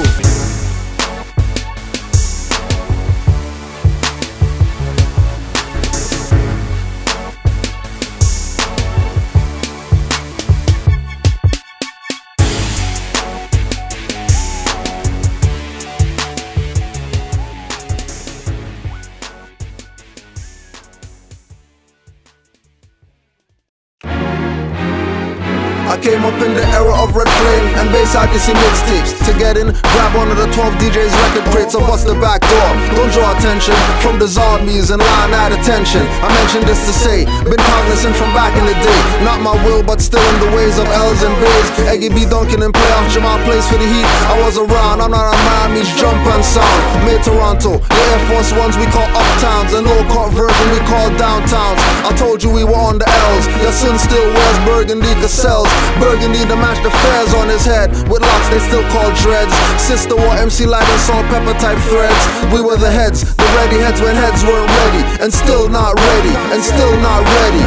came up in the era of Red Flame and bass IDC mixtapes. To get in, grab one of the 12 DJs record crates or bust the back door. Don't draw attention from the zombies and line at attention. I mentioned this to say, been cognizant from back in the day. Not my will, but still in the ways of L's and B's. Eggy B Duncan and playoff Jamal plays for the Heat. I was around, I'm not a Miami's jump and sound. Made Toronto, the Air Force Ones we call uptowns, and low court version we call downtowns. I told you we were on the L's. Your son still wears burgundy Cassels. Burgundy to match the fairs on his head. With locks they still call dreads. Sister wore MC Light and salt pepper type threads. We were the heads, the ready heads when heads weren't ready. And still not ready, and still not ready.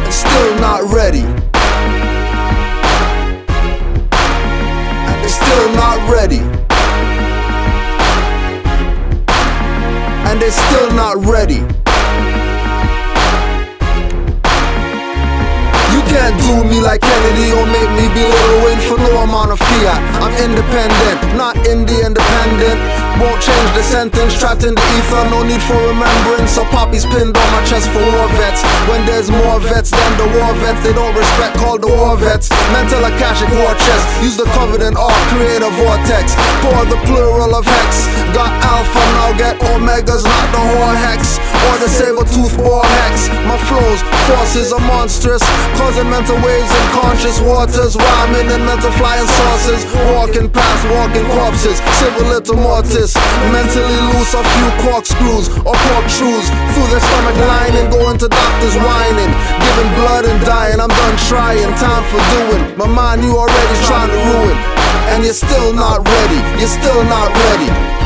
And still not ready. And they're still not ready. And they're still not ready. You can't do me like Kennedy or make me be Lil Wayne for no amount of fiat. I'm independent, not indie independent. Won't change the sentence, trapped in the ether, no need for remembrance. So poppies pinned on my chest for war vets. When there's more vets than the war vets, they don't respect, call the war vets. Mental Akashic war chest, use the covenant R, create a vortex. Pour the plural of hex. Got alpha, now get omegas, not the whore hex. Or the saber-tooth war hex. My flows, forces are monstrous, causing mental waves in conscious waters. Rhyming in mental flying saucers. Walking past walking corpses, civil little mortis. Mentally loose, a few corkscrews or pork shrews through their stomach lining, going to doctors whining, giving blood and dying. I'm done trying, time for doing. My mind you already trying to ruin, and you're still not ready. You're still not ready.